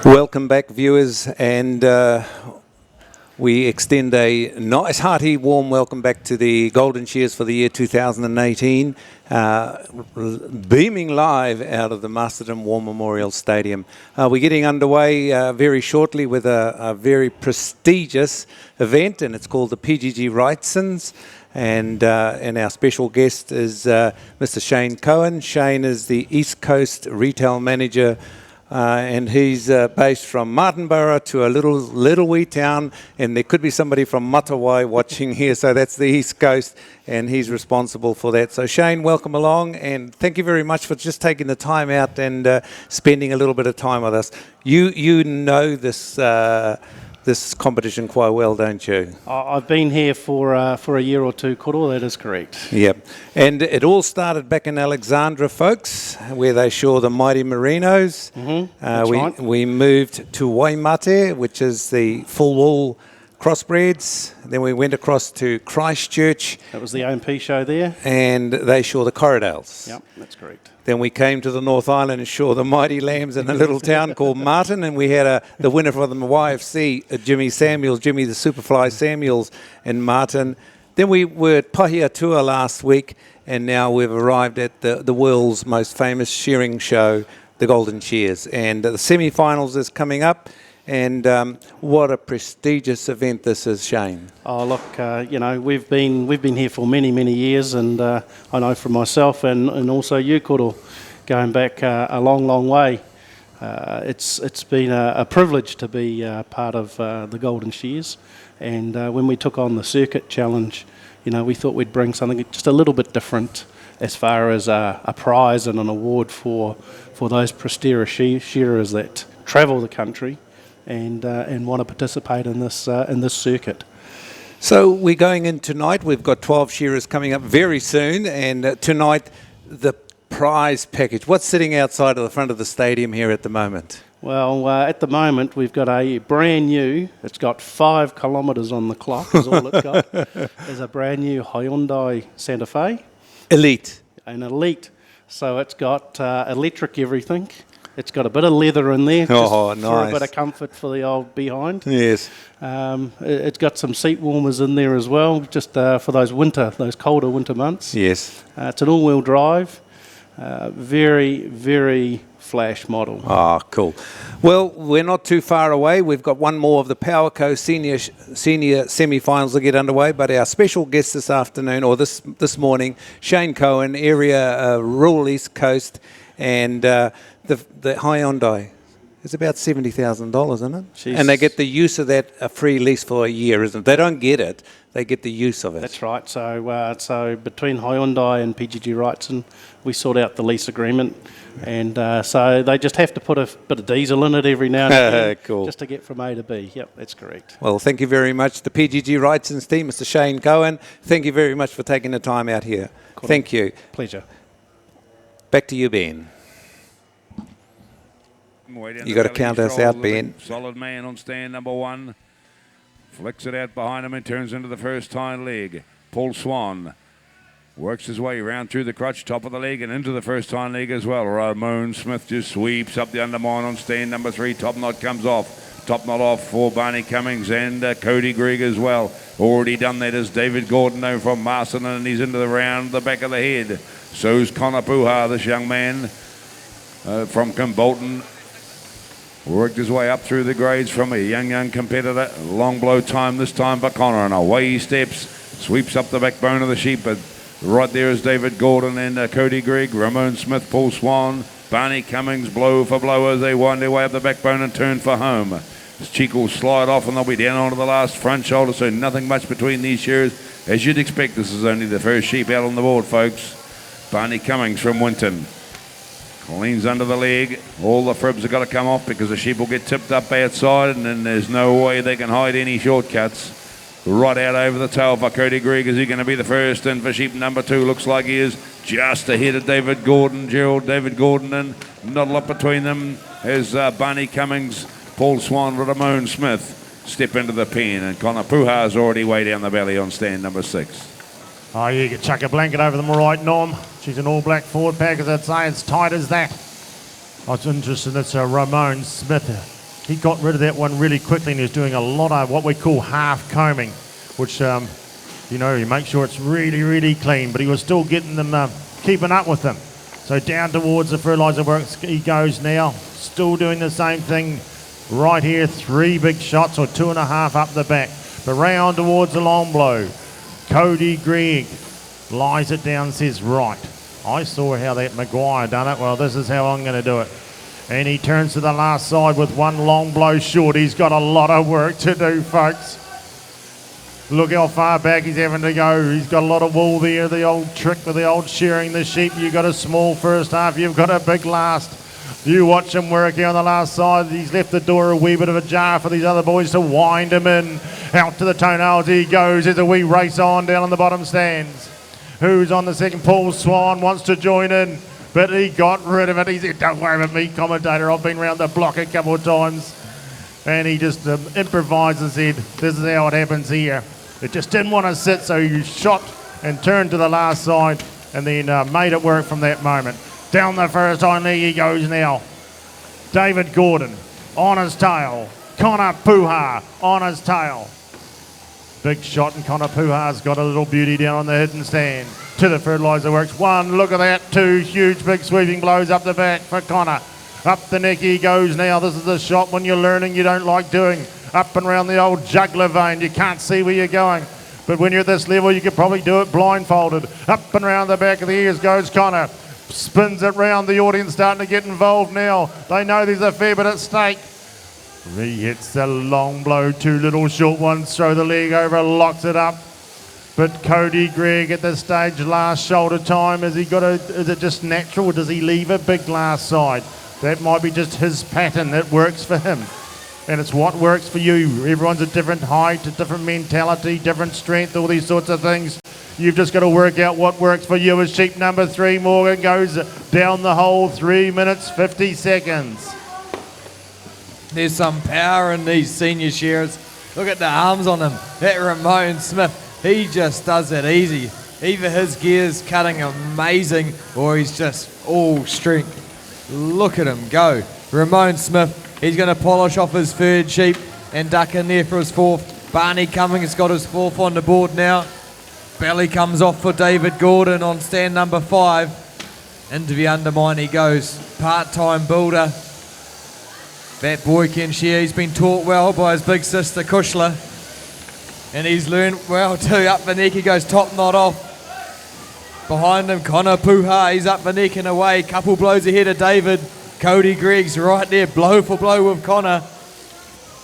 Welcome back, viewers, and we extend a nice, hearty, warm welcome back to the Golden Shears for the year 2018, beaming live out of the Masterton War Memorial Stadium. We're getting underway very shortly with a very prestigious event, and it's called the PGG Wrightsons. And our special guest is Mr. Shane Cohen. Shane is the East Coast Retail Manager, and he's based from Martinborough to a little wee town, and there could be somebody from Matawai watching here, so that's the East Coast, and he's responsible for that. So Shane, welcome along, and thank you very much for just taking the time out and spending a little bit of time with us. You know this competition quite well, don't you? I've been here for a year or two, Koro, that is correct. Yep. And it all started back in Alexandra, folks, where they shore the mighty merinos. That's right. We moved to Waimate, which is the full wool crossbreds. Then we went across to Christchurch. That was the OMP show there. And they shore the Corridales. Yep, that's correct. Then we came to the North Island and shore the mighty lambs in a little town called Martin, and we had the winner from the YFC, Jimmy the Superfly Samuels in Martin. Then we were at Pahiatua last week, and now we've arrived at the world's most famous shearing show, the Golden Shears. And the semi-finals is coming up, and what a prestigious event this is, Shane. Oh, look, we've been here for many years, and I know from myself and also you, Koro, going back a long way. It's been a privilege to be part of the Golden Shears, and when we took on the circuit challenge, we thought we'd bring something just a little bit different as far as a prize and an award for those prestigious shearers that travel the country and want to participate in this circuit. So we're going in tonight. We've got 12 shearers coming up very soon, and tonight the prize package. What's sitting outside of the front of the stadium here at the moment? Well, at the moment we've got a brand new. It's got 5 kilometres on the clock. Is all it's got. Is a brand new Hyundai Santa Fe. Elite. An Elite. So it's got electric everything. It's got a bit of leather in there, nice. For a bit of comfort for the old behind. Yes. It's got some seat warmers in there as well, just for those colder winter months. Yes. It's an all-wheel drive, very flash model. Oh, cool. Well, we're not too far away. We've got one more of the PowerCo senior semi-finals to get underway, but our special guest this afternoon, or this morning, Shane Cohen, area rural East Coast, and the Hyundai is about $70,000, isn't it? Jeez. And they get the use of that, a free lease for a year, isn't it? They don't get it, they get the use of it. That's right. So between Hyundai and PGG Wrightson, we sort out the lease agreement, and so they just have to put a bit of diesel in it every now and again, cool. Just to get from A to B. Yep, that's correct. Well, thank you very much. The PGG Wrightson's team, Mr. Shane Cohen, thank you very much for taking the time out here. Cool. Thank you. Pleasure. Back to you, Ben. You got to count us out, Ben. Solid man on stand number 1. Flicks it out behind him and turns into the first hind leg. Paul Swan works his way round through the crutch, top of the leg, and into the first hind leg as well. Ramon Smith just sweeps up the undermine on stand number 3. Top knot comes off. Top knot off for Barney Cummings and Cody Gregg as well. Already done that is David Gordon though from Masterton, and he's into the round, the back of the head. So's Connor Puha, this young man from Kimbolton. Worked his way up through the grades from a young competitor. Long blow time this time for Connor, and away he steps. Sweeps up the backbone of the sheep, but right there is David Gordon and Cody Gregg, Ramon Smith, Paul Swan, Barney Cummings, blow for blow as they wind their way up the backbone and turn for home. This cheek will slide off and they'll be down onto the last front shoulder, so nothing much between these shearers. As you'd expect, this is only the first sheep out on the board, folks. Barney Cummings from Winton. Leans under the leg. All the fribs have got to come off because the sheep will get tipped up outside, and then there's no way they can hide any shortcuts. Right out over the tail for Cody Gregg. Is he going to be the first? And for sheep number 2, looks like he is just ahead of David Gordon. David Gordon, and not a lot between them as Barney Cummings, Paul Swan, Ramon Smith step into the pen, and Connor Puha's already way down the valley on stand number 6. Oh, you can chuck a blanket over them, all right, Norm. She's an all-black forward pack, as I'd say, it's tight as that. I was interested, it's Ramon Smith he got rid of that one really quickly, and he was doing a lot of what we call half combing, which, you know, you make sure it's really, really clean, but he was still getting them, keeping up with them. So down towards the fertiliser works he goes now, still doing the same thing right here, 3 big shots or 2.5 up the back, but round towards the long blow. Cody Gregg lies it down, says, right, I saw how that Maguire done it, well, this is how I'm going to do it. And he turns to the last side with one long blow short. He's got a lot of work to do, folks. Look how far back he's having to go. He's got a lot of wool there, the old trick with the old shearing the sheep. You've got a small first half, you've got a big last. You watch him work here on the last side. He's left the door a wee bit of ajar for these other boys to wind him in. Out to the toenails he goes. There's a wee race on down on the bottom stands. Who's on the second? Paul Swan wants to join in, but he got rid of it. He said, don't worry about me, commentator. I've been round the block a couple of times. And he just improvised and said, this is how it happens here. It just didn't want to sit, so he shot and turned to the last side and then made it work from that moment. Down the first hind leg he goes now. David Gordon on his tail. Connor Puha on his tail. Big shot, and Connor Puha's got a little beauty down on the hidden stand. To the fertiliser works. 1, look at that. 2 huge big sweeping blows up the back for Connor. Up the neck he goes now. This is the shot when you're learning you don't like doing. Up and around the old jugular vein. You can't see where you're going. But when you're at this level, you could probably do it blindfolded. Up and around the back of the ears goes Connor. Spins it round. The audience starting to get involved now. They know there's a fair bit at stake. He hits the long blow. 2 little short ones. Throw the leg over. Locks it up. But Cody Gregg at this stage, last shoulder time. Is it just natural? Or does he leave a big last side? That might be just his pattern that works for him. And it's what works for you. Everyone's a different height, a different mentality, different strength, all these sorts of things. You've just got to work out what works for you. As sheep number 3, Morgan, goes down the hole, 3 minutes, 50 seconds. There's some power in these senior shearers. Look at the arms on him. That Ramon Smith, he just does it easy. Either his gear's cutting amazing or he's just all strength. Look at him go. Ramon Smith, he's going to polish off his 3rd sheep and duck in there for his 4th. Barney Cummings has got his 4th on the board now. Belly comes off for David Gordon on stand number 5. Into the undermine he goes. Part-time builder. That boy can shear. He's been taught well by his big sister Kushla. And he's learned well too. Up the neck he goes, top knot off. Behind him, Connor Puha. He's up the neck and away. Couple blows ahead of David. Cody Gregg's right there, blow for blow with Connor.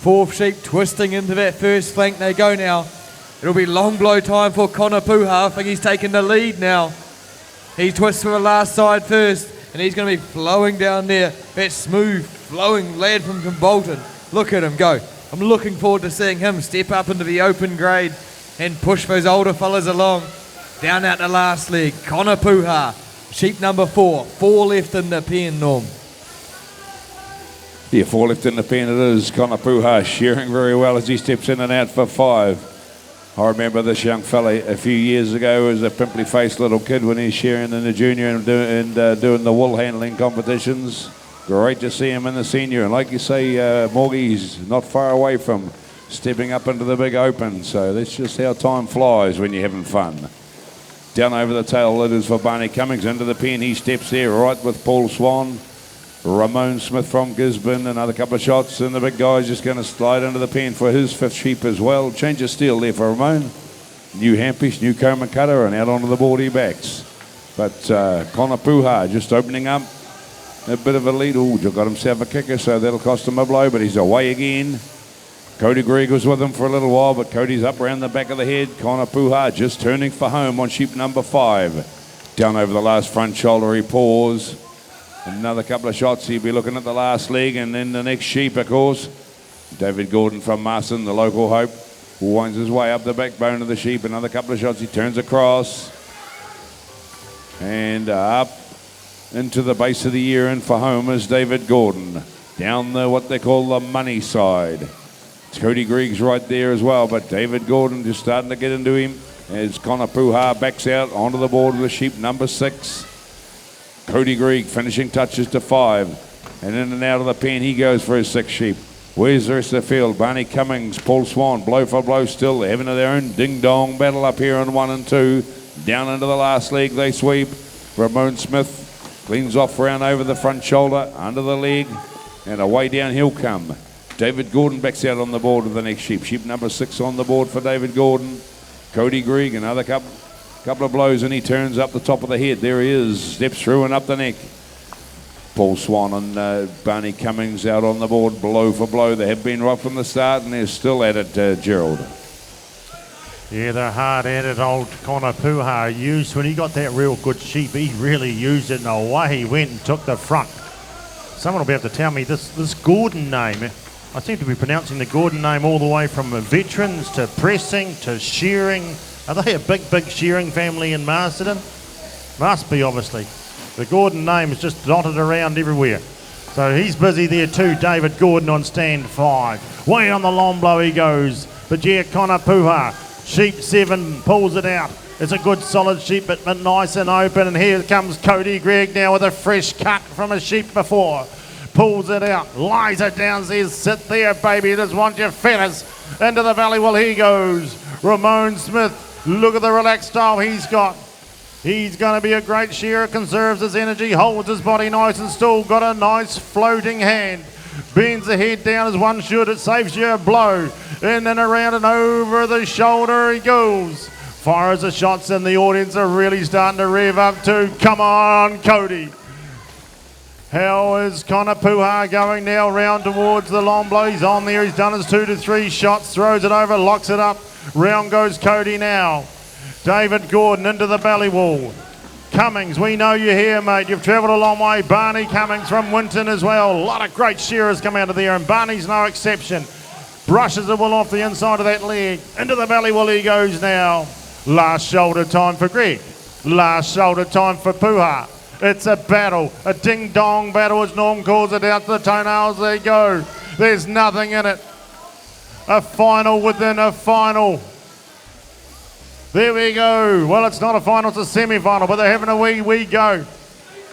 4th sheep twisting into that first flank. They go now. It'll be long blow time for Connor Puha. I think he's taking the lead now. He twists for the last side first, and he's going to be flowing down there. That smooth, flowing lad from Bolton. Look at him go. I'm looking forward to seeing him step up into the open grade and push those older fellas along. Down out the last leg, Connor Puha. Sheep number 4. 4 left in the pen, Norm. Yeah, 4 left in the pen it is. Connor Puha shearing very well as he steps in and out for 5. I remember this young fella a few years ago as a pimply-faced little kid when he was shearing in the junior and doing the Woolhandling competitions. Great to see him in the senior. And like you say, Morgie, he's not far away from stepping up into the big open. So that's just how time flies when you're having fun. Down over the tail, it is for Barney Cummings. Into the pen, he steps there right with Paul Swan. Ramon Smith from Gisborne, another couple of shots, and the big guy's just going to slide into the pen for his 5th sheep as well. Change of steel there for Ramon. New Hampish, new Coma Cutter, and out onto the board he backs. But Connor Puha just opening up a bit of a lead. Oh, just got himself a kicker, so that'll cost him a blow, but he's away again. Cody Gregg was with him for a little while, but Cody's up around the back of the head. Connor Puha just turning for home on sheep number 5. Down over the last front shoulder, he paws. Another couple of shots, he'll be looking at the last leg, and then the next sheep, of course. David Gordon from Masterton, the local hope, winds his way up the backbone of the sheep. Another couple of shots, he turns across. And up into the base of the ear, and for home is David Gordon. Down the, what they call the money side. Cody Gregg's right there as well, but David Gordon just starting to get into him as Connor Puha backs out onto the board with sheep number 6. Cody Gregg finishing touches to 5. And in and out of the pen he goes for his 6th sheep. Where's the rest of the field? Barney Cummings, Paul Swan, blow for blow still. They're having their own ding-dong battle up here on 1 and 2. Down into the last leg they sweep. Ramon Smith cleans off round over the front shoulder, under the leg, and away down he'll come. David Gordon backs out on the board with the next sheep. Sheep number 6 on the board for David Gordon. Cody Greig, another couple of blows, and he turns up the top of the head. There he is, steps through and up the neck. Paul Swan and Barney Cummings out on the board, blow for blow. They have been right from the start, and they're still at it, Gerald. Yeah, the hard-headed old Connor Puha used, when he got that real good sheep, he really used it, and away he went and took the front. Someone will be able to tell me this Gordon name. I seem to be pronouncing the Gordon name all the way from veterans to pressing to shearing. Are they a big shearing family in Masterton? Must be, obviously. The Gordon name is just dotted around everywhere. So he's busy there too, David Gordon on stand 5. Way on the long blow he goes. But yeah, Connor Puha, sheep 7, pulls it out. It's a good solid sheep, but nice and open. And here comes Cody Greig now with a fresh cut from a sheep before. Pulls it out, lies it down, says, sit there, baby, just want your feathers. Into the valley, well, he goes. Ramon Smith, look at the relaxed style he's got. He's going to be a great shearer, conserves his energy, holds his body nice and still got a nice floating hand. Bends the head down as one should, it saves you a blow. In and around and over the shoulder he goes. Fires the shots and the audience are really starting to rev up too. Come on, Cody. How is Connor Puha going now round towards the long blow? He's on there, he's done his 2 to 3 shots, throws it over, locks it up. Round goes Cody now. David Gordon into the belly wall. Cummings, we know you're here, mate. You've travelled a long way. Barney Cummings from Winton as well. A lot of great shearers come out of there, and Barney's no exception. Brushes the wool off the inside of that leg. Into the belly wall he goes now. Last shoulder time for Greig. Last shoulder time for Puha. It's a battle, a ding-dong battle as Norm calls it out to the toenails. They go. There's nothing in it. A final within a final. There we go. Well, it's not a final, it's a semi-final, but they're having a wee go.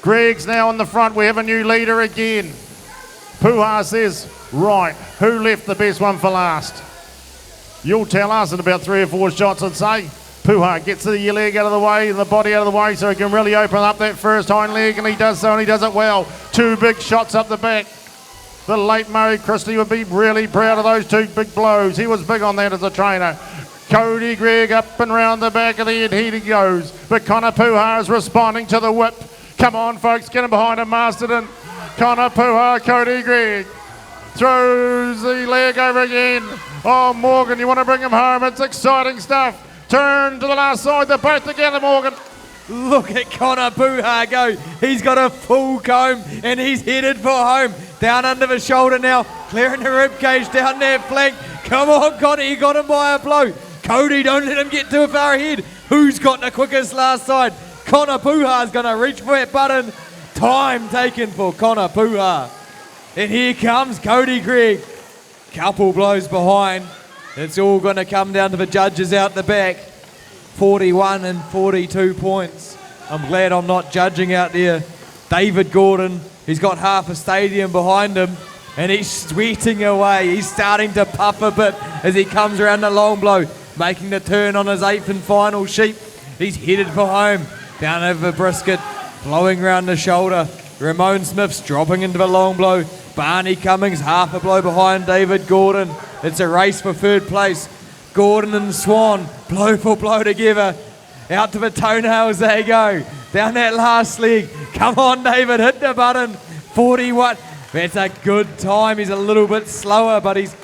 Greig's now in the front. We have a new leader again. Puha says, right, who left the best one for last? You'll tell us in about 3 or 4 shots, I'd say. Puha gets the leg out of the way and the body out of the way so he can really open up that first hind leg, and he does so, and he does it well. 2 big shots up the back. The late Murray Christie would be really proud of those 2 big blows. He was big on that as a trainer. Cody Greig up and round the back of the head, he goes. But Connor Puha is responding to the whip. Come on, folks, get him behind him, Masterton. Connor Puha, Cody Greig. Throws the leg over again. Oh, Morgan, you want to bring him home. It's exciting stuff. Turn to the last side. They're both together, Morgan. Look at Connor Puha go. He's got a full comb and he's headed for home. Down under the shoulder now, clearing the rib cage down that flank. Come on, Connor, you got him by a blow. Cody, don't let him get too far ahead. Who's got the quickest last side? Connor Puha's going to reach for that button. Time taken for Connor Puha. And here comes Cody Greig. Couple blows behind. It's all going to come down to the judges out the back. 41 and 42 points. I'm glad I'm not judging out there. David Gordon, he's got half a stadium behind him and he's sweating away. He's starting to puff a bit as he comes around the long blow, making the turn on his 8th and final sheep. He's headed for home. Down over Brisket, blowing around the shoulder. Ramon Smith's dropping into the long blow. Barney Cummings half a blow behind David Gordon. It's a race for 3rd place. Gordon and Swan, blow for blow together. Out to the toenails they go. Down that last leg. Come on, David, hit the button. 41. That's a good time. He's a little bit slower, but he's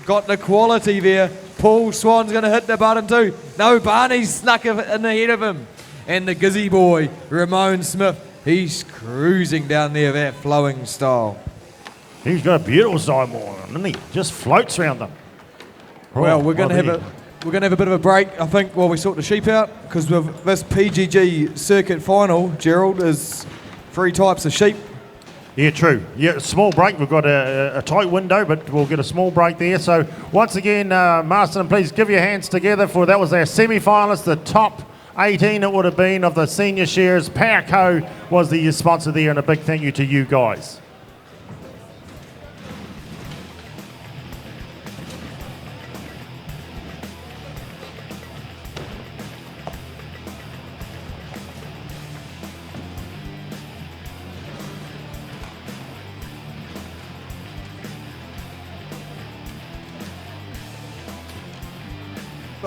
got the quality there. Paul Swan's going to hit the button too. No, Barney's snuck in ahead of him. And the Gizzy boy, Ramon Smith, he's cruising down there, that flowing style. He's got a beautiful side more, doesn't he? Just floats around them. Well, we're going to have a bit of a break, I think, while we sort the sheep out, because this PGG circuit final, Gerald, is 3 types of sheep. Yeah, true. Yeah, small break. We've got a tight window, but we'll get a small break there. So once again, Masterton, please give your hands together for that was our semi-finalists, the top 18 it would have been of the senior shares. Powerco was the sponsor there, and a big thank you to you guys.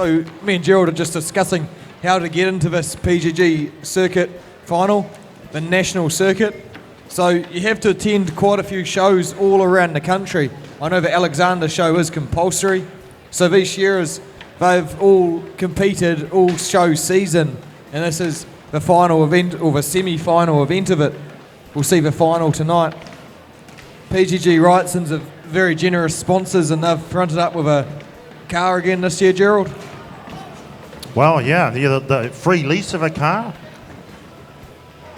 So me and Gerald are just discussing how to get into this PGG circuit final, the national circuit. So you have to attend quite a few shows all around the country. I know the Alexander show is compulsory. So these shearers, they've all competed all show season, and this is the final event, or the semi-final event of it. We'll see the final tonight. PGG Wrightson's are very generous sponsors, and they've fronted up with a car again this year, Gerald. Well, yeah, the free lease of a car.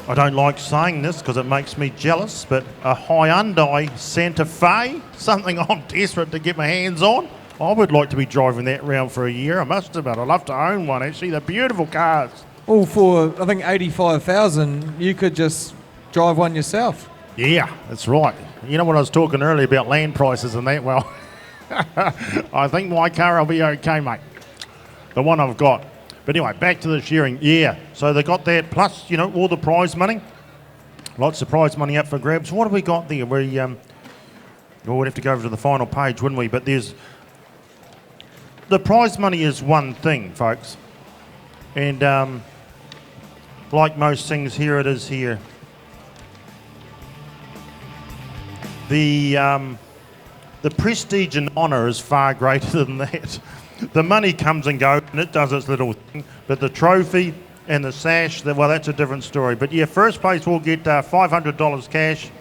I don't like saying this because it makes me jealous, but a Hyundai Santa Fe, something I'm desperate to get my hands on. I would like to be driving that around for a year. I must admit, I'd love to own one, actually. They're beautiful cars. All for, I think, 85,000, you could just drive one yourself. Yeah, that's right. You know what I was talking earlier about land prices and that? Well, I think my car will be okay, mate. The one I've got. But anyway, back to the shearing. Yeah, so they got that, plus, you know, all the prize money. Lots of prize money up for grabs. What have we got there? We'd have to go over to the final page, wouldn't we? But there's... The prize money is one thing, folks. And like most things, here it is here. The prestige and honour is far greater than that. The money comes and goes, and it does its little thing. But the trophy and the sash, well, that's a different story. But yeah, first place will get $500 cash,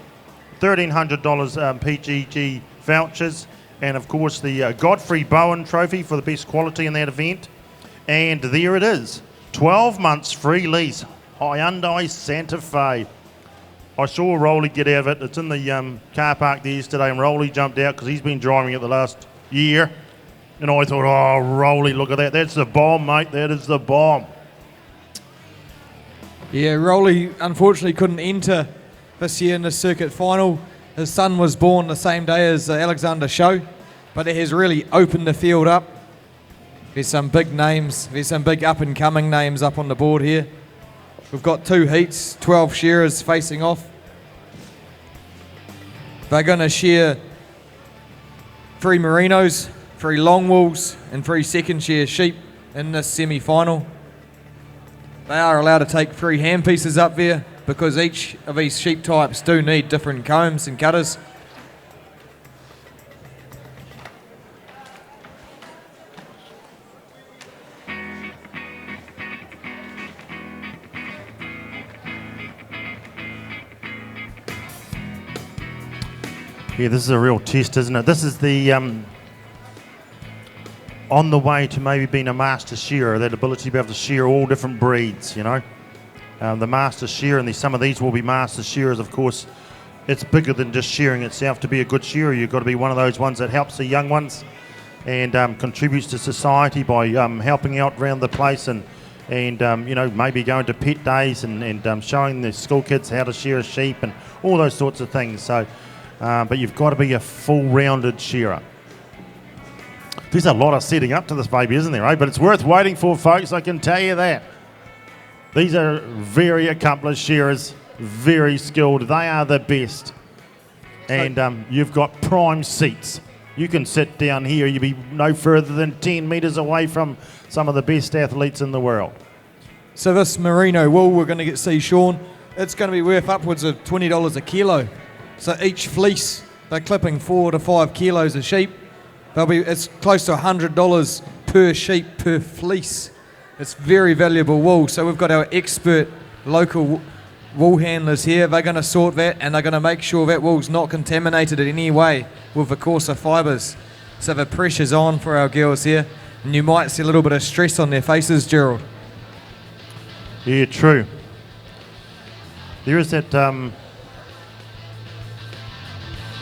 $1,300 PGG vouchers, and of course the Godfrey Bowen trophy for the best quality in that event. And there it is, 12 months free lease, Hyundai Santa Fe. I saw Rolly get out of it. It's in the car park there yesterday, and Rolly jumped out because he's been driving it the last year. And I thought, oh, Rolly, look at that. That's the bomb, mate. That is the bomb. Yeah, Rolly unfortunately couldn't enter this year in the circuit final. His son was born the same day as the Alexander show, but it has really opened the field up. There's some big names. There's some big up-and-coming names up on the board here. We've got 2 heats, 12 shearers facing off. They're going to shear 3 merinos, 3 long wools, and 3 second shear sheep in this semi-final. They are allowed to take 3 hand pieces up there because each of these sheep types do need different combs and cutters. Yeah, this is a real test, isn't it? This is the on the way to maybe being a master shearer, that ability to be able to shear all different breeds, you know. The master shearer, and some of these will be master shearers, of course. It's bigger than just shearing itself. To be a good shearer, you've got to be one of those ones that helps the young ones and contributes to society by helping out around the place and you know, maybe going to pet days and showing the school kids how to shear a sheep and all those sorts of things. So, but you've got to be a full-rounded shearer. There's a lot of setting up to this baby, isn't there, eh? But it's worth waiting for, folks, I can tell you that. These are very accomplished shearers, very skilled. They are the best. And you've got prime seats. You can sit down here. You'll be no further than 10 metres away from some of the best athletes in the world. So this merino wool we're going to see Sean, it's going to be worth upwards of $20 a kilo. So each fleece, they're clipping 4 to 5 kilos of sheep. It's close to $100 per sheep per fleece. It's very valuable wool. So we've got our expert local wool handlers here. They're going to sort that, and they're going to make sure that wool's not contaminated in any way with the coarser fibres. So the pressure's on for our girls here, and you might see a little bit of stress on their faces, Gerald. Yeah, true. There is that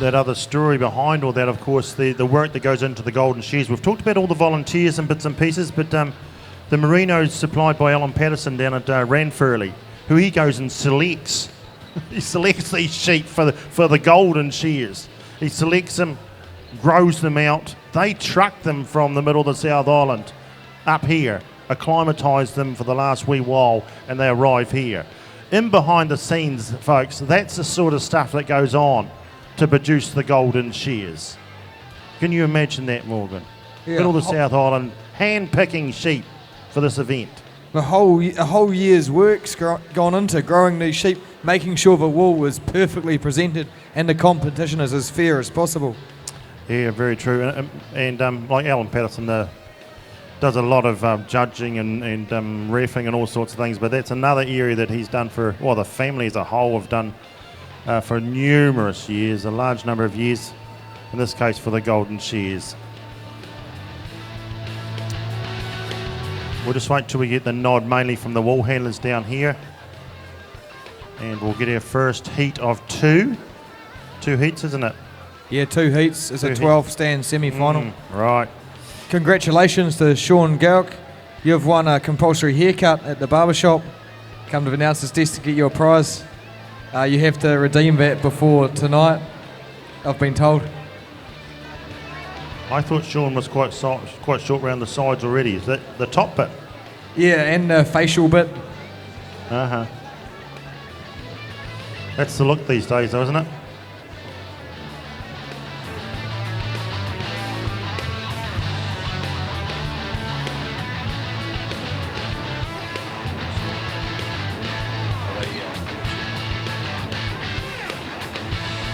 that other story behind all that, of course, the work that goes into the Golden Shears. We've talked about all the volunteers and bits and pieces, but the merinos supplied by Alan Patterson down at Ranfurly, who he goes and selects. He selects these sheep for the Golden Shears. He selects them, grows them out. They truck them from the middle of the South Island up here, acclimatise them for the last wee while, and they arrive here. In behind the scenes, folks, that's the sort of stuff that goes on to produce the Golden Shears. Can you imagine that, Morgan? Yeah. Middle of the South Island, hand-picking sheep for this event. A whole year's work's gone into growing these sheep, making sure the wool is perfectly presented and the competition is as fair as possible. Yeah, very true. And like Alan Patterson does a lot of judging and reffing and all sorts of things, but that's another area that he's done for, well, the family as a whole have done for numerous years, a large number of years, in this case for the Golden Shears. We'll just wait till we get the nod mainly from the wool handlers down here, and we'll get our first heat of two. 2 heats, isn't it? Yeah, 2 heats. It's a 12-stand semi-final. Right. Congratulations to Sean Garrick. You've won a compulsory haircut at the barbershop. Come to the announcer's desk to get your prize. You have to redeem that before tonight, I've been told. I thought Sean was quite short around the sides already. Is that the top bit? Yeah, and the facial bit. Uh-huh. That's the look these days, though, isn't it?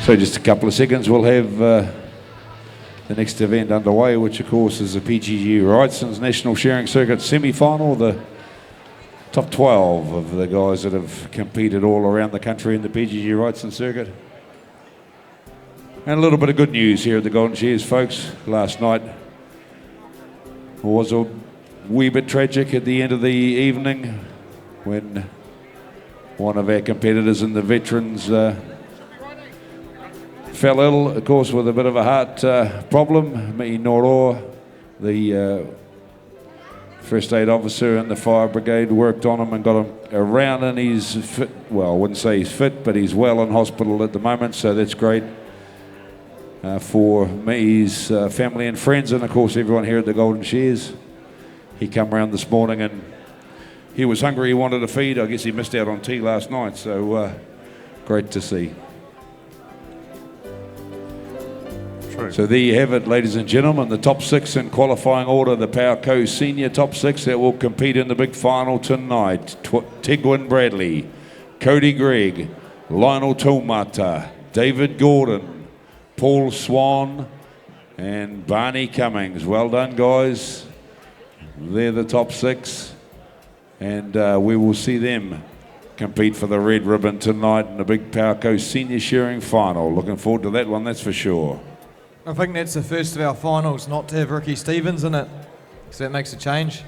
So just a couple of seconds, we'll have the next event underway, which of course is the PGG Wrightson's National Shearing Circuit semi-final, the top 12 of the guys that have competed all around the country in the PGG Wrightson circuit. And a little bit of good news here at the Golden Shears, folks. Last night was a wee bit tragic at the end of the evening when one of our competitors in the veterans fell ill, of course, with a bit of a heart problem. Me Noro, the first aid officer and the fire brigade, worked on him and got him around, and he's fit. Well, I wouldn't say he's fit, but he's well in hospital at the moment, so that's great for me's family and friends, and of course everyone here at the Golden Shears. He come round this morning and he was hungry, he wanted to feed. I guess he missed out on tea last night, so great to see. So there you have it, ladies and gentlemen, the top 6 in qualifying order, the Powerco Senior top 6 that will compete in the big final tonight. Tegwin Bradley, Cody Gregg, Lionel Tulmata, David Gordon, Paul Swan and Barney Cummings. Well done, guys. They're the top 6, and we will see them compete for the red ribbon tonight in the big Powerco Senior Shearing final. Looking forward to that one, that's for sure. I think that's the first of our finals not to have Ricky Stevens in it, so that makes a change.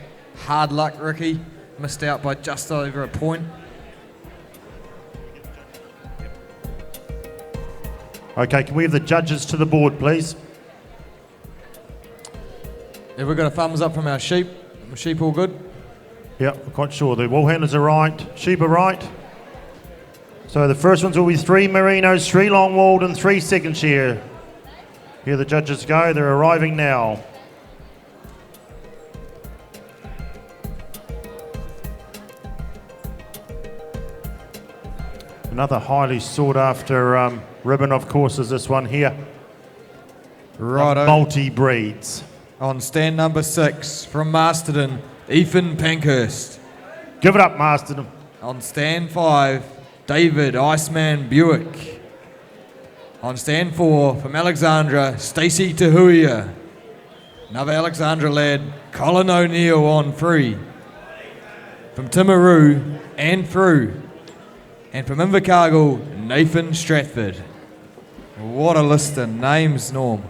Hard luck, Ricky. Missed out by just over a point. Okay, can we have the judges to the board, please? Have we got a thumbs up from our sheep? Are sheep all good? Yeah, I'm quite sure. The wool handlers are right, sheep are right. So the first ones will be 3 merinos, 3 long-walled and 3 second shear. Here the judges go, they're arriving now. Another highly sought after ribbon, of course, is this one here. Righto. Multi-breeds. On stand number 6 from Masterton, Ethan Pankhurst. Give it up, Masterton. On stand 5, David Iceman Buick. On stand 4 from Alexandra, Stacey Tahuya. Another Alexandra lad, Colin O'Neill on 3. From Timaru, Anne Frew. And from Invercargill, Nathan Stratford. What a list of names, Norm.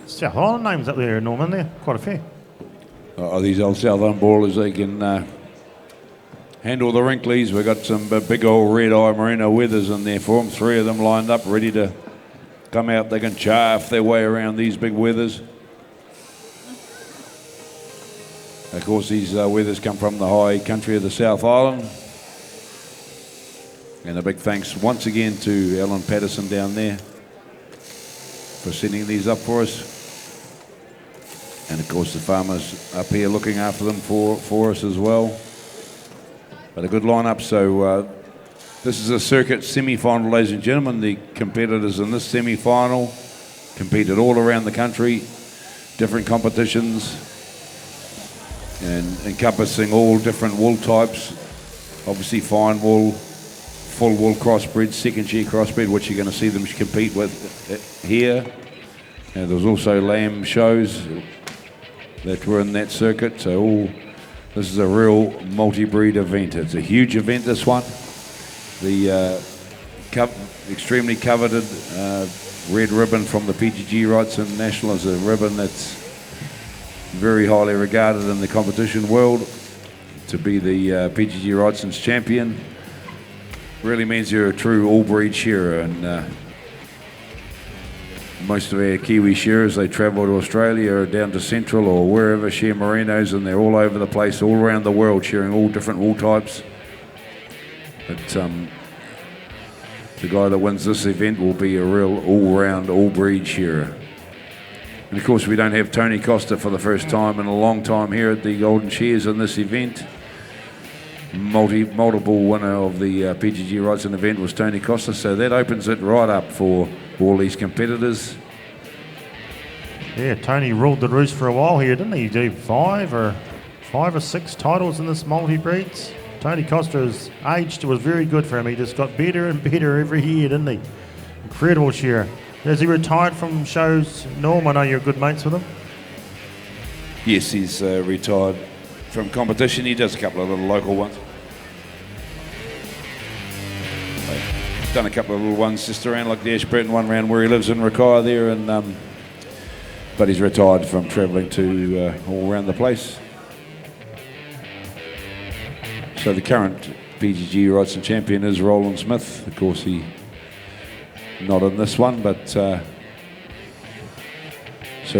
South Island names up there, Norman, there. Quite a few. These old South Island ballers, they can handle the wrinklies. We've got some big old red-eye merino weathers in there for them. 3 of them lined up, ready to come out. They can chaff their way around these big weathers. Of course, these weathers come from the high country of the South Island. And a big thanks once again to Alan Patterson down there for sending these up for us. And of course the farmers up here looking after them for us as well. But a good lineup. So this is a circuit semi-final, ladies and gentlemen. The competitors in this semi-final competed all around the country, different competitions. and encompassing all different wool types. Obviously fine wool, full wool crossbred, second year crossbred, which you're going to see them compete with here. And there's also lamb shows that were in that circuit. So this is a real multi-breed event. It's a huge event, this one. The extremely coveted red ribbon from the PGG Wrightson National is a ribbon that's very highly regarded in the competition world. To be the PGG Wrightson's champion really means you're a true all-breed shearer, and most of our Kiwi shearers, they travel to Australia or down to Central or wherever, shear merinos, and they're all over the place, all around the world, shearing all different wool types. But the guy that wins this event will be a real all-round, all-breed shearer. And of course, we don't have Tony Costa for the first time in a long time here at the Golden Shears in this event. Multiple winner of the PGG Wrightson event was Tony Costa, so that opens it right up for all these competitors. Yeah, Tony ruled the roost for a while here, didn't he? He did five or six titles in this multi-breeds. Tony Costa's age was very good for him. He just got better and better every year, didn't he? Incredible shearer. Has he retired from shows, Norm? I know you're good mates with him. Yes, he's retired from competition. He does a couple of little local ones. He's done a couple of little ones just around like the Ashburton one round where he lives in Rakaya there, and but he's retired from travelling to all around the place. So the current PGG Wrightson champion is Roland Smith. Of course, he not in this one, but so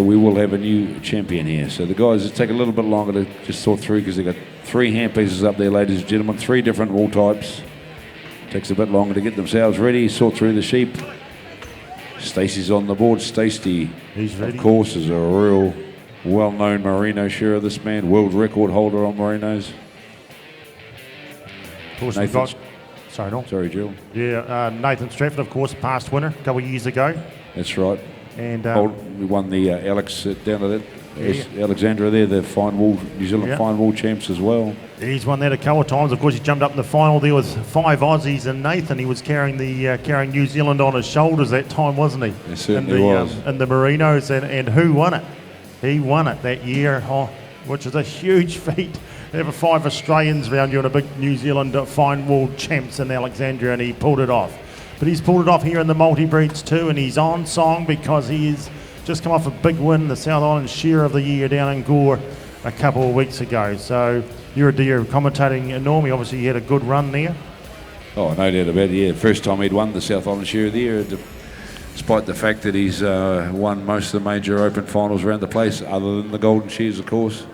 we will have a new champion here. So the guys, it take a little bit longer to just sort through because they've got 3 handpieces up there, ladies and gentlemen, 3 different wool types. Takes a bit longer to get themselves ready, sort through the sheep. Stacey's on the board. Stacey, of course, is a real well-known merino shearer, this man, world record holder on merinos. Of course, we've got... Sorry, no. Sorry, Jill. Yeah, Nathan Stratford, of course, past winner a couple of years ago. That's right. And we won the Alex down at Alexandra there, the fine wool, New Zealand fine wool champs as well. He's won that a couple of times. Of course, he jumped up in the final there with 5 Aussies, and Nathan, he was carrying New Zealand on his shoulders that time, wasn't he? He certainly was. In the merinos, and who won it? He won it that year, which is a huge feat. There were 5 Australians around you and a big New Zealand fine wool champs in Alexandria, and he pulled it off. But he's pulled it off here in the multi-breeds too, and he's on song because he's just come off a big win, the South Island Shearer of the Year down in Gore a couple of weeks ago. So you're commentating, Norm, obviously he had a good run there. Oh, no doubt about it, yeah. First time he'd won the South Island Shearer of the Year, despite the fact that he's won most of the major open finals around the place, other than the Golden Shears, of course.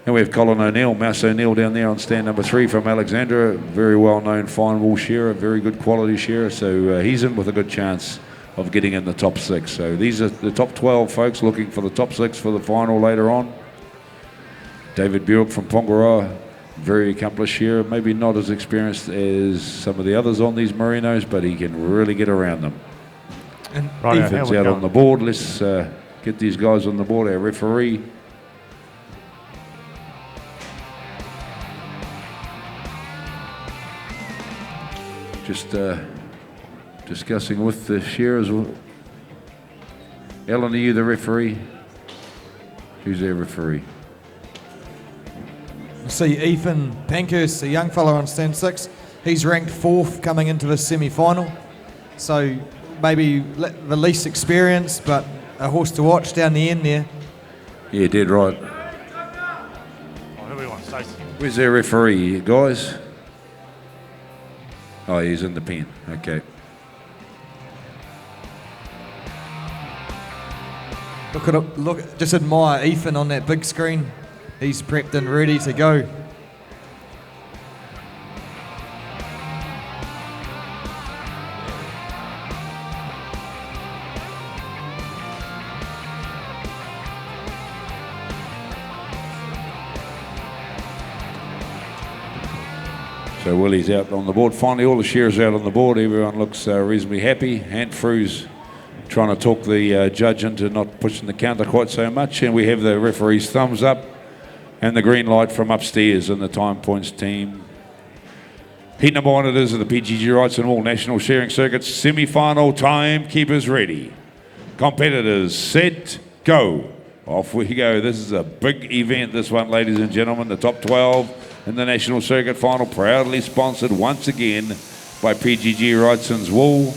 And we have Colin O'Neill, Mouse O'Neill down there on stand number 3 from Alexandra. Very well-known fine wool shearer, very good quality shearer. So he's in with a good chance of getting in the top 6. So these are the top 12 folks looking for the top 6 for the final later on. David Buick from Pongaroa, very accomplished shearer. Maybe not as experienced as some of the others on these merinos, but he can really get around them. And Ethan's out on the board. Let's get these guys on the board. Our referee. Just discussing with the shearers. Ellen, are you the referee? Who's their referee? See Ethan Pankhurst, a young fella on stand 6. He's ranked 4th coming into the semi-final. So maybe the least experienced, but a horse to watch down the end there. Yeah, dead right. Oh, who we want, Stacey? Where's their referee, guys? Oh, he's in the pen. Okay. Look! Just admire Ethan on that big screen. He's prepped and ready to go. So Willie's out on the board. Finally, all the shearers out on the board. Everyone looks reasonably happy. Ant Frew's trying to talk the judge into not pushing the counter quite so much. And we have the referee's thumbs up. and the green light from upstairs in the time points team. Heat number 1 it is of the PGG Wrightson All National Shearing Circuit semi-final. Timekeepers ready. Competitors set, go. Off we go. This is a big event, this one, ladies and gentlemen. The top 12 in the National Circuit final, proudly sponsored once again by PGG Wrightson's Wool.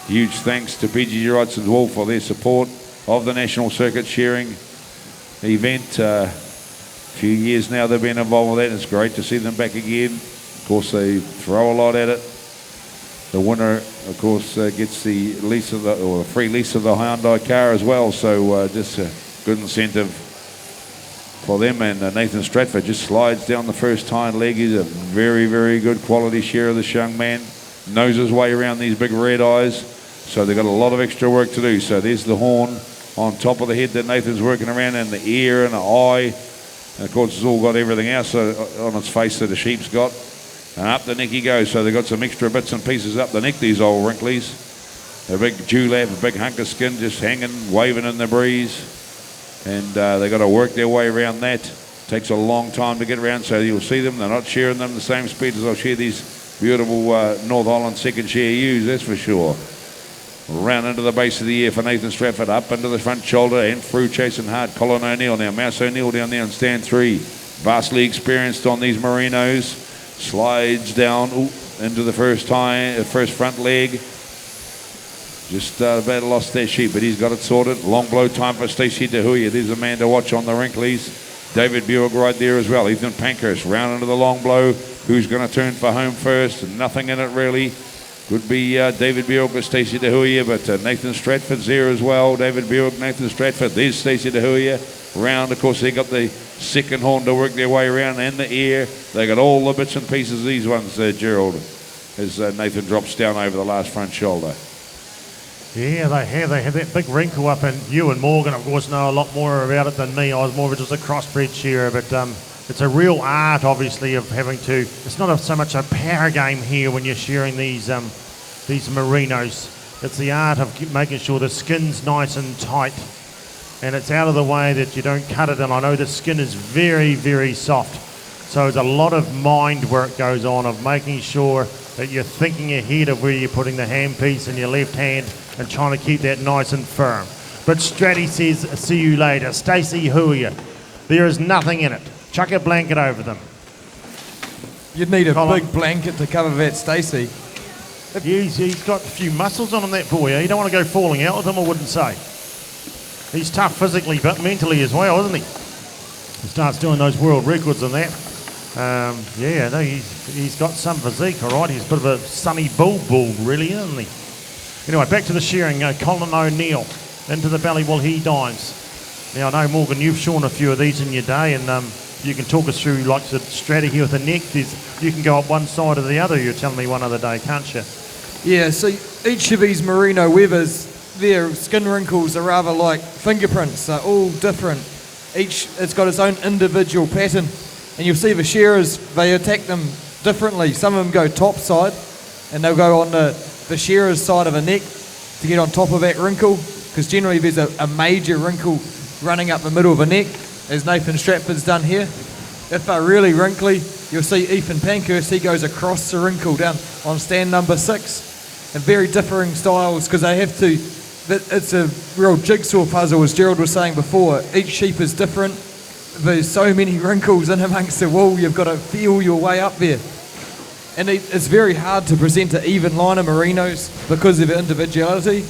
Huge thanks to PGG Wrightson's Wool for their support of the National Circuit Shearing event. A few years now they've been involved with that. It's great to see them back again. Of course, they throw a lot at it. The winner, of course, gets the lease of the free lease of the Hyundai car as well. So just a good incentive for them. And Nathan Stratford just slides down the first hind leg. He's a very, very good quality shearer, this young man. Knows his way around these big red eyes. So they've got a lot of extra work to do. So there's the horn on top of the head that Nathan's working around, and the ear and the eye. And of course, it's all got everything else on its face that the sheep's got. And up the neck he goes. So they've got some extra bits and pieces up the neck, these old wrinklies. A big dewlap, a big hunk of skin just hanging, waving in the breeze. And they've got to work their way around that. Takes a long time to get around, so you'll see them. They're not shearing them the same speed as I'll shear these beautiful North Island second shear ewes, that's for sure. Round into the base of the ear for Nathan Stratford, up into the front shoulder and through, chasing hard. Colin O'Neill now, Mouse O'Neill down there on stand 3. Vastly experienced on these merinos. Slides down into the first front leg. Just about lost that sheep, but he's got it sorted. Long blow time for Stacey DeHuya. There's a man to watch on the wrinklies. David Buick right there as well. Ethan Pankhurst round into the long blow. Who's going to turn for home first? Nothing in it really. Could be David Buick or Stacey DeHuya, but Nathan Stratford's there as well. David Buick, Nathan Stratford. There's Stacey DeHuya. Round, of course, they got the second horn to work their way around, and the ear. They got all the bits and pieces of these ones, Gerald, as Nathan drops down over the last front shoulder. Yeah, they have that big wrinkle up, and you and Morgan, of course, know a lot more about it than me. I was more of just a crossbred shearer, but it's a real art, obviously, of having to. It's not so much a power game here when you're shearing these merinos. It's the art of making sure the skin's nice and tight, and it's out of the way that you don't cut it. And I know the skin is very, very soft, so there's a lot of mind work goes on of making sure that you're thinking ahead of where you're putting the handpiece in your left hand and trying to keep that nice and firm. But Stratty says, see you later. Stacey Huia, there is nothing in it. Chuck a blanket over them. You'd need a big blanket to cover that, Stacey. He's got a few muscles on him, that boy. You don't want to go falling out with him, I wouldn't say. He's tough physically, but mentally as well, isn't he? He starts doing those world records and that. He's got some physique, all right. He's a bit of a sunny bull, really, isn't he? Anyway, back to the shearing. Colin O'Neill into the belly while he dives. Now, I know, Morgan, you've shorn a few of these in your day, and you can talk us through like the strategy with the neck. You can go up one side or the other, you were telling me one other day, can't you? Yeah, so each of these merino weavers, their skin wrinkles are rather like fingerprints. They're all different. It's got its own individual pattern. And you'll see the shearers, they attack them differently. Some of them go top side, and they'll go on the shearer's side of a neck to get on top of that wrinkle, because generally there's a major wrinkle running up the middle of a neck, as Nathan Stratford's done here. If they're really wrinkly, you'll see Ethan Pankhurst, he goes across the wrinkle down on stand number 6. And very differing styles, because they have to, it's a real jigsaw puzzle, as Gerald was saying before. Each sheep is different. There's so many wrinkles in amongst the wool, you've got to feel your way up there. And it's very hard to present an even line of merinos because of individuality,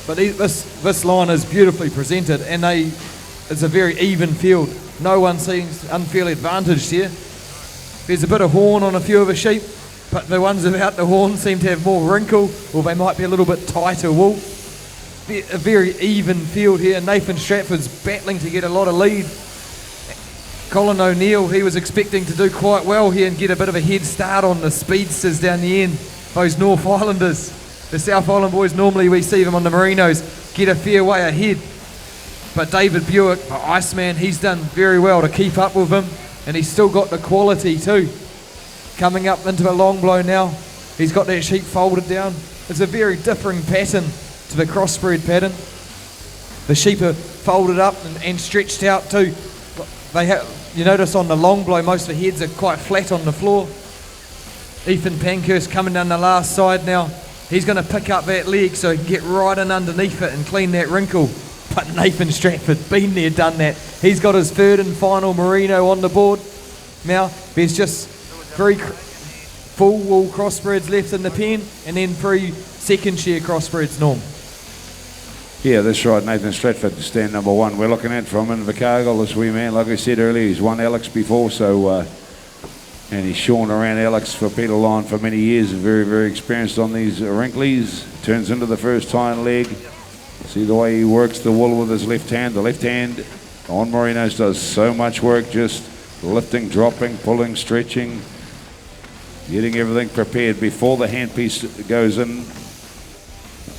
but this line is beautifully presented, and it's a very even field. No one seems unfairly advantaged here. There's a bit of horn on a few of the sheep, but the ones without the horn seem to have more wrinkle, or they might be a little bit tighter wool. A very even field here. Nathan Stratford's battling to get a lot of lead. Colin O'Neill, he was expecting to do quite well here and get a bit of a head start on the speedsters down the end, those North Islanders. The South Island boys, normally we see them on the merinos, get a fair way ahead. But David Buick, the Iceman, he's done very well to keep up with him, and he's still got the quality too. Coming up into a long blow now, he's got that sheep folded down. It's a very differing pattern to the crossbred pattern. The sheep are folded up and stretched out too. you notice on the long blow, most of the heads are quite flat on the floor. Ethan Pankhurst coming down the last side now. He's going to pick up that leg so he can get right in underneath it and clean that wrinkle. But Nathan Stratford, been there, done that. He's got his third and final merino on the board. Now, there's just 3 full wool crossbreds left in the pen, and then 3 second shear crossbreds, Norm. Yeah, that's right. Nathan Stratford, stand number 1. We're looking at from Invercargill, this wee man. Like I said earlier, he's won Alex before, so and he's shorn around Alex for Peter Lyon for many years. Very, very experienced on these wrinklies. Turns into the first hind leg. See the way he works the wool with his left hand. The left hand on merinos does so much work, just lifting, dropping, pulling, stretching, getting everything prepared before the handpiece goes in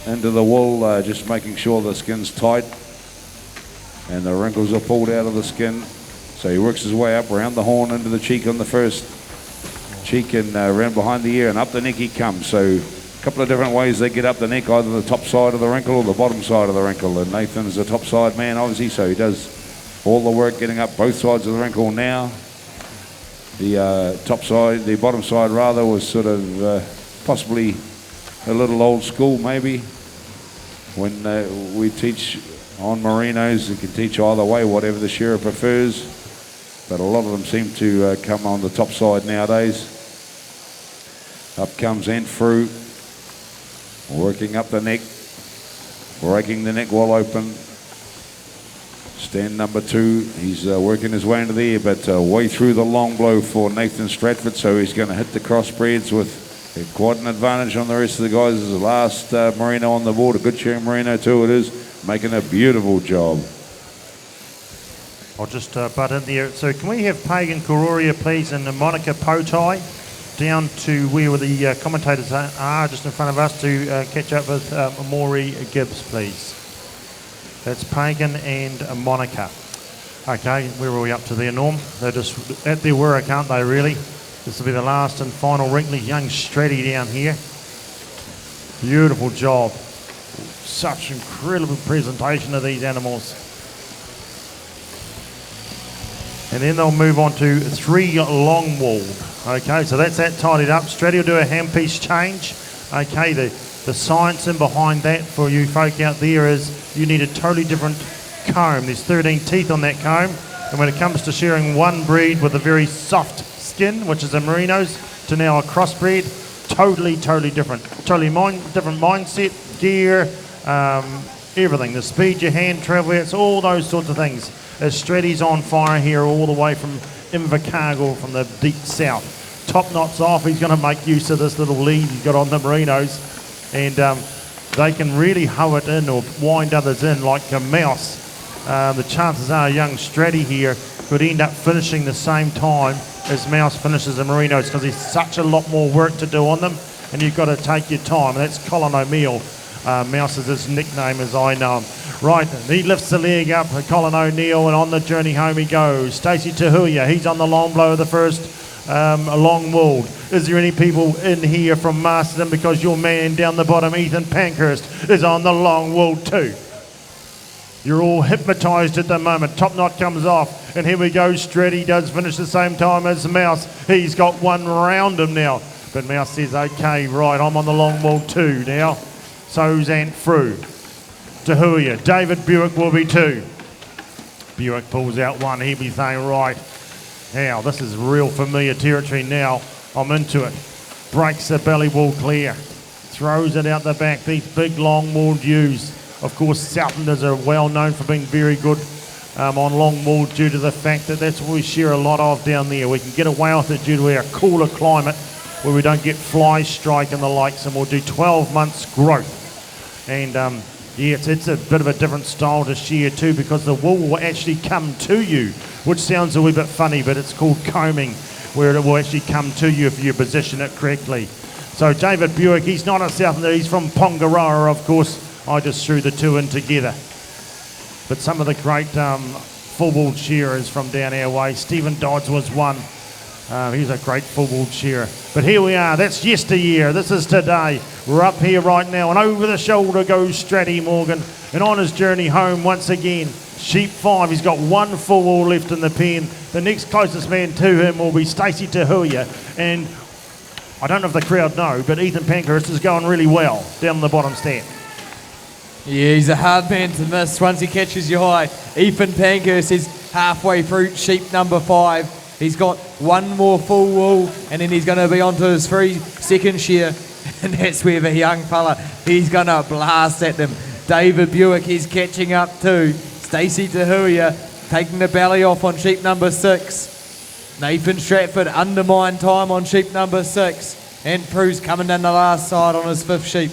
into the wool, just making sure the skin's tight and the wrinkles are pulled out of the skin. So he works his way up around the horn into the cheek on the first cheek and around behind the ear and up the neck he comes. So a couple of different ways they get up the neck, either the top side of the wrinkle or the bottom side of the wrinkle. And Nathan's the top side man, obviously, so he does all the work getting up both sides of the wrinkle now. The top side, the bottom side rather, was sort of possibly a little old school maybe. When we teach on merinos, you can teach either way, whatever the shearer prefers. But a lot of them seem to come on the top side nowadays. Up comes and through, working up the neck, breaking the neck wall open. Stand number 2, he's working his way into the ear, but way through the long blow for Nathan Stratford, so he's going to hit the crossbreds with quite an advantage on the rest of the guys. This is the last merino on the board, a good shearing merino too it is, making a beautiful job. I'll just butt in there. So can we have Pagan Kororia, please, and Monica Potai down to where the commentators are, just in front of us, to catch up with Maury Gibbs, please. That's Pagan and Monica. Okay, where are we up to there, Norm? They're just at their work, aren't they, really? This will be the last and final wrinkly young Stratty down here. Beautiful job. Such incredible presentation of these animals. And then they'll move on to 3 long wool. Okay, so that's that tidied up. Stratty will do a handpiece change. Okay, the science in behind that for you folk out there is you need a totally different comb. There's 13 teeth on that comb. And when it comes to shearing one breed with a very soft skin, which is a merinos, to now a crossbreed, totally different. Totally different mindset, gear, everything. The speed your hand travel, it's all those sorts of things. As Stratty's on fire here all the way from Invercargill, from the deep south. Top knot's off, he's going to make use of this little lead he's got on the merinos, and they can really hoe it in or wind others in like a mouse. The chances are young Stratty here could end up finishing the same time as Mouse finishes the merinos, because there's such a lot more work to do on them, and you've got to take your time. And that's Colin O'Neill. Mouse is his nickname as I know him. Right, he lifts the leg up, Colin O'Neill, and on the journey home he goes. Stacey Tahuya, he's on the long blow of the first long wool. Is there any people in here from Masterton? Because your man down the bottom, Ethan Pankhurst, is on the long wool too. You're all hypnotised at the moment. Top knot comes off, and here we go. Stratty does finish the same time as Mouse. He's got one round him now. But Mouse says, okay, right, I'm on the long wool too now. So's Ant Frew. Tahuya, David Buick will be 2. Buick pulls out 1. He'll be saying, right, now this is real familiar territory now. I'm into it. Breaks the belly wool clear. Throws it out the back. These big long wool ewes. Of course, Southlanders are well known for being very good on long wool due to the fact that that's what we shear a lot of down there. We can get away with it due to our cooler climate where we don't get fly strike and the likes, and we'll do 12 months growth. And yeah, it's a bit of a different style to shear too, because the wool will actually come to you, which sounds a wee bit funny, but it's called combing, where it will actually come to you if you position it correctly. So David Buick, he's not a Southlander, he's from Pongaroa, of course. I just threw the 2 in together. But some of the great full-wool shearers from down our way. Stephen Dodds was one. He's a great full-wool shearer. But here we are. That's yesteryear. This is today. We're up here right now. And over the shoulder goes Stratty Morgan. And on his journey home once again, sheep 5. He's got 1 full-wool left in the pen. The next closest man to him will be Stacey Tahuya, and I don't know if the crowd know, but Ethan Pankhurst is going really well down the bottom stand. Yeah, he's a hard man to miss once he catches your eye. Ethan Pankhurst is halfway through sheep number 5. He's got one more full wool, and then he's going to be onto his 3-second shear, and that's where the young fella, he's going to blast at them. David Buick, he's catching up too. Stacey Tahuya taking the belly off on sheep number 6. Nathan Stratford undermined time on sheep number 6. And Prue's coming down the last side on his 5th sheep.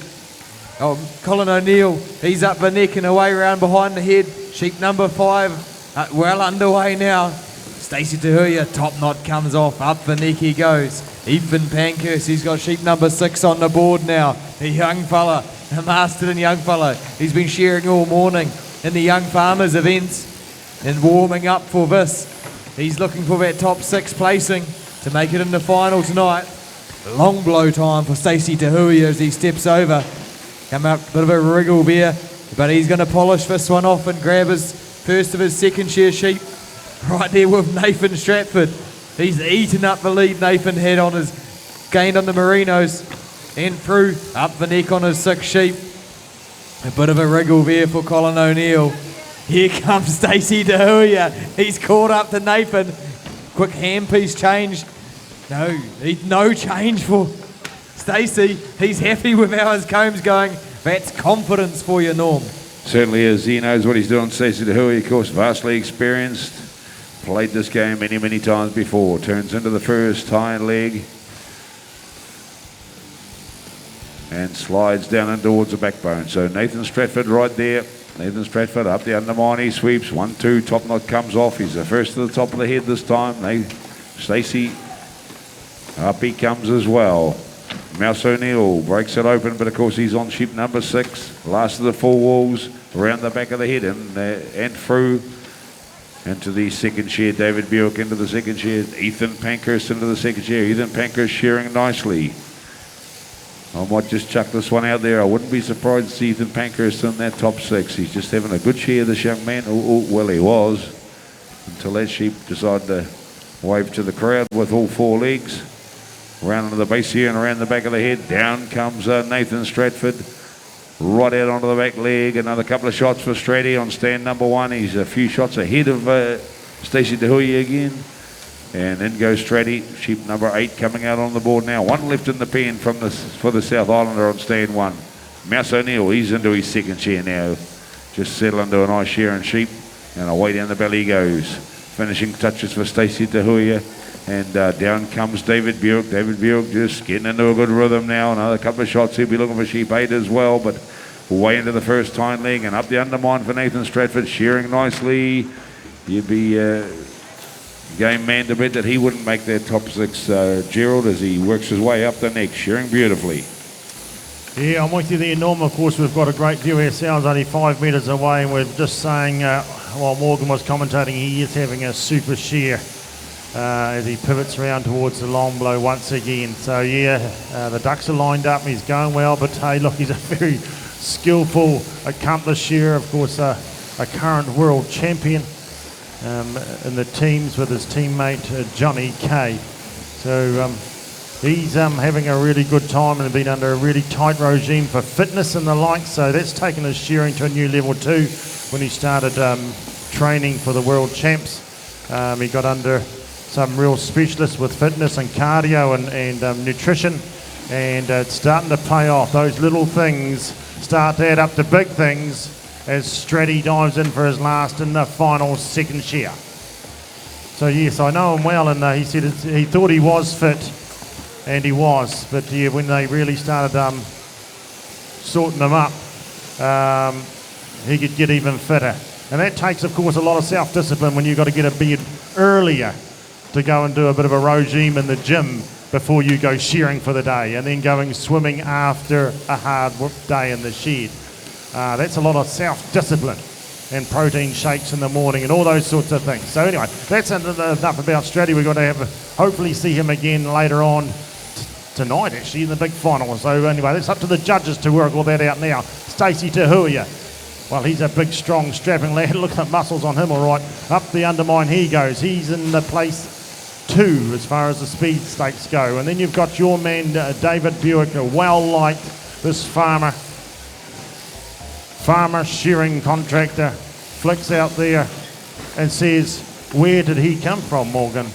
Oh, Colin O'Neill, he's up the neck and away round behind the head. Sheep number 5, well underway now. Stacey Tahuya, top knot comes off, up the neck he goes. Ethan Pankhurst, he's got sheep number 6 on the board now. A young fella, a Masterton young fella. He's been shearing all morning in the Young Farmers events and warming up for this. He's looking for that top 6 placing to make it in the final tonight. Long blow time for Stacey Tahuya as he steps over. Come up, bit of a wriggle there, but he's going to polish this one off and grab his first of his 2nd shear sheep. Right there with Nathan Stratford. He's eaten up the lead Nathan had on his gained on the Merinos. And through up the neck on his 6th sheep. A bit of a wriggle there for Colin O'Neill. Here comes Stacey Tahuya. He's caught up to Nathan. Quick handpiece change. No change for Stacey. He's happy with how his comb's going. That's confidence for you, Norm. Certainly is. He knows what he's doing. Stacey Tahuya, of course, vastly experienced. Played this game many, many times before. Turns into the first hind leg. And slides down and towards the backbone. So Nathan Stratford right there. Nathan Stratford up the undermine, he sweeps. 1-2, top knot comes off. He's the first to the top of the head this time. Stacey up he comes as well. Mouse O'Neill breaks it open, but of course he's on sheep number 6. Last of the 4 walls around the back of the head and through into the 2nd shear. David Buick into the 2nd shear. Ethan Pankhurst into the 2nd shear. Ethan Pankhurst shearing nicely. I might just chuck this one out there. I wouldn't be surprised to see Ethan Pankhurst in that top 6. He's just having a good shear, this young man. Well, he was, until that sheep decided to wave to the crowd with all 4 legs. Round into the base here and around the back of the head. Down comes Nathan Stratford. Right out onto the back leg. Another couple of shots for Stratty on stand number 1. He's a few shots ahead of Stacey Tahuya again. And in goes Stratty, sheep number 8 coming out on the board now. 1 left in the pen for the South Islander on stand 1. Mouse O'Neill, he's into his 2nd shear now. Just settle into a nice shearing sheep. And away down the belly he goes. Finishing touches for Stacey Tahuya. And down comes David Buick. David Buick just getting into a good rhythm now. Another couple of shots. He'll be looking for sheep 8 as well. But way into the first hind leg. And up the undermine for Nathan Stratford. Shearing nicely. You'd be... game man to bet that he wouldn't make that top 6, Gerald, as he works his way up the neck, shearing beautifully. Yeah, I'm with you there, Norm. Of course, we've got a great view ourselves, only 5 metres away, and we're just saying, while Morgan was commentating, he is having a super shear as he pivots around towards the long blow once again. So, yeah, the ducks are lined up, he's going well, but hey, look, he's a very skillful, accomplished shearer, of course, a current world champion. In the teams with his teammate Johnny Kay. So he's having a really good time and been under a really tight regime for fitness and the like, so that's taken his shearing to a new level too. When he started training for the world champs, he got under some real specialists with fitness and cardio and nutrition, and it's starting to pay off. Those little things start to add up to big things as Stratty dives in for his last and the final 2nd shear. So yes, I know him well, and he said he thought he was fit, and he was, but yeah, when they really started sorting him up, he could get even fitter. And that takes, of course, a lot of self-discipline when you've got to get a bed earlier to go and do a bit of a regime in the gym before you go shearing for the day, and then going swimming after a hard day in the shed. That's a lot of self-discipline and protein shakes in the morning and all those sorts of things. So anyway, that's enough about Stratty. We're going to hopefully see him again later on tonight, actually, in the big final. So anyway, it's up to the judges to work all that out now. Stacey Tahuya Well, he's a big, strong, strapping lad. Look at the muscles on him, all right. Up the undermine he goes. He's in the place 2 as far as the speed stakes go. And then you've got your man, David Buick, a well-liked, this farmer shearing contractor, flicks out there and says, where did he come from, Morgan?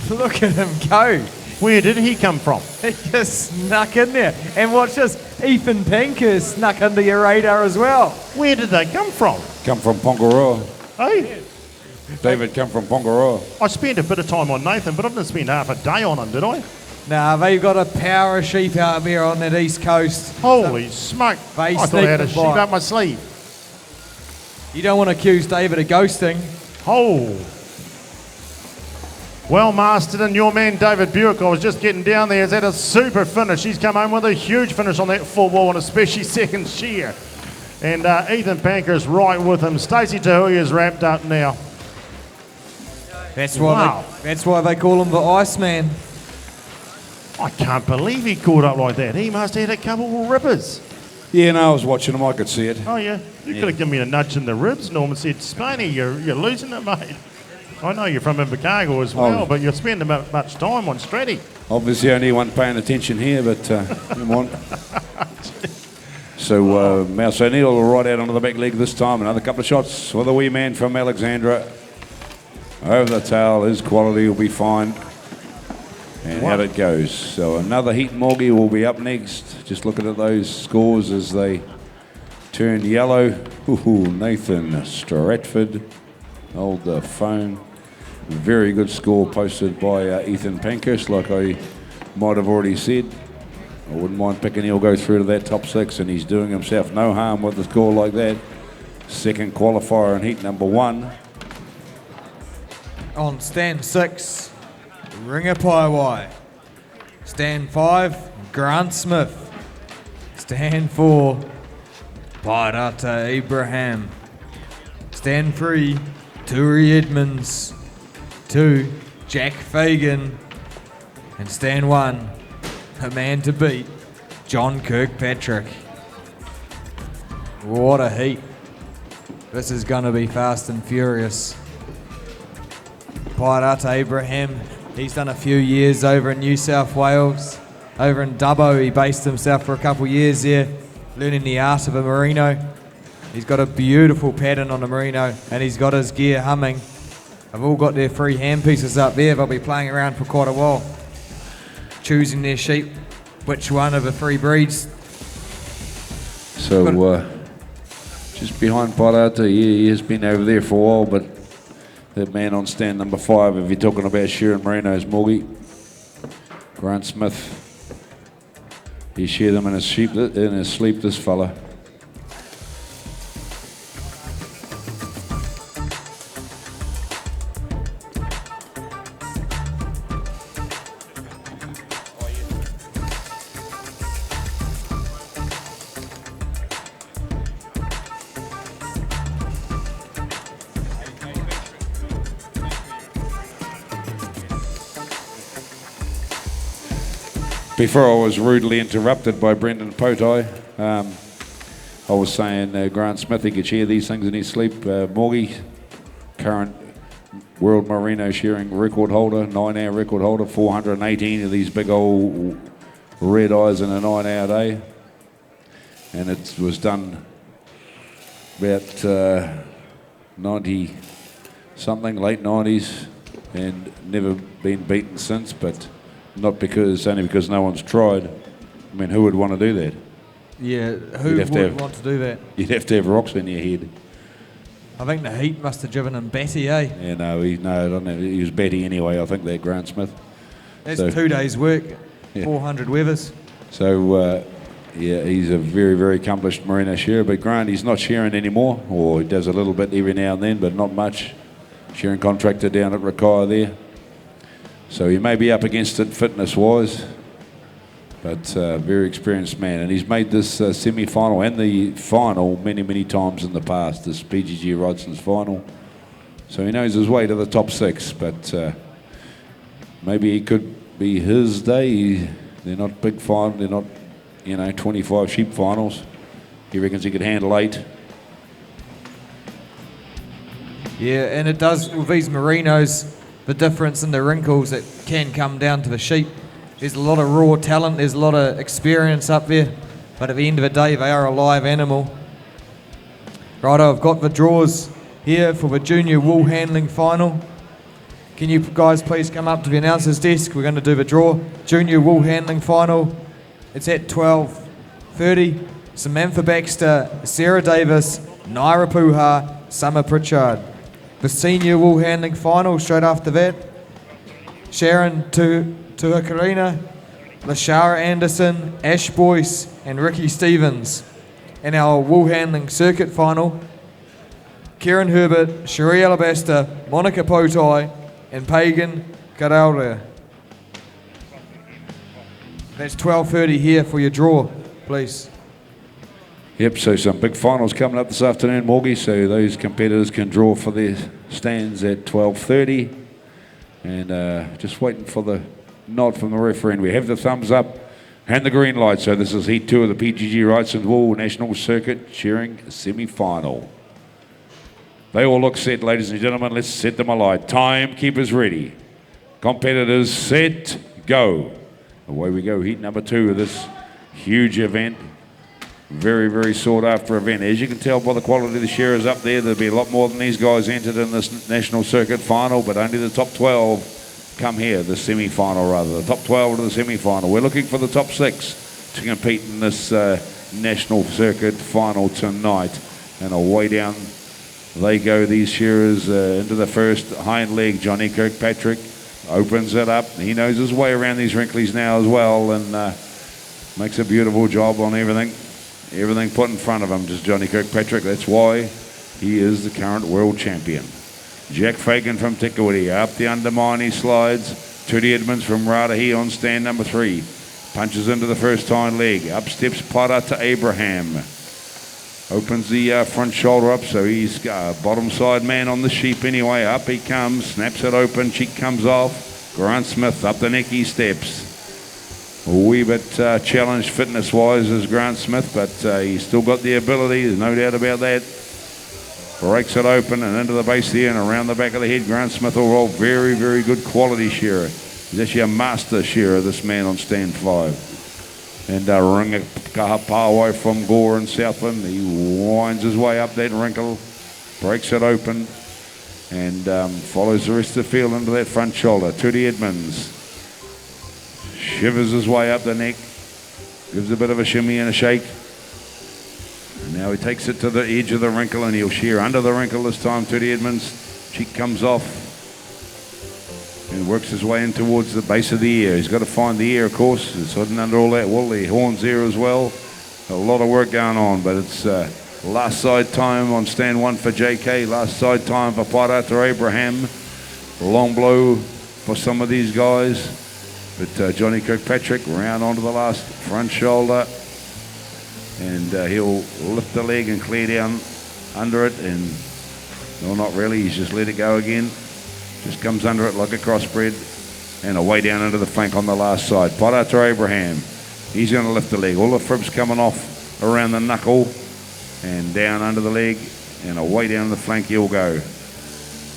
Look at him go. Where did he come from? He just snuck in there. And watch this, Ethan Pankhurst snuck under your radar as well. Where did they come from? Come from Pongaroa. Hey, David come from Pongaroa. I spent a bit of time on Nathan, but I didn't spend half a day on him, did I? Nah, they've got a power of sheep out there on that east coast. Holy smoke. They I thought I had a sneak sheep by. up my sleeve. You don't want to accuse David of ghosting. Oh. Well, Masterton, your man David Buick, I was just getting down there, has had a super finish. He's come home with a huge finish on that full wall and especially second shear. And Ethan Pankhurst right with him. Stacey Tahuya's wrapped up now. That's why they call him the Iceman. I can't believe he caught up like that. He must have had a couple of rippers. Yeah, no, I was watching him. I could see it. Oh, yeah? You could have given me a nudge in the ribs, Norman said, Spaney, you're losing it, mate. I know you're from Invercargill as well, but you're spending much time on Stratty. Obviously, only one paying attention here, but come on. So, Mouse O'Neill right out onto the back leg this time. Another couple of shots for the wee man from Alexandra. Over the tail, his quality will be fine. And out it goes. So another heat Morgie will be up next. Just looking at those scores as they turn yellow. Ooh, Nathan Stratford, hold the phone. Very good score posted by Ethan Pankhurst, like I might have already said. I wouldn't mind picking he'll go through to that top 6, and he's doing himself no harm with a score like that. Second qualifier in heat number 1. On stand 6, Ringapaiwai. Stand 5, Grant Smith. Stand 4, Pairata Abraham. Stand 3, Turi Edmonds. 2, Jack Fagan. And stand 1, a man to beat, John Kirkpatrick. What a heat. This is going to be fast and furious. Pairata Abraham, he's done a few years over in New South Wales. Over in Dubbo, he based himself for a couple of years there, learning the art of a merino. He's got a beautiful pattern on the merino, and he's got his gear humming. They've all got their free hand pieces up there. They'll be playing around for quite a while, choosing their sheep, which one of the 3 breeds. So, just behind Pairata, he has been over there for a while, but that man on stand number 5, if you're talking about Shearing Merinos, Morgie, Grant Smith, he shared them in his sleep, this fella. Before I was rudely interrupted by Brendan Potai, I was saying Grant Smith, he could share these things in his sleep. Morgie, current world merino shearing record holder, 9-hour record holder, 418 of these big old red eyes in a 9-hour day. And it was done about 90 something, late 90s, and never been beaten since, but only because no one's tried. I mean, who would want to do that? Yeah, who would want to do that? You'd have to have rocks in your head. I think the heat must have driven him batty, eh? Yeah, no, I don't know. He was batty anyway, I think, that Grant Smith. That's 2 days' work, yeah. 400 weathers. So, yeah, he's a very, very accomplished merino shearer, but Grant, he's not shearing anymore, or he does a little bit every now and then, but not much. Shearing contractor down at Rakaya there. So he may be up against it fitness-wise, but very experienced man. And he's made this semi-final and the final many, many times in the past, this PGG Wrightson's final. So he knows his way to the top 6, but maybe he could be his day. They're not big finals, they're not, 25 sheep finals. He reckons he could handle 8. Yeah, and it does, with these merinos, the difference in the wrinkles, it can come down to the sheep. There's a lot of raw talent, there's a lot of experience up there, but at the end of the day, they are a live animal. Righto, I've got the draws here for the junior wool handling final. Can you guys please come up to the announcer's desk? We're going to do the draw. Junior wool handling final. It's at 12:30. Samantha Baxter, Sarah Davis, Naira Puha, Summer Pritchard. The senior wool handling final straight after that. Sharon Tuhakarina, Lashara Anderson, Ash Boyce and Ricky Stevens. And our wool handling circuit final, Kieran Herbert, Cherie Alabaster, Monica Potai and Pagan Karaura. That's 12:30 here for your draw, please. Yep, so some big finals coming up this afternoon, Morgie, so those competitors can draw for their stands at 12:30. And just waiting for the nod from the referee. And we have the thumbs up and the green light. So this is Heat 2 of the PGG Wrightson Wool National Circuit Shearing semi-final. They all look set, ladies and gentlemen. Let's set them alight. Timekeepers ready. Competitors set, go. Away we go, heat number 2 of this huge event. Very, very sought after event. As you can tell by the quality of the shearers up there, there'll be a lot more than these guys entered in this national circuit final, but only the top 12 come here, the semi-final rather. The top 12 to the semi-final. We're looking for the top 6 to compete in this national circuit final tonight. And away down they go, these shearers, into the first hind leg. Johnny Kirkpatrick opens it up. He knows his way around these wrinklies now as well, and makes a beautiful job on everything. Everything put in front of him, just Johnny Kirkpatrick. That's why he is the current world champion. Jack Fagan from Tikawiti, up the undermine he slides. Tootie Edmonds from Ratahi on stand number 3. Punches into the first hind leg. Up steps Potter to Abraham. Opens the front shoulder up, so he's bottom side man on the sheep anyway. Up he comes, snaps it open, cheek comes off. Grant Smith, up the neck he steps. A wee bit challenged fitness-wise as Grant Smith, but he's still got the ability, there's no doubt about that. Breaks it open and into the base there and around the back of the head. Grant Smith will roll. Very, very good quality shearer. He's actually a master shearer, this man on stand 5. And Ringa Kahapawai from Gore and Southland. He winds his way up that wrinkle, breaks it open, and follows the rest of the field into that front shoulder. Tootie Edmonds shivers his way up the neck, gives a bit of a shimmy and a shake. And now he takes it to the edge of the wrinkle and he'll shear under the wrinkle this time. Tootie Edmonds, cheek comes off and works his way in towards the base of the ear. He's got to find the ear, of course. It's hidden under all that wool, the horns there as well. A lot of work going on, but it's last side time on stand 1 for JK, last side time for Parata Abraham. A long blow for some of these guys. But Johnny Kirkpatrick round onto the last front shoulder, and he'll lift the leg and clear down under it, and no, not really, he's just let it go again. Just comes under it like a crossbred, and away down into the flank on the last side. Parata Abraham, he's going to lift the leg. All the fribs coming off around the knuckle, and down under the leg, and away down the flank he'll go.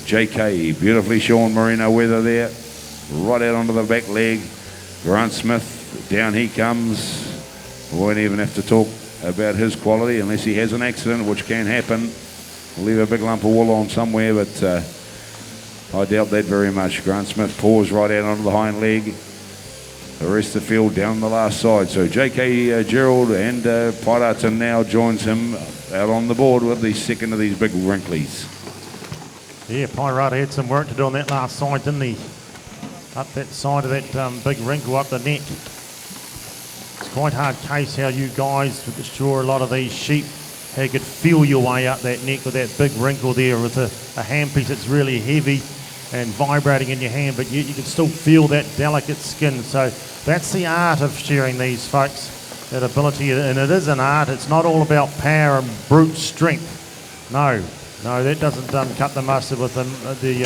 JK, beautifully shorn merino weather there. Right out onto the back leg. Grant Smith, down he comes. We won't even have to talk about his quality unless he has an accident, which can happen. We'll leave a big lump of wool on somewhere, but I doubt that very much. Grant Smith paws right out onto the hind leg. The rest of the field down the last side. So J.K. Gerald and Potterton now joins him out on the board with the second of these big wrinklies. Yeah, Pirata had some work to do on that last side, didn't he? Up that side of that big wrinkle up the neck. It's quite hard case how you guys, sure a lot of these sheep, how you could feel your way up that neck with that big wrinkle there with a handpiece that's really heavy and vibrating in your hand, but you can still feel that delicate skin. So that's the art of shearing these folks, that ability, and it is an art. It's not all about power and brute strength. No, that doesn't cut the mustard with the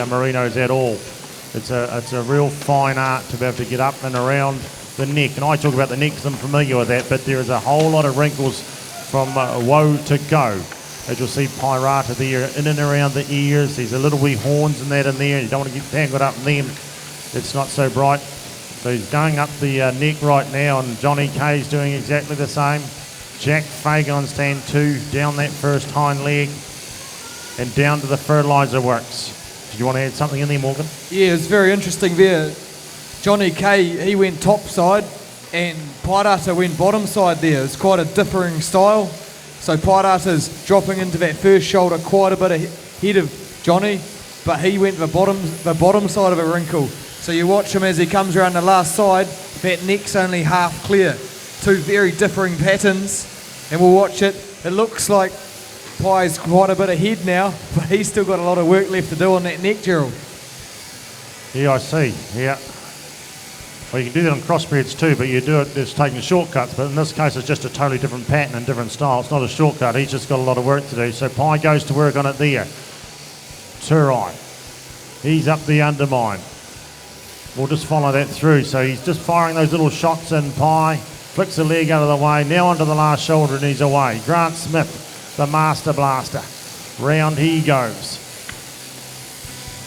merinos at all. It's a real fine art to be able to get up and around the neck. And I talk about the neck because I'm familiar with that, but there is a whole lot of wrinkles from woe to go. As you'll see Pirata there in and around the ears. There's a little wee horns and that in there. You don't want to get tangled up in them. It's not so bright. So he's going up the neck right now, and Johnny K's doing exactly the same. Jack Fagan on stand 2, down that first hind leg and down to the fertiliser works. Do you want to add something in there, Morgan? Yeah, it's very interesting there. Johnny K, he went top side and Pirata went bottom side there. It's quite a differing style. So Pirata's dropping into that first shoulder quite a bit ahead of Johnny, but he went the bottom side of a wrinkle. So you watch him as he comes around the last side, that neck's only half clear. Two very differing patterns, and we'll watch it. It looks like Pi's quite a bit ahead now, but he's still got a lot of work left to do on that neck, Gerald. Yeah, I see. Yeah. Well, you can do that on crossbreeds too, but you do it just taking shortcuts. But in this case, it's just a totally different pattern and different style. It's not a shortcut. He's just got a lot of work to do. So Pi goes to work on it there. Turai. He's up the undermine. We'll just follow that through. So he's just firing those little shots in. Pi flicks the leg out of the way. Now onto the last shoulder and he's away. Grant Smith, the Master Blaster. Round he goes.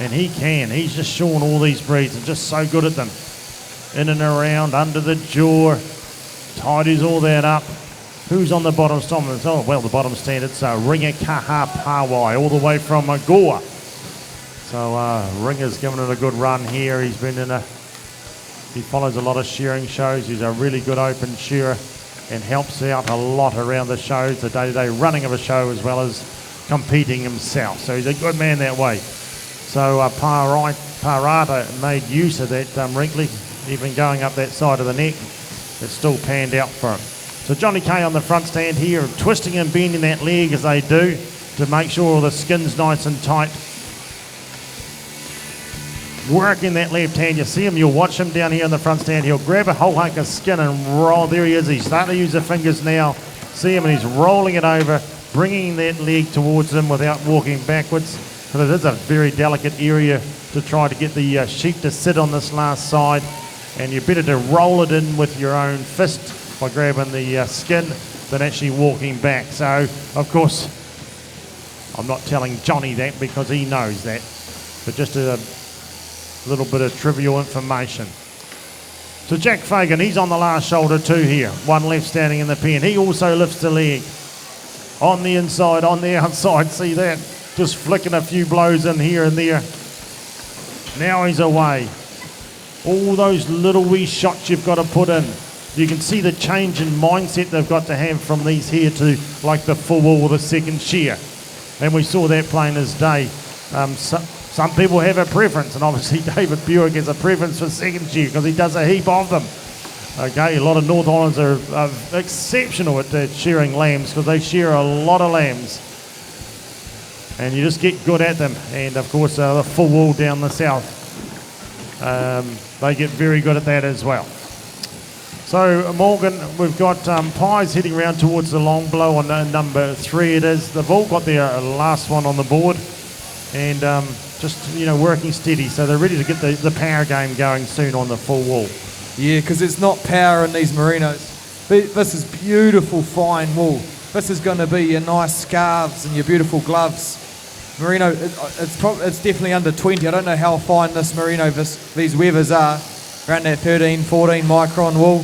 And he can. He's just showing all these breeds and just so good at them. In and around, under the jaw. Tidies all that up. Who's on the bottom stand? Oh, well, the bottom stand, it's Ringa Kaha Pawai, all the way from Goa. So Ringa's given it a good run here. He's been he follows a lot of shearing shows. He's a really good open shearer and helps out a lot around the shows, the day-to-day running of a show as well as competing himself. So he's a good man that way. So Parata made use of that wrinkly, even going up that side of the neck. It's still panned out for him. So Johnny K on the front stand here, twisting and bending that leg as they do to make sure the skin's nice and tight. Working that left hand, you see him, you'll watch him down here in the front stand. He'll grab a whole hunk of skin and roll. There he is. He's starting to use the fingers now. See him, and he's rolling it over, bringing that leg towards him without walking backwards. But it is a very delicate area to try to get the sheep to sit on this last side. And you're better to roll it in with your own fist by grabbing the skin than actually walking back. So, of course, I'm not telling Johnny that because he knows that. But just a little bit of trivial information. So Jack Fagan, he's on the last shoulder too here. One left standing in the pen. He also lifts the leg. On the inside, on the outside. See that? Just flicking a few blows in here and there. Now he's away. All those little wee shots you've got to put in. You can see the change in mindset they've got to have from these here to like the full wall or the second shear. And we saw that plain as day. Some people have a preference, and obviously David Buick has a preference for second shear because he does a heap of them. Okay, a lot of North Islanders are exceptional at shearing lambs because they shear a lot of lambs. And you just get good at them. And of course, the full wall down the south, they get very good at that as well. So Morgan, we've got Pies heading around towards the long blow on number 3 it is. They've all got their last one on the board. And just, working steady. So they're ready to get the power game going soon on the full wall. Yeah, because it's not power in these merinos. This is beautiful, fine wool. This is going to be your nice scarves and your beautiful gloves. Merino, it's definitely under 20. I don't know how fine this merino, these weathers are. Around that 13, 14 micron wool.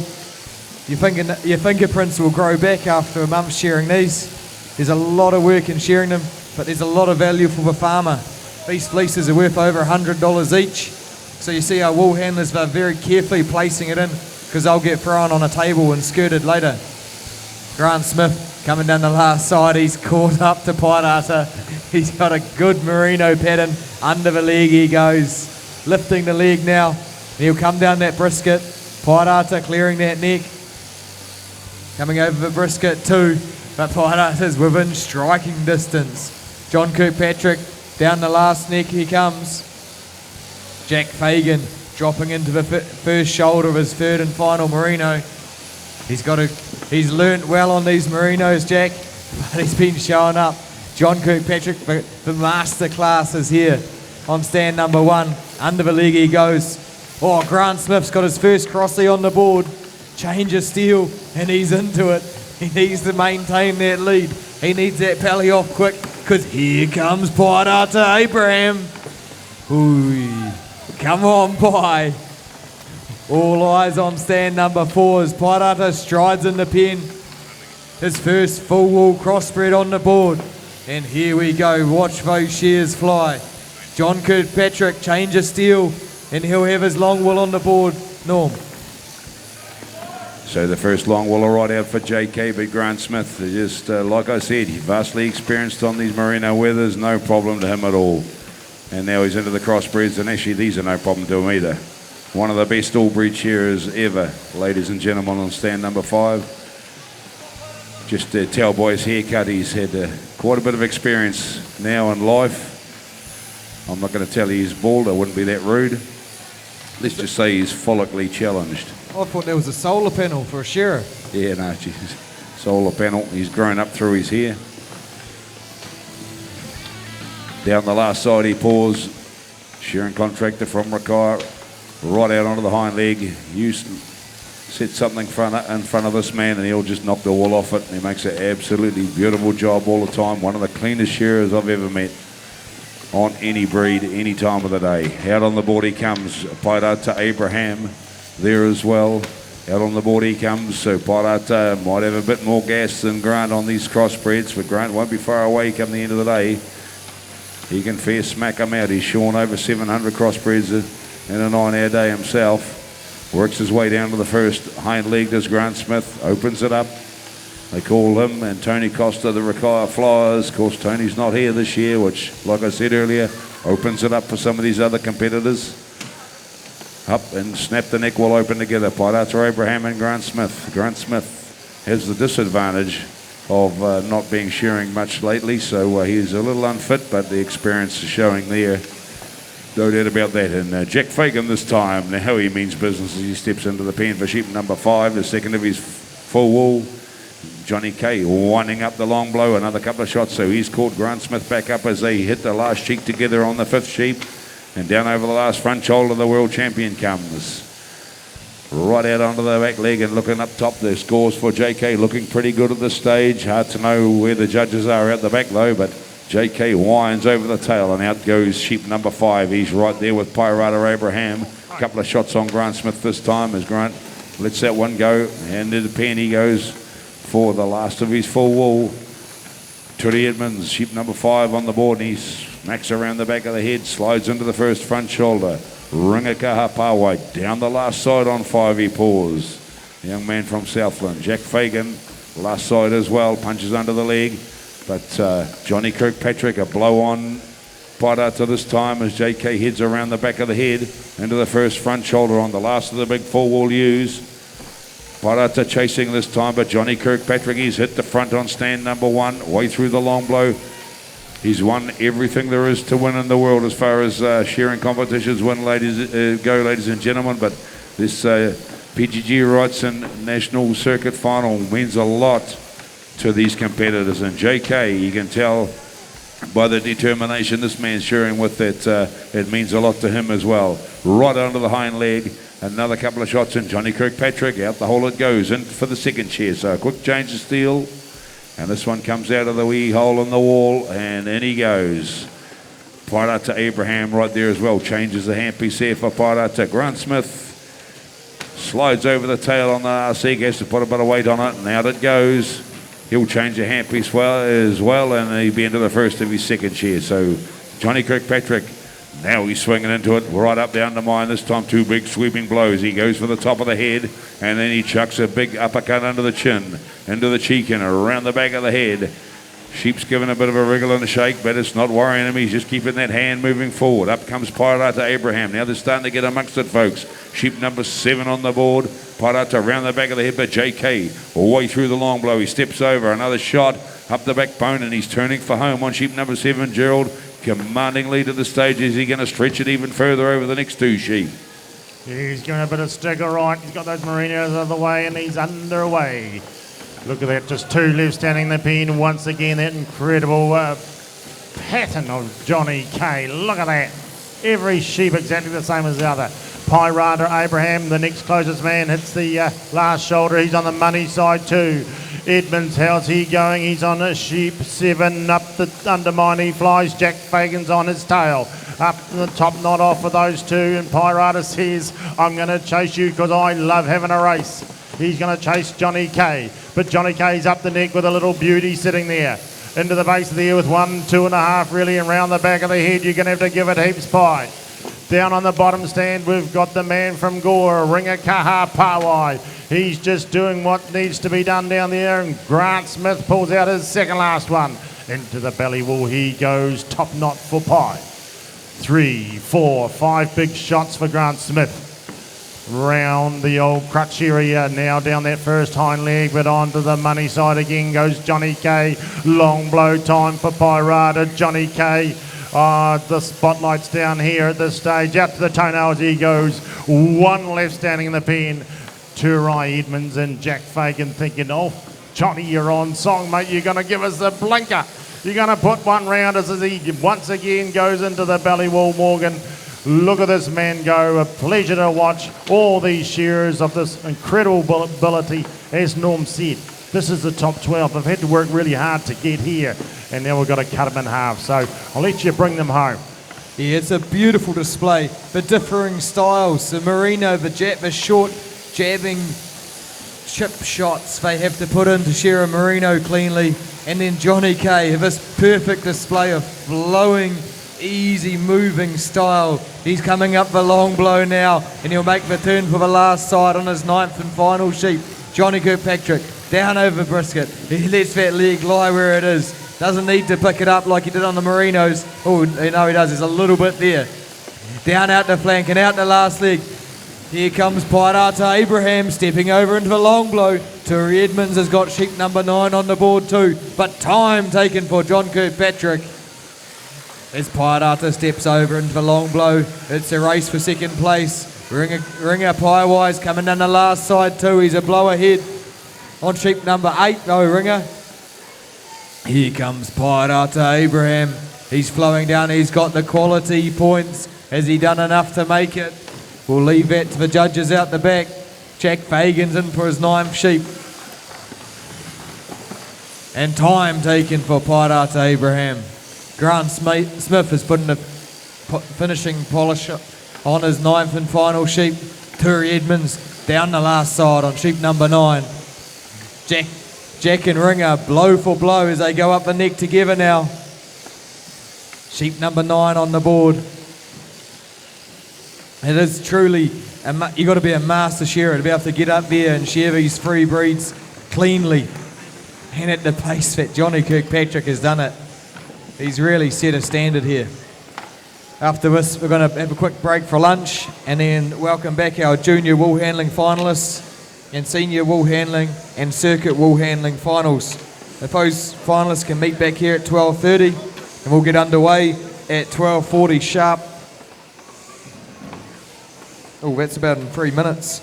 Your fingerprints will grow back after a month shearing these. There's a lot of work in shearing them, but there's a lot of value for the farmer. These fleeces are worth over $100 each. So you see our wool handlers are very carefully placing it in because they'll get thrown on a table and skirted later. Grant Smith coming down the last side. He's caught up to Pirata. He's got a good merino pattern. Under the leg he goes. Lifting the leg now. And he'll come down that brisket. Pirata clearing that neck. Coming over the brisket too. But Pirata's within striking distance. John Kirkpatrick down the last neck he comes. Jack Fagan dropping into the first shoulder of his third and final merino. He's learnt well on these merinos, Jack, but he's been showing up. John Kirkpatrick, the master class is here on stand number 1. Under the leg he goes. Oh, Grant Smith's got his first crossy on the board. Change of steel, and he's into it. He needs to maintain that lead. He needs that belly off quick, because here comes Pairata Abraham. Ooh, come on, Pai. All eyes on stand number 4 as Pairata strides in the pen. His first full wool crossbred on the board. And here we go, watch those shears fly. John Kirkpatrick, change of steel, and he'll have his long wool on the board. Norm. So the first long wooler right out for JK, but Grant Smith, just like I said, vastly experienced on these merino weathers, no problem to him at all. And now he's into the crossbreds, and actually these are no problem to him either. One of the best all-breed shearers ever, ladies and gentlemen, on stand number 5. Just to tell by his haircut, he's had quite a bit of experience now in life. I'm not going to tell you he's bald, I wouldn't be that rude. Let's just say he's follically challenged. I thought there was a solar panel for a shearer. Yeah, no, geez. Solar panel. He's grown up through his hair. Down the last side he paws. Shearing contractor from Rakaya. Right out onto the hind leg. Set something in front of this man and he'll just knock the wool off it. He makes an absolutely beautiful job all the time. One of the cleanest shearers I've ever met on any breed, any time of the day. Out on the board he comes. Pairata Abraham there as well. Out on the board he comes, so Pairata might have a bit more gas than Grant on these crossbreds, but Grant won't be far away come the end of the day. He can fair smack them out. He's shorn over 700 crossbreds in a 9-hour day himself. Works his way down to the first hind leg, does Grant Smith, opens it up. They call him and Tony Costa the Rakaya Flyers. Of course, Tony's not here this year, which, like I said earlier, opens it up for some of these other competitors. Up and snap the neck will open together. Pairata Abraham and Grant Smith. Grant Smith has the disadvantage of not being shearing much lately, so he's a little unfit, but the experience is showing there. No doubt about that. And Jack Fagan this time, now he means business as he steps into the pen for sheep number 5, the second of his full wool. Johnny Kay winding up the long blow, another couple of shots, so he's caught Grant Smith back up as they hit the last cheek together on the 5th sheep. And down over the last front shoulder, the world champion comes. Right out onto the back leg and looking up top. The scores for JK looking pretty good at this stage. Hard to know where the judges are out the back though, but JK winds over the tail and out goes sheep number 5. He's right there with Pairata Abraham. A couple of shots on Grant Smith this time as Grant lets that one go. And in the pen he goes for the last of his full wool. Turi Edmonds, sheep number 5 on the board, and he smacks around the back of the head, slides into the first front shoulder. Ringakaha Pawai down the last side on 5 he paws. The young man from Southland. Jack Fagan, last side as well, punches under the leg. But Johnny Kirkpatrick, a blow on Pairata this time as JK heads around the back of the head into the first front shoulder on the last of the big full wool ewes. Pairata chasing this time, but Johnny Kirkpatrick, he's hit the front on stand number 1, way through the long blow. He's won everything there is to win in the world as far as shearing competitions go, ladies and gentlemen. But this PGG Wrightson National Circuit Final means a lot to these competitors. And JK, you can tell by the determination this man's shearing with that, it means a lot to him as well. Right under the hind leg. Another couple of shots and Johnny Kirkpatrick, out the hole it goes, in for the second chair. So a quick change of steel. And this one comes out of the wee hole in the wall, and in he goes. Pairata Abraham right there as well. Changes the handpiece there for Pairata. Grant Smith slides over the tail on the RC, has to put a bit of weight on it, and out it goes. He'll change the handpiece as well, and he'll be into the first of his second chair. So Johnny Kirkpatrick, now he's swinging into it, right up down the mine. This time 2 big sweeping blows. He goes for the top of the head, and then he chucks a big uppercut under the chin, into the cheek and around the back of the head. Sheep's giving a bit of a wriggle and a shake, but it's not worrying him. He's just keeping that hand moving forward. Up comes Pairata Abraham. Now they're starting to get amongst it, folks. Sheep number 7 on the board. Pairata around the back of the head, but JK all the way through the long blow. He steps over, another shot up the backbone, and he's turning for home on sheep number 7, Gerald. Commanding lead at the stage. Is he going to stretch it even further over the next 2 sheep? He's going a bit of stagger right. He's got those merinos out of the way and he's underway. Look at that, just 2 left standing in the pen. Once again, that incredible pattern of Johnny Kay. Look at that. Every sheep exactly the same as the other. Pairata Abraham, the next closest man, hits the last shoulder. He's on the money side too. Edmonds, how's he going? He's on a sheep. 7 up the undermine. He flies. Jack Fagan's on his tail. Up the top knot off for those two. And Pirata says, I'm going to chase you because I love having a race. He's going to chase Johnny K. But Johnny K's up the neck with a little beauty sitting there. Into the base of the ear with 1, 2.5 really, and round the back of the head. You're going to have to give it heaps pie. Down on the bottom stand, we've got the man from Gore, Ringa Kaha Pawai. He's just doing what needs to be done down there, and Grant Smith pulls out his second last one. Into the belly wall he goes, top knot for pie. 3, 4, 5 big shots for Grant Smith. Round the old crutch area, now down that first hind leg, but onto the money side again goes Johnny K. Long blow time for Pirata, Johnny K. The spotlight's down here at this stage. Out to the toenails he goes. 1 left standing in the pen. Turai Edmonds and Jack Fagan thinking, oh, Johnny, you're on song, mate. You're going to give us the blinker. You're going to put one round as he once again goes into the belly wall, Morgan. Look at this man go. A pleasure to watch all these shearers of this incredible ability. As Norm said, this is the top 12. They've had to work really hard to get here, and now we've got to cut them in half. So I'll let you bring them home. Yeah, it's a beautiful display. The differing styles, the Merino, the short jabbing chip shots they have to put in to shear a Merino cleanly, and then Johnny K, this perfect display of flowing, easy moving style. He's coming up the long blow now, and he'll make the turn for the last side on his 9th and final sheep. Johnny Kirkpatrick down over brisket. He lets that leg lie where it is. Doesn't need to pick it up like he did on the Merinos. Oh, no, he does. There's a little bit there. Down out the flank and out the last leg. Here comes Pirata Abraham stepping over into the long blow. Turi Edmonds has got sheep number 9 on the board too, but time taken for John Kirkpatrick. As Pirata steps over into the long blow, it's a race for second place. Ringer Piewise coming down the last side too. He's a blow ahead on sheep number 8 though, Ringer. Here comes Pirata Abraham. He's flowing down. He's got the quality points. Has he done enough to make it? We'll leave that to the judges out the back. Jack Fagan's in for his 9th sheep. And time taken for Pirata Abraham. Grant Smith is putting a finishing polish on his 9th and final sheep. Turi Edmonds down the last side on sheep number 9. Jack and Ringer blow for blow as they go up the neck together now. Sheep number 9 on the board. It is truly, you've got to be a master shearer to be able to get up there and shear these free breeds cleanly. And at the pace that Johnny Kirkpatrick has done it, he's really set a standard here. After this, we're going to have a quick break for lunch and then welcome back our junior wool handling finalists and senior wool handling and circuit wool handling finals. If those finalists can meet back here at 12:30, and we'll get underway at 12:40 sharp. Oh, that's about in 3 minutes.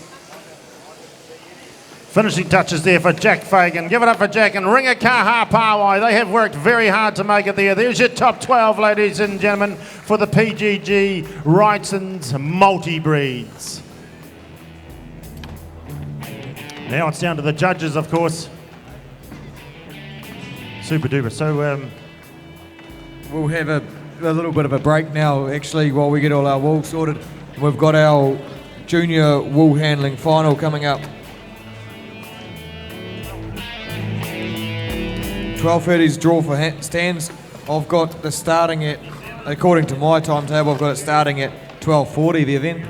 Finishing touches there for Jack Fagan. Give it up for Jack and Ringa Kaha Pawai. They have worked very hard to make it there. There's your top 12, ladies and gentlemen, for the PGG Wrightson's multi-breeds. Now it's down to the judges, of course. Super duper. So we'll have a little bit of a break now, actually, while we get all our wool sorted. We've got our junior wool handling final coming up. 12:30's draw for stands. I've got the starting at, according to my timetable, I've got it starting at 12:40, the event.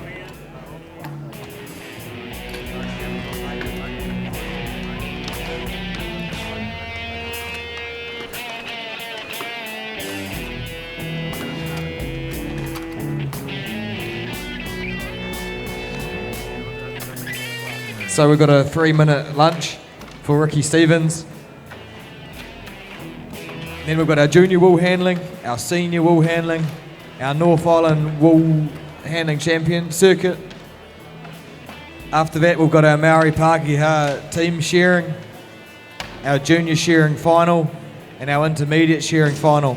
So we've got a 3-minute lunch for Ricky Stevens. Then we've got our junior wool handling, our senior wool handling, our North Island wool handling champion circuit. After that, we've got our Maori Pākehā team shearing, our junior shearing final, and our intermediate shearing final.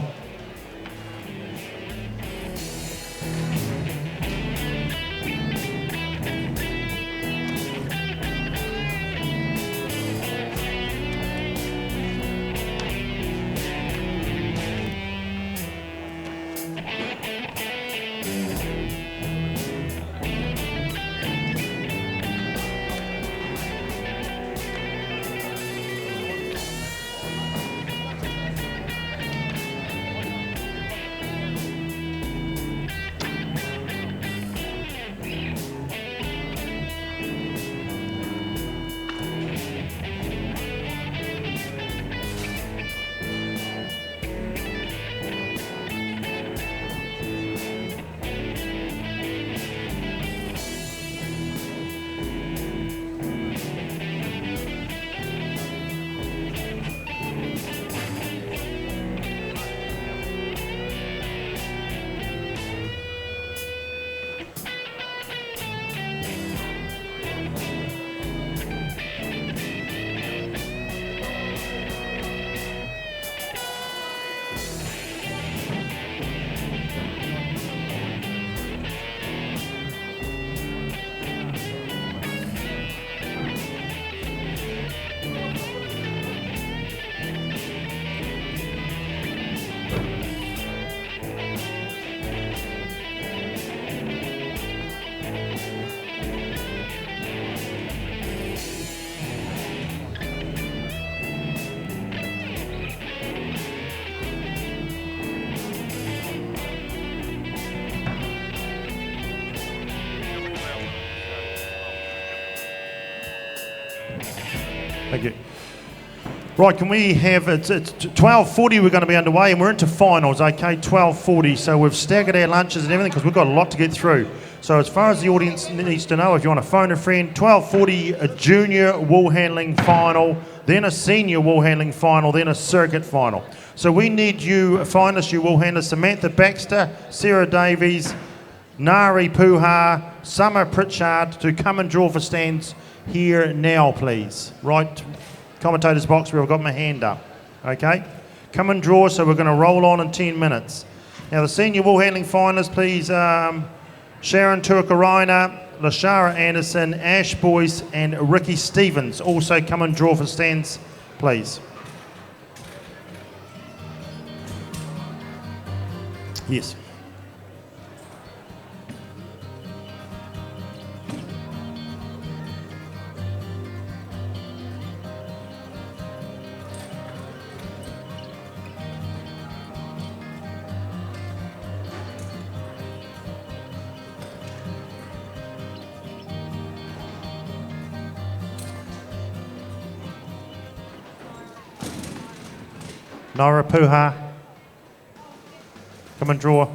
Thank you. Right, can we have, it's 12:40 we're going to be underway and we're into finals, okay, 12:40. So we've staggered our lunches and everything because we've got a lot to get through. So as far as the audience needs to know, if you want to phone a friend, 12:40, a junior wool handling final, then a senior wool handling final, then a circuit final. So we need you finalists, you wool handlers, Samantha Baxter, Sarah Davies, Nari Puha, Summer Pritchard to come and draw for stands here now, please. Right, commentator's box where I've got my hand up. Okay? Come and draw, so we're going to roll on in 10 minutes. Now the senior wool handling finalists, please, Sharon Turkaraina, Lashara Anderson, Ash Boyce and Ricky Stevens. Also come and draw for stands, please. Yes. Nara Puha, come and draw.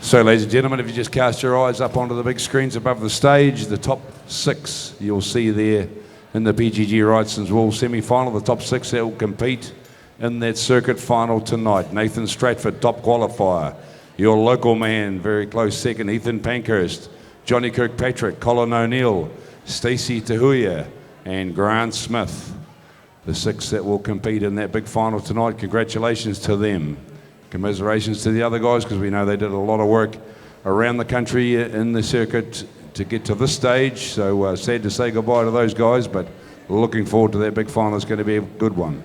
So, ladies and gentlemen, if you just cast your eyes up onto the big screens above the stage, the top 6 you'll see there in the PGG Wrightson's Wool semi-final, the top 6 that will compete in that circuit final tonight. Nathan Stratford, top qualifier. Your local man, very close second, Ethan Pankhurst. Johnny Kirkpatrick, Colin O'Neill, Stacey Tahuya, and Grant Smith. The 6 that will compete in that big final tonight. Congratulations to them. Commiserations to the other guys, because we know they did a lot of work around the country in the circuit to get to this stage. So sad to say goodbye to those guys, but looking forward to that big final. It's going to be a good one.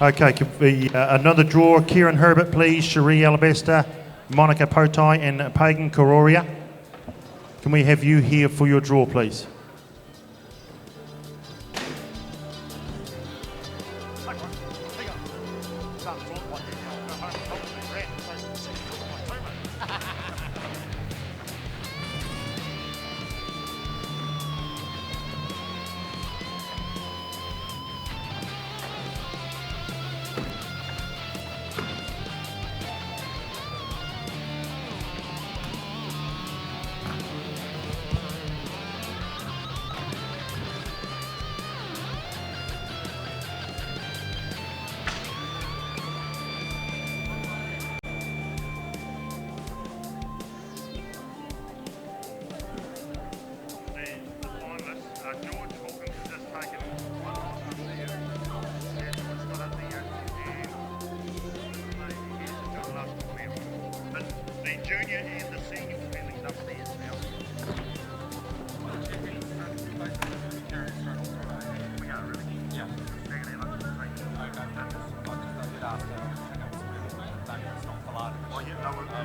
Okay, could be another draw. Kieran Herbert, please. Cherie Alabesta, Monica Potai, and Pagan Kororia. Can we have you here for your draw, please?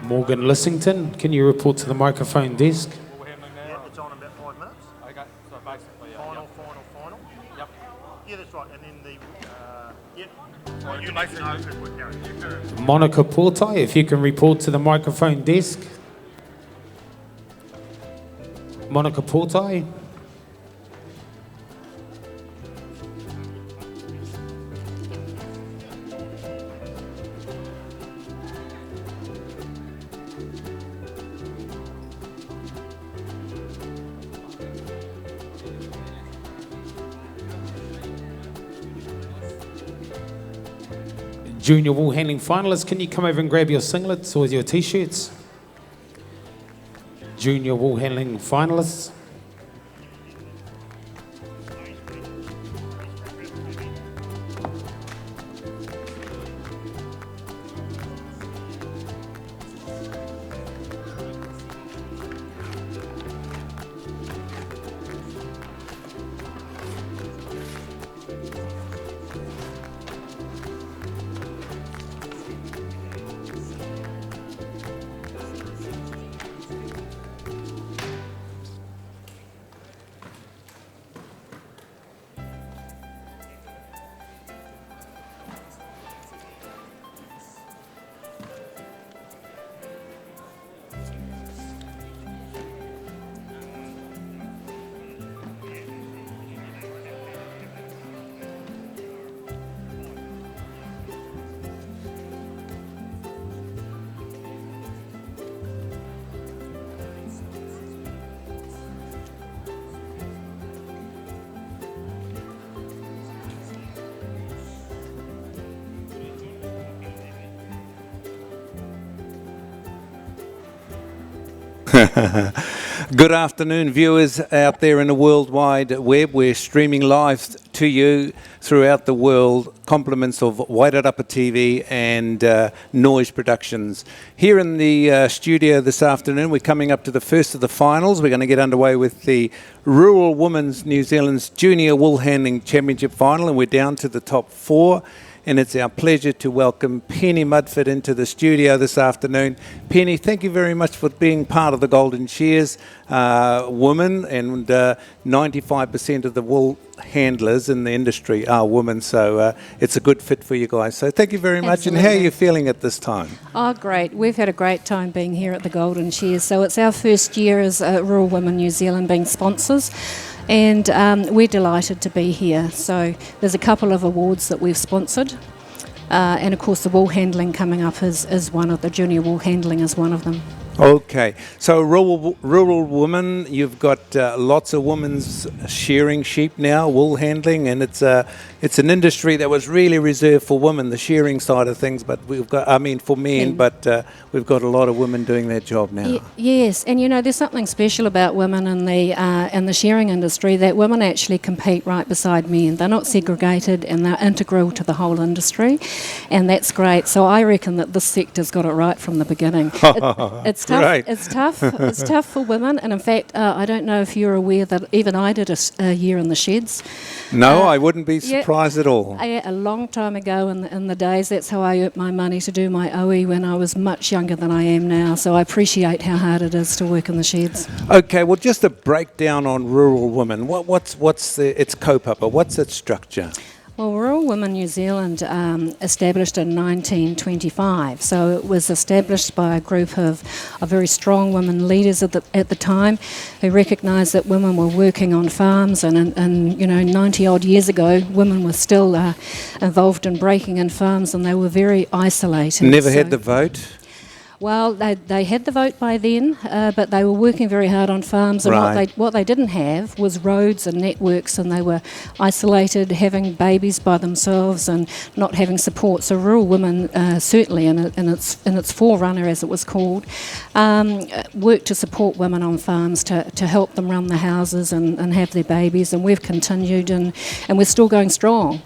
Morgan Lissington, can you report to the microphone desk? Yeah, it's on in about 5 minutes. Okay, so basically, Final. Yep. Yeah, that's right. And then the, So you you need to basically- know if we're carrying. Monica Portai, if you can report to the microphone desk. Monica Portai. Junior wool handling finalists, can you come over and grab your singlets or your t-shirts? Junior wool handling finalists. Good afternoon, viewers out there in the World Wide Web. We're streaming live to you throughout the world. Compliments of Wairarapa TV and Noise Productions. Here in the studio this afternoon, we're coming up to the first of the finals. We're going to get underway with the Rural Women's New Zealand's Junior Wool Handling Championship Final, and we're down to the top 4. And it's our pleasure to welcome Penny Mudford into the studio this afternoon. Penny, thank you very much for being part of the Golden Shears women, and 95% of the wool handlers in the industry are women, so it's a good fit for you guys. So thank you very much. Absolutely. And how are you feeling at this time? Oh, great. We've had a great time being here at the Golden Shears. So it's our first year as Rural Women New Zealand being sponsors. And we're delighted to be here. So there's a couple of awards that we've sponsored. And of course the wool handling coming up is one of the junior wool handling is one of them. Okay, so rural woman, you've got lots of women's shearing sheep now, wool handling, and it's an industry that was really reserved for women, the shearing side of things. But we've got, I mean, for men, but we've got a lot of women doing that job now. Yes, and you know, there's something special about women in the shearing industry, that women actually compete right beside men. They're not segregated, and they're integral to the whole industry, and that's great. So I reckon that this sector's got it right from the beginning. It's tough. Right. It's tough. It's tough for women, and in fact, I don't know if you're aware that even I did a year in the sheds. No, I wouldn't be surprised at all. A long time ago in the days, that's how I earned my money to do my OE when I was much younger than I am now. So I appreciate how hard it is to work in the sheds. Okay, well, just a breakdown on rural women. What's its kaupapa? What's its structure? Well, Rural Women New Zealand established in 1925. So it was established by a group of very strong women leaders at the time, who recognised that women were working on farms, and you know, 90 odd years ago, women were still involved in breaking in farms, and they were very isolated. Never had the vote? Well, they had the vote by then, but they were working very hard on farms, and Right. what they didn't have was roads and networks, and they were isolated, having babies by themselves and not having support. So Rural Women, certainly in its forerunner, as it was called, worked to support women on farms to help them run the houses and have their babies, and we've continued, and we're still going strong.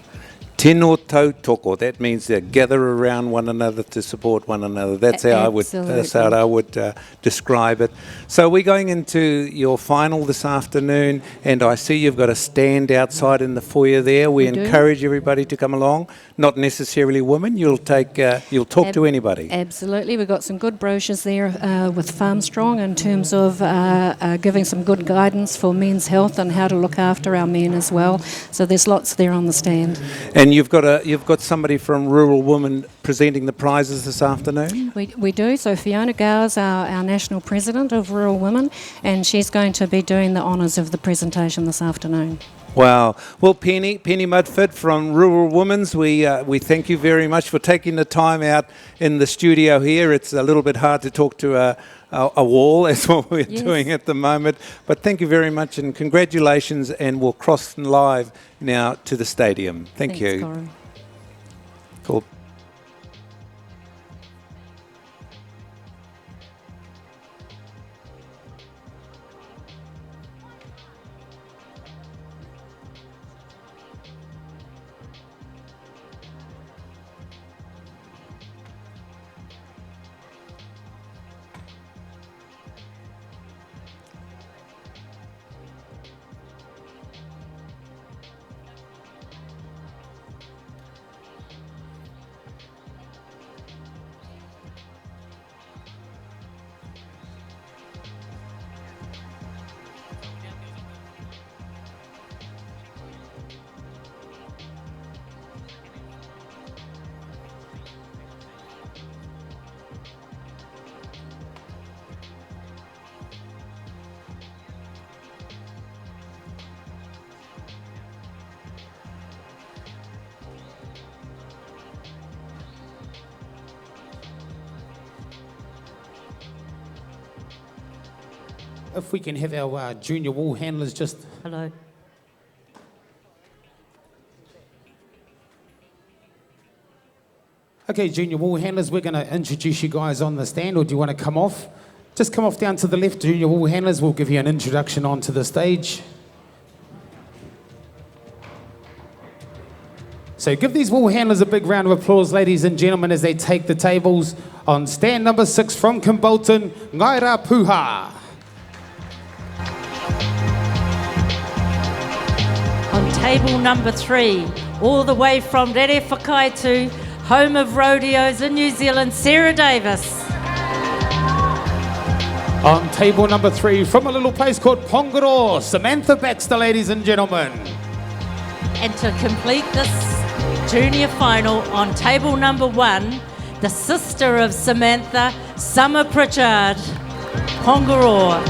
Tino tautoko, that means they gather around one another to support one another. That's how I would describe it. So we're going into your final this afternoon, and I see you've got a stand outside in the foyer there. We encourage everybody to come along. Not necessarily women. You'll talk to anybody. Absolutely. We've got some good brochures there with Farm Strong in terms of giving some good guidance for men's health and how to look after our men as well. So there's lots there on the stand. And you've got somebody from Rural Women presenting the prizes this afternoon? We do. So Fiona Gower's our national president of Rural Women, and she's going to be doing the honours of the presentation this afternoon. Wow. Well, Penny Mudford from Rural Women's, we thank you very much for taking the time out in the studio here. It's a little bit hard to talk to a wall, as what we're doing at the moment. But thank you very much, and congratulations, and we'll cross live now to the stadium. Thanks, you. Corin. Cool. If we can have our junior wool handlers just... Hello. Okay, junior wool handlers, we're going to introduce you guys on the stand, or do you want to come off? Just come off down to the left, junior wool handlers. We'll give you an introduction onto the stage. So give these wool handlers a big round of applause, ladies and gentlemen, as they take the tables on stand number 6 from Kimbolton, Wairarapa. On table number 3, all the way from Rere Whakaitu, home of rodeos in New Zealand, Sarah Davis. On table number 3, from a little place called Pongaro, Samantha Baxter, ladies and gentlemen. And to complete this junior final, on table number 1, the sister of Samantha, Summer Pritchard, Pongaro.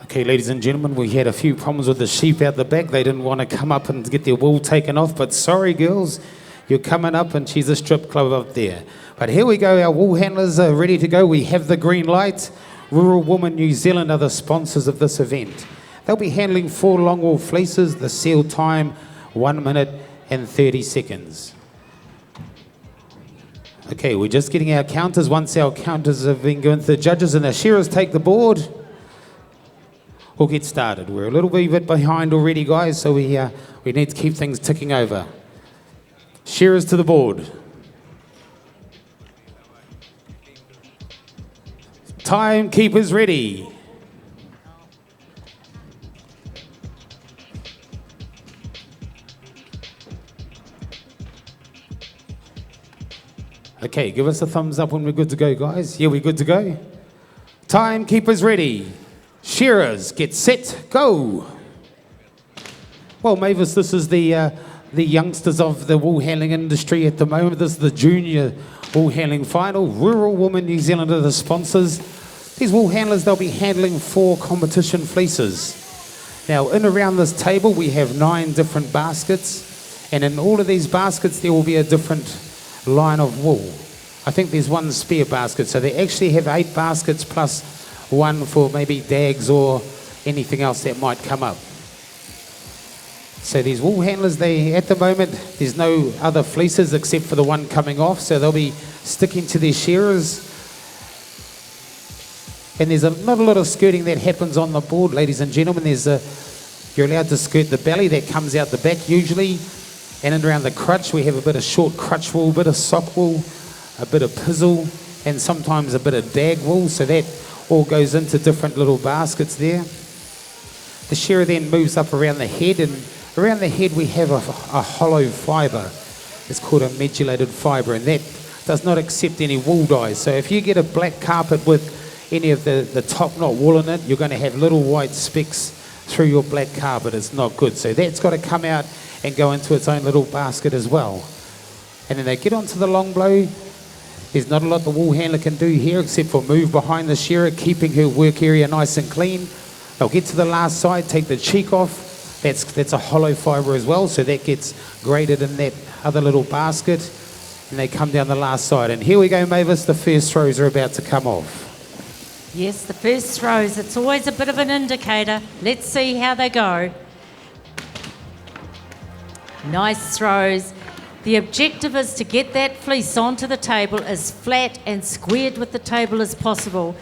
Okay, ladies and gentlemen, we had a few problems with the sheep out the back. They didn't want to come up and get their wool taken off, but sorry, girls, You're coming up and she's a strip club up there. But here we go, our wool handlers are ready to go. We have the green light. Rural Woman New Zealand are the sponsors of this event. They'll be handling 4 long wool fleeces, the seal time 1 minute and 30 seconds. Okay, we're just getting our counters. Once our counters have been given to the judges and the shearers take the board, we'll get started. We're a little bit behind already, guys, so we need to keep things ticking over. Shearers to the board. Timekeepers ready. Okay, give us a thumbs up when we're good to go, guys. Yeah, we're good to go. Timekeepers ready. Shearers, get set, go. Well, Mavis, this is the youngsters of the wool handling industry at the moment. This is the junior wool handling final. Rural Woman New Zealand are the sponsors. These wool handlers, they'll be handling 4 competition fleeces. Now, in around this table, we have 9 different baskets, and in all of these baskets, there will be a different line of wool. I think there's 1 spare basket, so they actually have 8 baskets plus 1 for maybe dags or anything else that might come up. So these wool handlers, at the moment, there's no other fleeces except for the one coming off, so they'll be sticking to their shearers. And there's not a lot of skirting that happens on the board, ladies and gentlemen. You're allowed to skirt the belly that comes out the back usually. And in around the crutch, we have a bit of short crutch wool, a bit of sock wool, a bit of pizzle, and sometimes a bit of dag wool. So that all goes into different little baskets there. The shearer then moves up around the head, and around the head we have a hollow fibre. It's called a modulated fibre, and that does not accept any wool dyes. So if you get a black carpet with any of the top knot wool in it, you're going to have little white specks through your black carpet. It's not good. So that's got to come out and go into its own little basket as well. And then they get onto the long blow. There's not a lot the wool handler can do here except for move behind the shearer, keeping her work area nice and clean. They'll get to the last side, take the cheek off. That's a hollow fibre as well, so that gets graded in that other little basket. And they come down the last side. And here we go, Mavis, the first throws are about to come off. Yes, the first throws. It's always a bit of an indicator. Let's see how they go. Nice throws. The objective is to get that fleece onto the table as flat and squared with the table as possible.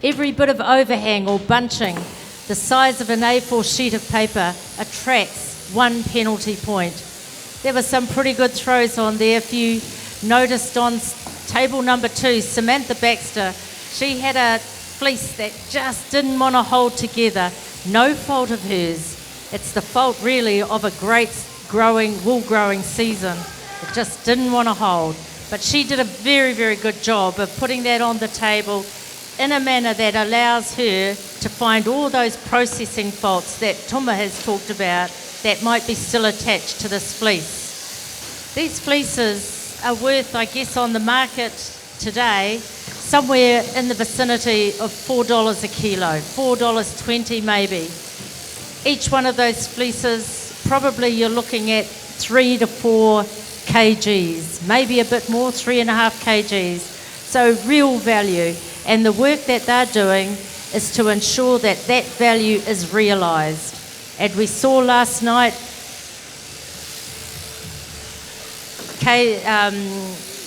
Every bit of overhang or bunching the size of an A4 sheet of paper attracts 1 penalty point. There were some pretty good throws on there. If you noticed on table number 2, Samantha Baxter, she had a fleece that just didn't want to hold together. No fault of hers. It's the fault really of a great wool growing season. It just didn't want to hold. But she did a very, very good job of putting that on the table in a manner that allows her to find all those processing faults that Tuma has talked about that might be still attached to this fleece. These fleeces are worth, I guess, on the market today, somewhere in the vicinity of $4 a kilo, $4.20 maybe. Each one of those fleeces, probably you're looking at 3 to 4 kgs, maybe a bit more, 3.5 kgs. So real value. And the work that they're doing is to ensure that that value is realised. And we saw last night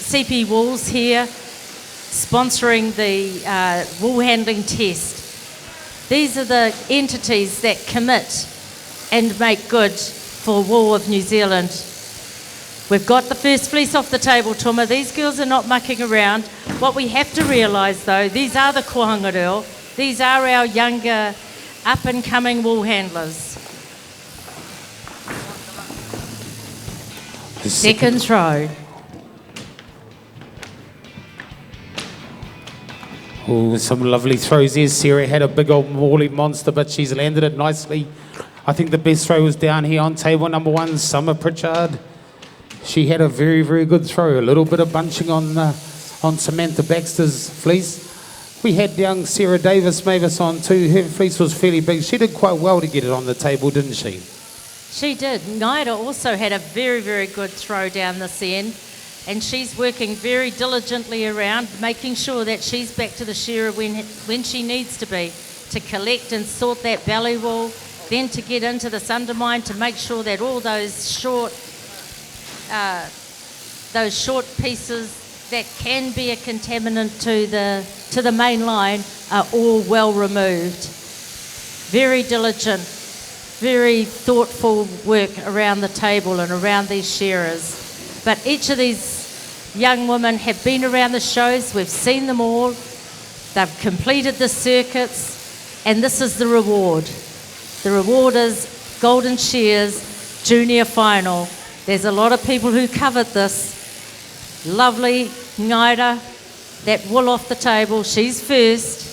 CP Wools here sponsoring the wool handling test. These are the entities that commit and make good for Wool of New Zealand. We've got the first fleece off the table, Tuma. These girls are not mucking around. What we have to realise, though, these are the kohanga. These are our younger, up-and-coming wool handlers. Second throw. Oh, some lovely throws there. Sarah had a big old woolly monster, but she's landed it nicely. I think the best throw was down here on table number 1, Summer Pritchard. She had a very, very good throw. A little bit of bunching on Samantha Baxter's fleece. We had young Sarah Davis Mavis on too. Her fleece was fairly big. She did quite well to get it on the table, didn't she? She did. Ngaida also had a very, very good throw down this end, and she's working very diligently around, making sure that she's back to the shearer when she needs to be, to collect and sort that belly wool, then to get into this undermine to make sure that all those short pieces that can be a contaminant to the main line are all well removed. Very diligent, very thoughtful work around the table and around these shearers. But each of these young women have been around the shows, we've seen them all, they've completed the circuits, and this is the reward. The reward is Golden Shears Junior Final. There's a lot of people who covered this. Lovely Ngaida, that wool off the table, she's first.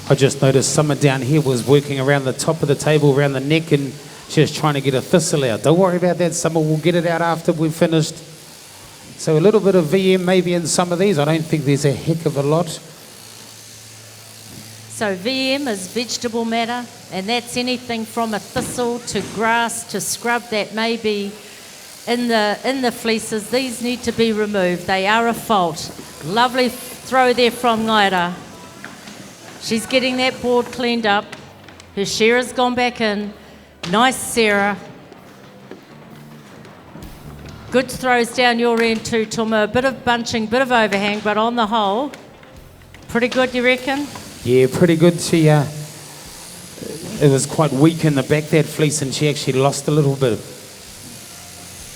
I just noticed Summer down here was working around the top of the table, around the neck, and she was trying to get a thistle out. Don't worry about that, Summer, we'll get it out after we've finished. So a little bit of VM maybe in some of these. I don't think there's a heck of a lot. So VM is vegetable matter, and that's anything from a thistle to grass to scrub that may be in the fleeces. These need to be removed. They are a fault. Lovely throw there from Ngaida. She's getting that board cleaned up. Her shearer's gone back in. Nice, Sarah. Good throws down your end too, Tuma. A bit of bunching, bit of overhang, but on the whole, pretty good, you reckon? Yeah, pretty good. She, it was quite weak in the back, that fleece, and she actually lost a little bit.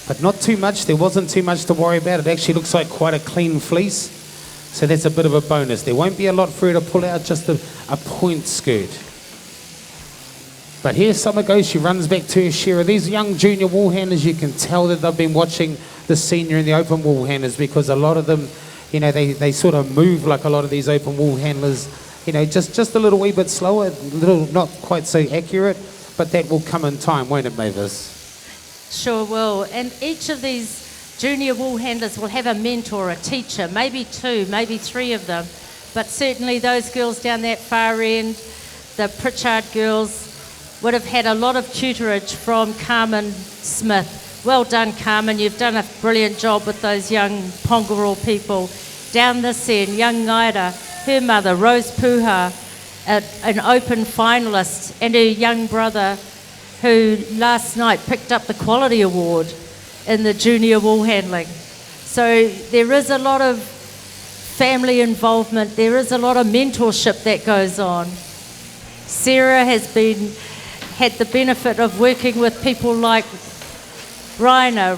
But not too much. There wasn't too much to worry about. It actually looks like quite a clean fleece. So that's a bit of a bonus. There won't be a lot for her to pull out, just a point skirt. But here Summer goes. She runs back to her shearer. These young junior wool handlers, you can tell that they've been watching the senior and the open wool handlers, because a lot of them, you know, they sort of move like a lot of these open wool handlers. You know, just a little wee bit slower, not quite so accurate, but that will come in time, won't it, Mavis? Sure will. And each of these junior wool handlers will have a mentor, a teacher, maybe two, maybe three of them. But certainly those girls down that far end, the Pritchard girls, would have had a lot of tutorage from Carmen Smith. Well done, Carmen. You've done a brilliant job with those young Pongaroo people. Down this end, young Ngaida, her mother, Rose Puha, an open finalist, and her young brother, who last night picked up the Quality Award in the junior wool handling. So there is a lot of family involvement, there is a lot of mentorship that goes on. Sarah has had the benefit of working with people like Raina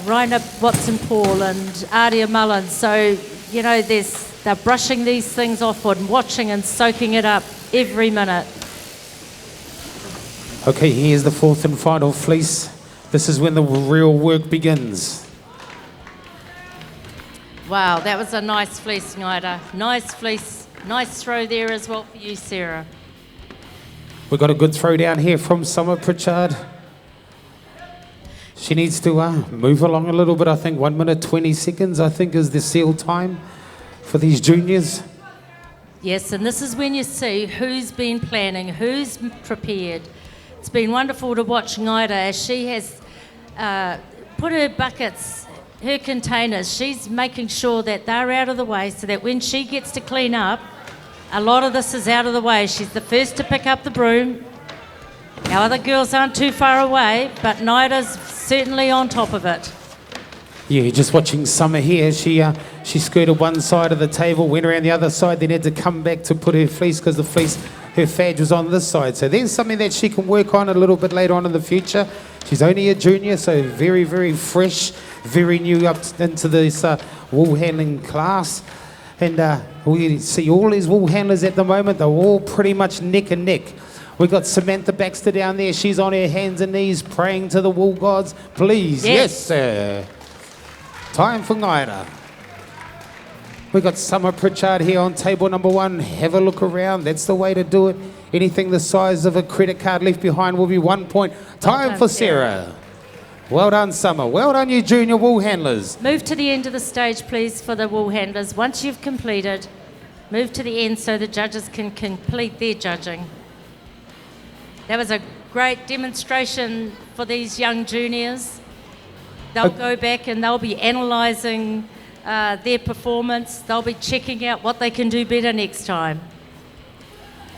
Watson-Paul and Adia Mullen. So, you know, they're brushing these things off and watching and soaking it up every minute. Okay, here's the fourth and final fleece. This is when the real work begins. Wow, that was a nice fleece, Ngaida. Nice fleece. Nice throw there as well for you, Sarah. We've got a good throw down here from Summer Pritchard. She needs to move along a little bit, I think. 1 minute, 20 seconds, I think, is the seal time for these juniors. Yes, and this is when you see who's been planning, who's prepared. It's been wonderful to watch Ngaida as she has put her buckets, her containers, she's making sure that they're out of the way so that when she gets to clean up, a lot of this is out of the way. She's the first to pick up the broom. Our other girls aren't too far away, but Ngaida's certainly on top of it. Yeah, you're just watching Summer here. She skirted one side of the table, went around the other side, then had to come back to put her fleece because the fleece, her fadge was on this side. So there's something that she can work on a little bit later on in the future. She's only a junior, so very, very fresh, very new up into this wool handling class. And we see all these wool handlers at the moment, they're all pretty much neck and neck. We've got Samantha Baxter down there. She's on her hands and knees praying to the wool gods. Please, yes sir. Time for Ngaida. We've got Summer Pritchard here on table number 1. Have a look around. That's the way to do it. Anything the size of a credit card left behind will be 1 point. Time for Sarah. Well done, Summer. Well done, you junior wool handlers. Move to the end of the stage, please, for the wool handlers. Once you've completed, move to the end so the judges can complete their judging. That was a great demonstration for these young juniors. They'll go back and they'll be analysing their performance. They'll be checking out what they can do better next time.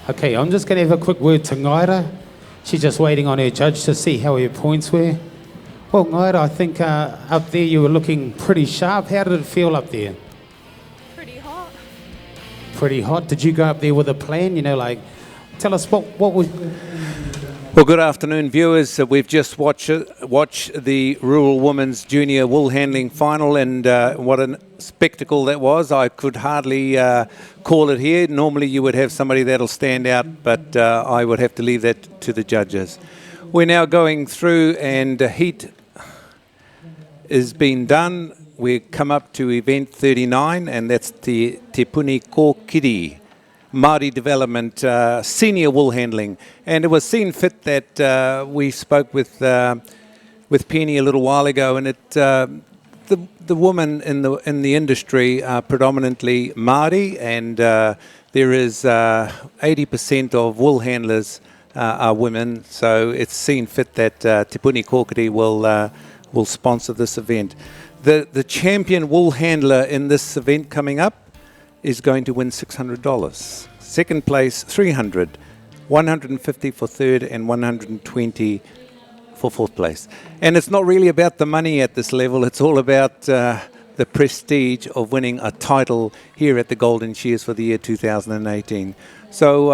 Okay, I'm just going to have a quick word to Ngaira. She's just waiting on her judge to see how her points were. Well, Ngaira, I think up there you were looking pretty sharp. How did it feel up there? Pretty hot. Pretty hot. Did you go up there with a plan? You know, like, tell us what was... Well, good afternoon, viewers. We've just watched the Rural Women's Junior Woolhandling Final, and what a spectacle that was. I could hardly call it here. Normally you would have somebody that'll stand out, but I would have to leave that to the judges. We're now going through, and heat is being done. We come up to event 39, and that's the Te Puni Kōkiri Māori Development Senior Woolhandling. And it was seen fit that we spoke with Penny a little while ago, and the women in the industry are predominantly Māori, and there is 80% of wool handlers are women, so it's seen fit that Te Puni Kōkiri will sponsor this event. The champion wool handler in this event coming up is going to win $600. Second place, $300, $150 for third, and $120 for fourth place. And it's not really about the money at this level. It's all about the prestige of winning a title here at the Golden Shears for the year 2018. So,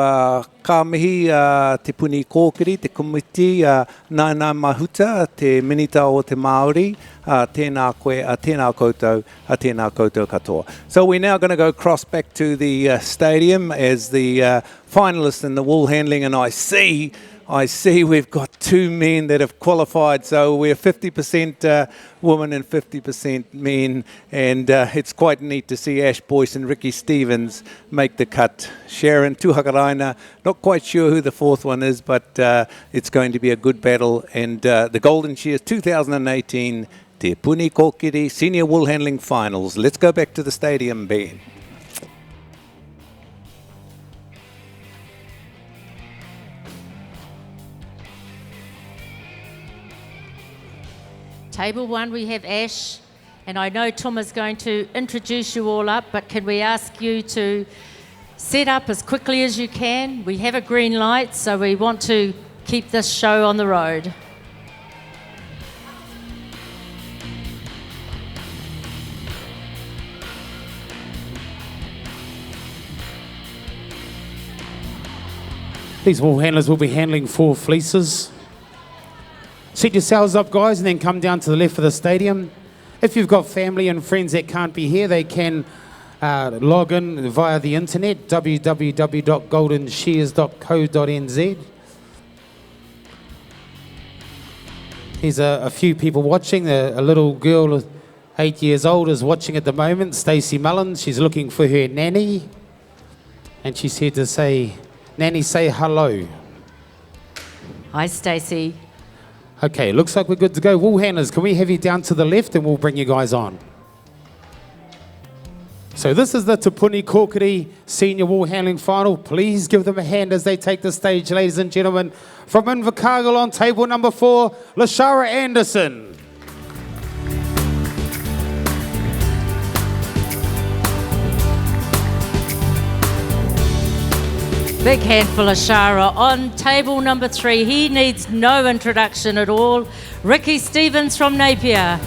ka mihi Te Puni Kōkiri, te komiti nāna mahuta, te minita o te Māori, tēnā koe, tēnā koutou, tēnā koutou katoa. So we're now going to go cross back to the stadium as the finalists in the wool handling, and I see we've got two men that have qualified, so we're 50% women and 50% men, and it's quite neat to see Ash Boyce and Ricky Stevens make the cut. Sharon, Tuhakaraina, not quite sure who the fourth one is, but it's going to be a good battle, and the Golden Shears 2018 Te Puni Kōkiri Senior Wool Handling Finals. Let's go back to the stadium, Ben. Table one, we have Ash, and I know Tom is going to introduce you all up, but can we ask you to set up as quickly as you can? We have a green light, so we want to keep this show on the road. These wool handlers will be handling 4 fleeces. Set yourselves up, guys, and then come down to the left of the stadium. If you've got family and friends that can't be here, they can log in via the internet, www.goldenshears.co.nz. There's a few people watching. A little girl, 8 years old, is watching at the moment, Stacey Mullins. She's looking for her nanny, and she's here to say, Nanny, say hello. Hi, Stacey. Okay, looks like we're good to go. Wool handlers, can we have you down to the left and we'll bring you guys on. So this is the Te Puni Kōkiri Senior Wool Handling Final. Please give them a hand as they take the stage, ladies and gentlemen. From Invercargill on table number 4, Lashara Anderson. Big hand for Lashara. On table number 3, he needs no introduction at all. Ricky Stevens from Napier.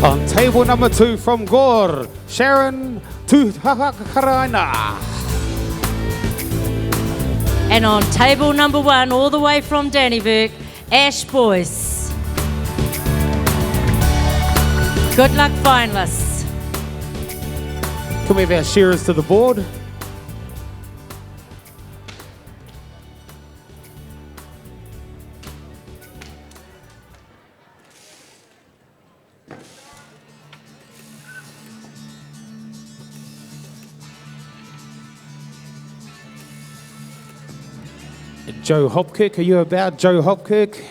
On table number 2 from Gore, Sharon Tuhakaraina. And on table number 1, all the way from Dannyburg, Ash Boyce. Good luck, finalists. Can we have our shearers to the board? Joe Hopkirk, are you about? Joe Hopkirk?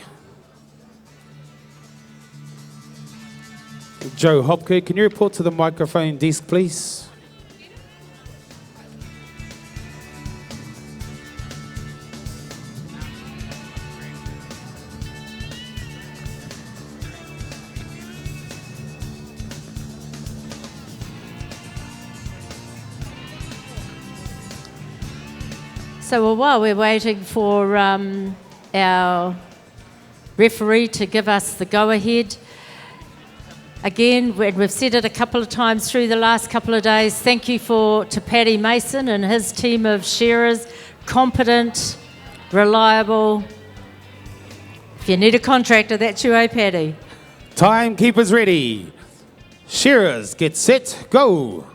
Joe Hopkirk, can you report to the microphone desk, please? So while we're waiting for our referee to give us the go-ahead, again, we've said it a couple of times through the last couple of days, thank you to Paddy Mason and his team of shearers, competent, reliable. If you need a contractor, that's you, Paddy? Timekeepers ready. Shearers, get set, go.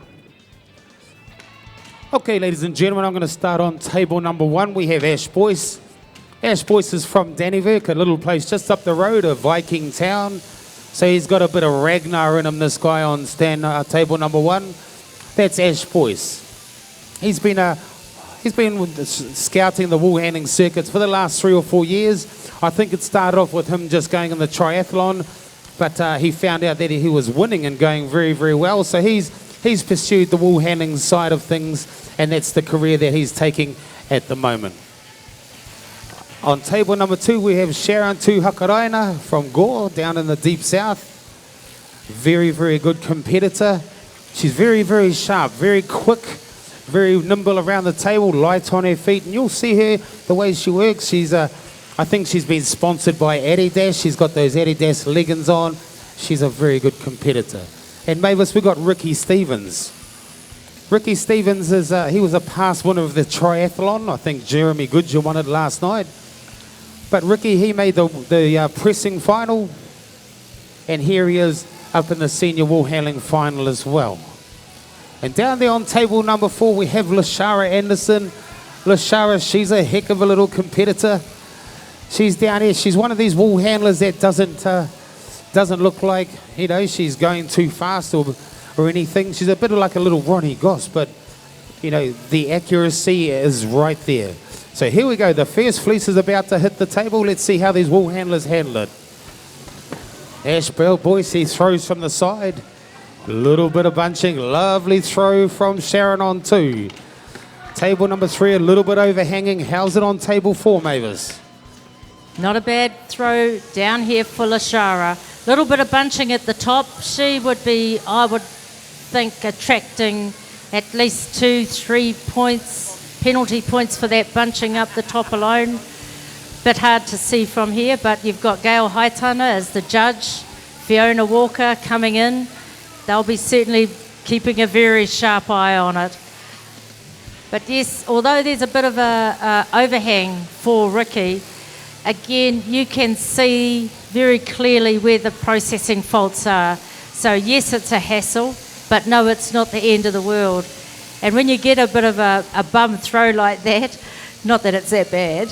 Okay, ladies and gentlemen, I'm going to start on table number 1. We have Ash Boyce. Ash Boyce is from Dannyverk, a little place just up the road, a Viking town. So he's got a bit of Ragnar in him, this guy on table number 1. That's Ash Boyce. He's been scouting the wool handling circuits for the last 3 or 4 years. I think it started off with him just going in the triathlon, but he found out that he was winning and going very, very well. So he's pursued the wool handling side of things, and that's the career that he's taking at the moment. On table number 2, we have Sharon Hakaraina from Gore, down in the deep south. Very, very good competitor. She's very, very sharp, very quick, very nimble around the table, light on her feet, and you'll see her, the way she works. I think she's been sponsored by Adidas. She's got those Adidas leggings on. She's a very good competitor. And Mavis, we've got Ricky Stevens. Ricky Stevens he was a past winner of the triathlon. I think Jeremy Goodger won it last night. But Ricky, he made the pressing final, and here he is up in the senior wool handling final as well. And down there on table number 4, we have Lashara Anderson. Lashara, she's a heck of a little competitor. She's down here. She's one of these wool handlers that doesn't look like, she's going too fast or anything. She's a bit like a little Ronnie Goss, but, the accuracy is right there. So here we go. The first fleece is about to hit the table. Let's see how these wool handlers handle it. Ash Boyce, he throws from the side. A little bit of bunching. Lovely throw from Sharon on 2. Table number 3, a little bit overhanging. How's it on table 4, Mavis? Not a bad throw down here for Lashara. A little bit of bunching at the top. She would be, I would think, attracting at least 2-3 points. Penalty points for that bunching up the top alone. Bit hard to see from here, but you've got Gail Haitana as the judge, Fiona Walker coming in. They'll be certainly keeping a very sharp eye on it. But yes, although there's a bit of a overhang for Ricky, again, you can see very clearly where the processing faults are. So yes, it's a hassle, but no, it's not the end of the world. And when you get a bit of a bum throw like that, not that it's that bad,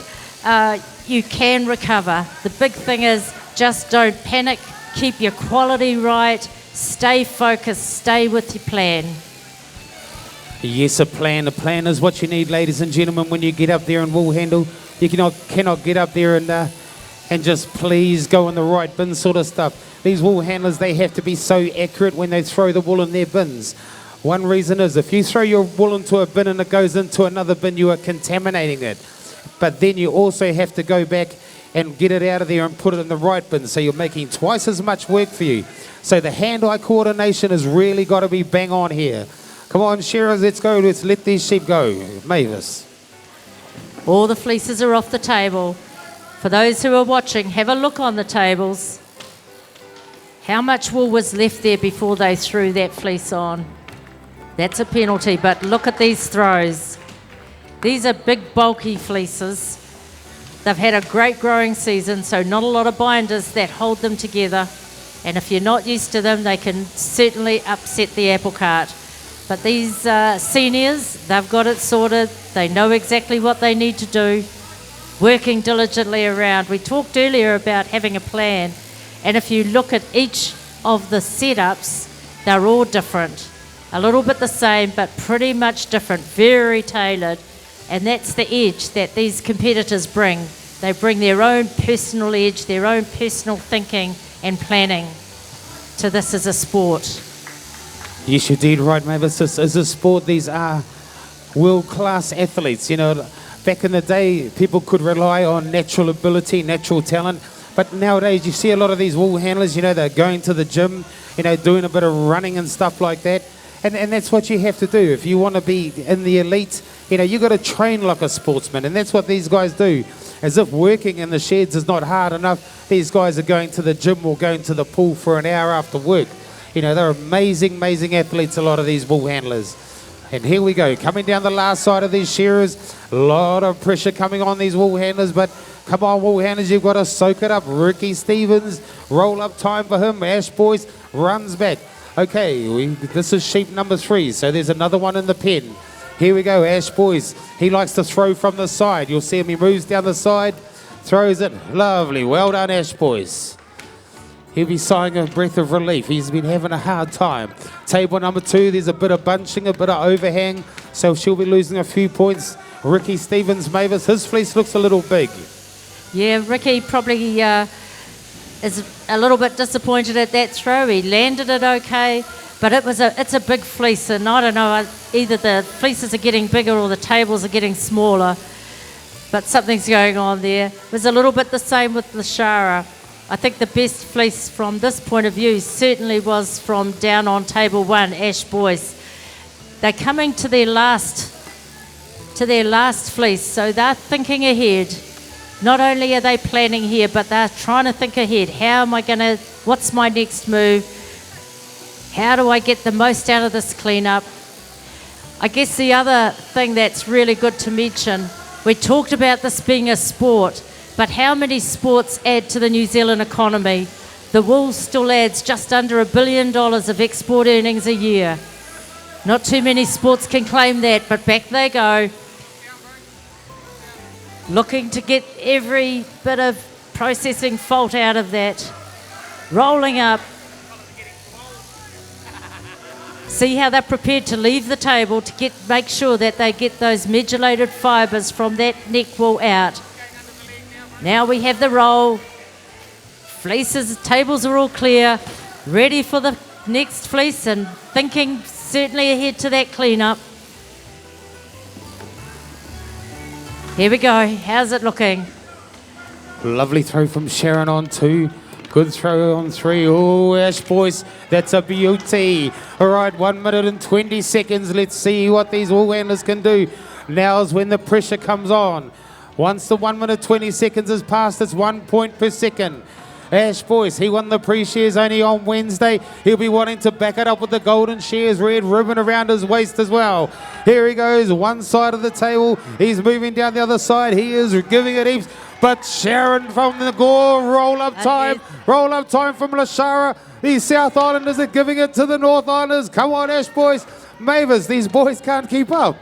you can recover. The big thing is just don't panic, keep your quality right, stay focused, stay with your plan. Yes, a plan. A plan is what you need, ladies and gentlemen, when you get up there and wool handle. You cannot get up there and just please go in the right bin sort of stuff. These wool handlers, they have to be so accurate when they throw the wool in their bins. One reason is if you throw your wool into a bin and it goes into another bin, you are contaminating it. But then you also have to go back and get it out of there and put it in the right bin. So you're making twice as much work for you. So the hand-eye coordination has really got to be bang on here. Come on, shearers, let's go. Let's let these sheep go. Mavis. All the fleeces are off the table. For those who are watching, have a look on the tables. How much wool was left there before they threw that fleece on? That's a penalty, but look at these throws. These are big, bulky fleeces. They've had a great growing season, so not a lot of binders that hold them together. And if you're not used to them, they can certainly upset the apple cart. But these seniors, they've got it sorted. They know exactly what they need to do, working diligently around. We talked earlier about having a plan, and if you look at each of the setups, they're all different. A little bit the same, but pretty much different, very tailored. And that's the edge that these competitors bring. They bring their own personal edge, their own personal thinking and planning to this as a sport. Yes, you did right, Mavis. This is a sport. These are world-class athletes. Back in the day, people could rely on natural ability, natural talent. But nowadays, you see a lot of these wool handlers, they're going to the gym, doing a bit of running and stuff like that. And that's what you have to do. If you want to be in the elite, You know, you got to train like a sportsman, and that's what these guys do. As if working in the sheds is not hard enough, these guys are going to the gym or going to the pool for an hour after work. You know, they're amazing, amazing athletes, a lot of these bull handlers. And here we go, coming down the last side of these shearers. A lot of pressure coming on these wool handlers, but come on, wool handlers, you've got to soak it up. Ricky Stevens, roll up time for him. Ash Boyce runs back. Okay, this is sheep number 3, so there's another one in the pen. Here we go, Ash Boyce. He likes to throw from the side. You'll see him, he moves down the side, throws it. Lovely, well done, Ash Boyce. He'll be sighing a breath of relief. He's been having a hard time. Table number 2, there's a bit of bunching, a bit of overhang, so she'll be losing a few points. Ricky Stevens, Mavis, his fleece looks a little big. Yeah, Ricky probably is a little bit disappointed at that throw. He landed it okay, but it's a big fleece, and I don't know, either the fleeces are getting bigger or the tables are getting smaller, but something's going on there. It was a little bit the same with the Shara. I think the best fleece from this point of view certainly was from down on table 1, Ash Boyce. They're coming to their last fleece, so they're thinking ahead. Not only are they planning here, but they're trying to think ahead. What's my next move? How do I get the most out of this cleanup? I guess the other thing that's really good to mention, we talked about this being a sport, but how many sports add to the New Zealand economy? The wool still adds just under $1 billion of export earnings a year. Not too many sports can claim that, but back they go. Looking to get every bit of processing fault out of that. Rolling up. See how they're prepared to leave the table to make sure that they get those medullated fibres from that neck wool out. Now we have the roll. Fleeces, tables are all clear, ready for the next fleece and thinking certainly ahead to that cleanup. Here we go. How's it looking? Lovely throw from Sharon on 2. Good throw on 3. Oh, Ash Boyce, that's a beauty. All right, 1 minute and 20 seconds. Let's see what these wool handlers can do. Now's when the pressure comes on. Once the 1 minute 20 seconds has passed, it's 1 point per second. Ash Boyce, he won the pre-shares only on Wednesday. He'll be wanting to back it up with the Golden Shears red ribbon around his waist as well. Here he goes, one side of the table. He's moving down the other side. He is giving it heaps. But Sharon from the Gore, roll up time from Lashara. These South Islanders are giving it to the North Islanders. Come on, Ash Boyce. Mavis, these boys can't keep up.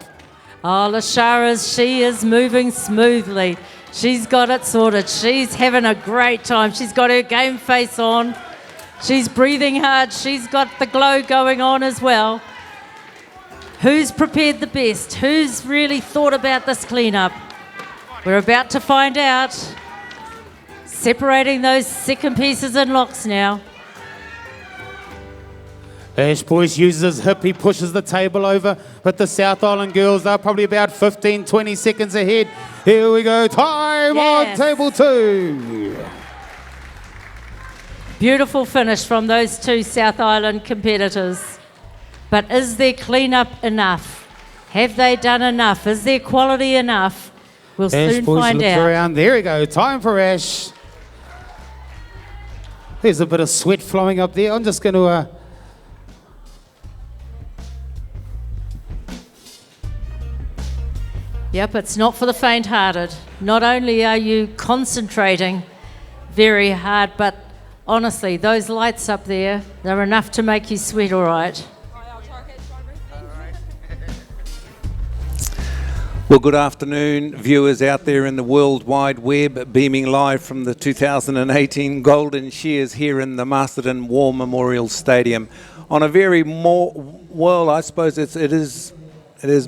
Oh, Lashara's, she is moving smoothly. She's got it sorted. She's having a great time. She's got her game face on. She's breathing hard. She's got the glow going on as well. Who's prepared the best? Who's really thought about this cleanup? We're about to find out. Separating those second pieces in locks now. Ash Boyce uses his hip, he pushes the table over, but the South Island girls are probably about 15, 20 seconds ahead. Here we go, time on table 2. Beautiful finish from those two South Island competitors. But is their cleanup enough? Have they done enough? Is their quality enough? We'll soon find out. Around. There we go, time for Ash. There's a bit of sweat flowing up there. I'm just going to... Yep, it's not for the faint-hearted. Not only are you concentrating very hard, but honestly, those lights up there, they're enough to make you sweat all right. Well, good afternoon, viewers out there in the World Wide Web, beaming live from the 2018 Golden Shears here in the Masterton War Memorial Stadium on a very well, I suppose it is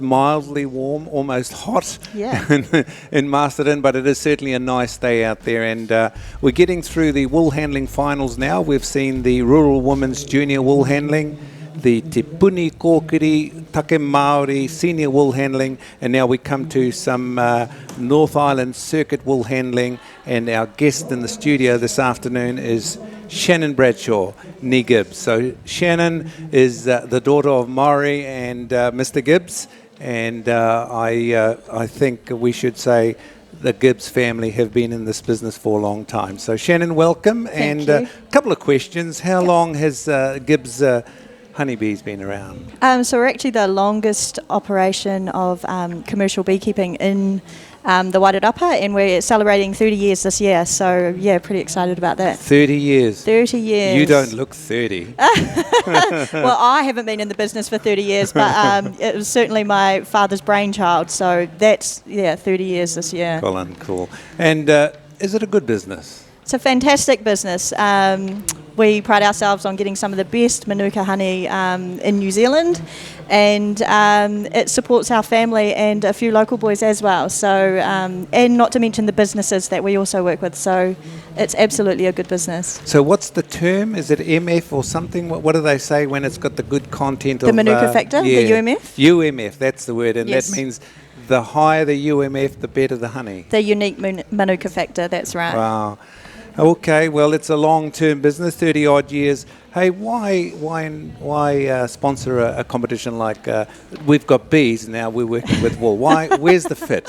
mildly warm, almost hot in Masterton, but it is certainly a nice day out there. And we're getting through the wool handling finals now. We've seen the Rural Women's Junior Wool Handling, the Te Puni Kōkiri Take Māori Senior Wool Handling, and now we come to some North Island Circuit Wool Handling. And our guest in the studio this afternoon is Shannon Bradshaw, Nee Gibbs. So Shannon is the daughter of Maori and Mr. Gibbs. And I think we should say the Gibbs family have been in this business for a long time. So Shannon, welcome. Thank and you. a couple of questions. How long has Gibbs honeybees been around? So we're actually the longest operation of commercial beekeeping in the Wairarapa, and we're celebrating 30 years this year. So yeah, pretty excited about that. 30 years. 30 years. You don't look 30. Well, I haven't been in the business for 30 years, but it was certainly my father's brainchild. So that's, 30 years this year. Colin, cool. And is it a good business? It's a fantastic business. We pride ourselves on getting some of the best Manuka honey in New Zealand, and it supports our family and a few local boys as well. So, and not to mention the businesses that we also work with. So, it's absolutely a good business. So what's the term? Is it MF or something? What do they say when it's got the good content The of... Manuka factor, the UMF? UMF, that's the word. And Yes. that means the higher the UMF, the better the honey. The unique Manuka factor, that's right. Wow. Okay, well, it's a long-term business, 30 odd years. Hey, why sponsor a competition like we've got bees now? We're working with wool. Why? Where's the fit?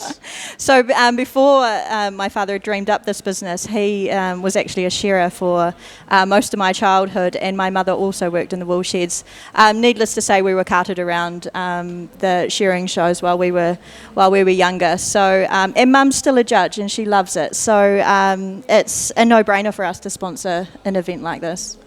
So before my father had dreamed up this business, he was actually a shearer for most of my childhood, and my mother also worked in the wool sheds. Needless to say, we were carted around the shearing shows while we were younger. So and Mum's still a judge, and she loves it. So it's a no-brainer for us to sponsor an event like this.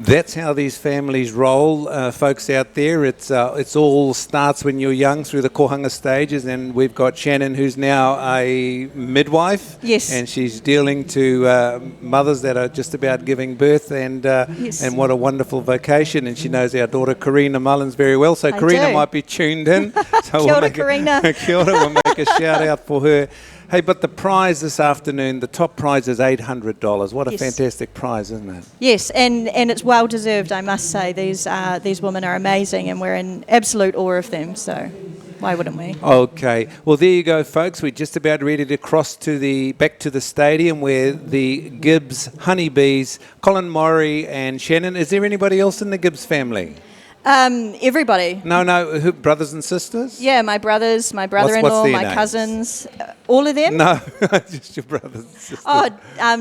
That's how these families roll, folks out there. It's all starts when you're young through the kohanga stages, and we've got Shannon, who's now a midwife. Yes. And she's dealing to mothers that are just about giving birth, and Yes. and what a wonderful vocation. And she knows our daughter Karina Mullins very well, so I Karina do. might be tuned in. So Kia ora, Karina. Kia ora, we'll make a shout out for her. Hey, but the prize this afternoon, the top prize is $800. What a Yes. fantastic prize, isn't it? Yes, and it's well deserved, I must say. These women are amazing, and we're in absolute awe of them. So, why wouldn't we? Okay, well there you go, folks. We're just about ready to cross to back to the stadium where the Gibbs honeybees, Colin Murray and Shannon. Is there anybody else in the Gibbs family? Everybody. No, who, brothers and sisters? Yeah, my brothers, my brother-in-law, their my names? cousins, all of them. No, just your brothers and sisters. Oh,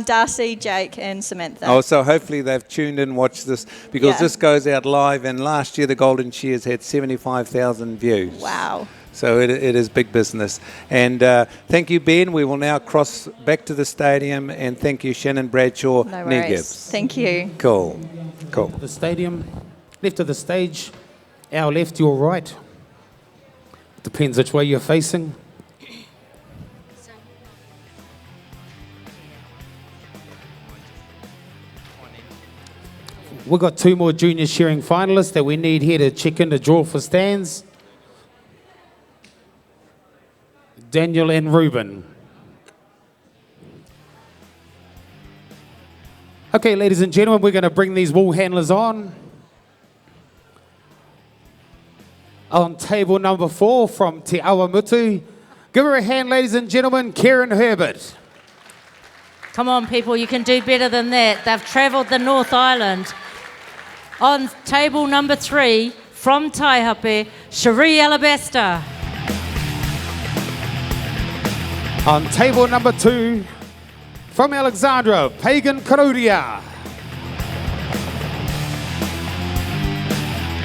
Darcy, Jake, and Samantha. Oh, so hopefully they've tuned in, watched this, because Yeah. this goes out live, and last year the Golden Shears had 75,000 views. Wow. So it is big business. And thank you, Ben. We will now cross back to the stadium, and thank you, Shannon Bradshaw, No Near worries. Gibbs. Thank you. Cool. The stadium, left of the stage, our left, your right. Depends which way you're facing. We've got two more junior shearing finalists that we need here to check in to draw for stands. Daniel and Ruben. Okay, ladies and gentlemen, we're going to bring these wool handlers on. On table number 4 from Te Awamutu. Give her a hand, ladies and gentlemen, Karen Herbert. Come on, people, you can do better than that. They've travelled the North Island. On table number 3, from Taihape, Cherie Alabaster. On table number 2, from Alexandra, Pagan Karudia.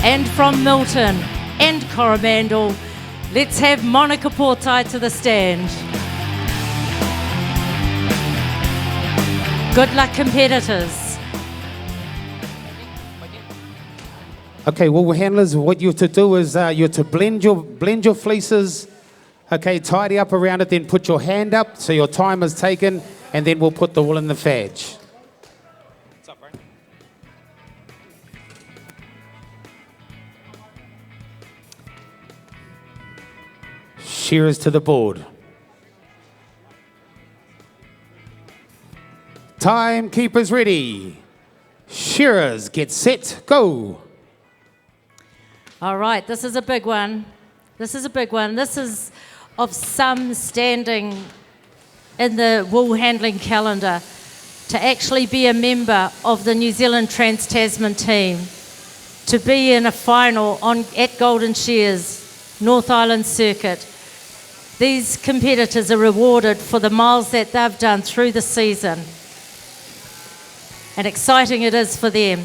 And from Milton and Coromandel, let's have Monica Portai to the stand. Good luck, competitors. Okay, wool handlers, what you're to do is you're to blend your fleeces. Okay, tidy up around it, then put your hand up so your time is taken, and then we'll put the wool in the fadge. What's up, bro? Shearers to the board. Timekeepers ready. Shearers, get set, go. All right, this is a big one. This is a big one. This is of some standing in the wool handling calendar to actually be a member of the New Zealand Trans-Tasman team, to be in a final at Golden Shears North Island circuit. These competitors are rewarded for the miles that they've done through the season. And exciting it is for them.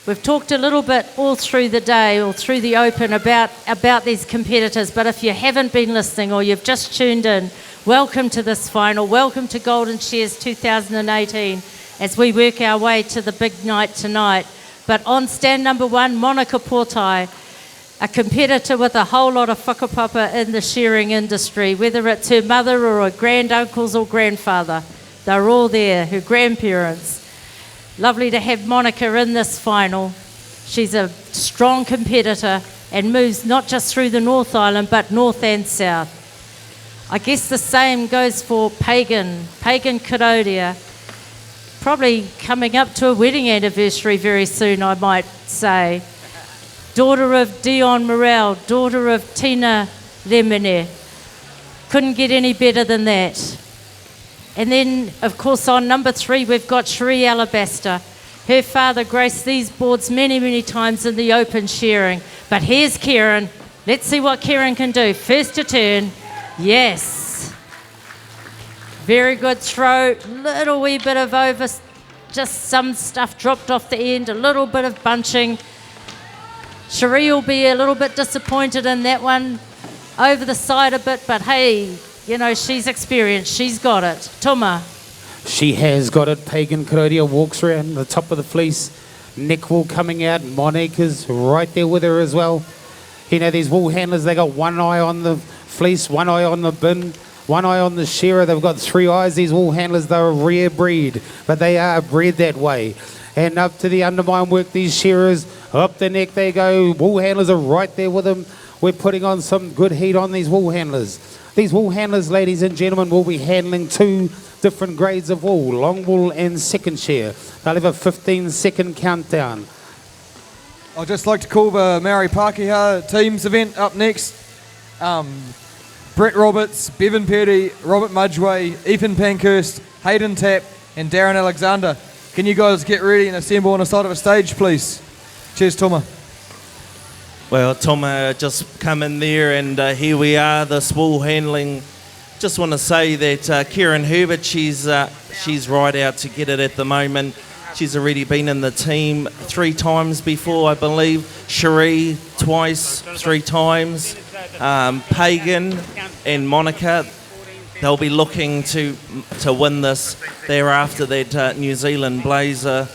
We've talked a little bit all through the day or through the Open about these competitors, but if you haven't been listening or you've just tuned in, welcome to this final. Welcome to Golden Shears 2018 as we work our way to the big night tonight. But on stand number 1, Monica Portai, a competitor with a whole lot of whakapapa in the shearing industry, whether it's her mother or her granduncles or grandfather. They're all there, her grandparents. Lovely to have Monica in this final. She's a strong competitor and moves not just through the North Island, but north and south. I guess the same goes for Pagan Karodia. Probably coming up to a wedding anniversary very soon, I might say. Daughter of Dion Morel, daughter of Tina Lemene. Couldn't get any better than that. And then, of course, on number 3, we've got Cherie Alabaster. Her father graced these boards many, many times in the Open shearing. But here's Kieran. Let's see what Kieran can do. First to turn. Yes. Very good throw. Little wee bit of just some stuff dropped off the end. A little bit of bunching. Cherie will be a little bit disappointed in that one. Over the side a bit, but hey, you know, she's experienced. She's got it. Tuma. She has got it. Pagan Karodia walks around the top of the fleece. Neck wool coming out. Monica's right there with her as well. You know, these wool handlers, they got one eye on the fleece, one eye on the bin, one eye on the shearer. They've got 3 eyes. These wool handlers, they're a rare breed, but they are bred that way. And up to the undermine work, these shearers, up the neck they go. Wool handlers are right there with them. We're putting on some good heat on these wool handlers. These wool handlers, ladies and gentlemen, will be handling 2 different grades of wool, long wool and second shear. They'll have a 15-second countdown. I'd just like to call the Maori Pākehā teams event up next. Brett Roberts, Bevan Perry, Robert Mudgeway, Ethan Pankhurst, Hayden Tapp and Darren Alexander. Can you guys get ready and assemble on the side of a stage, please? Cheers, Toma. Well, Toma just come in there and here we are, this wool handling. Just want to say that Kieran Herbert, she's right out to get it at the moment. She's already been in the team 3 times before, I believe. Cherie twice, 3 times. Pagan and Monica, they'll be looking to win this. They're after that New Zealand blazer.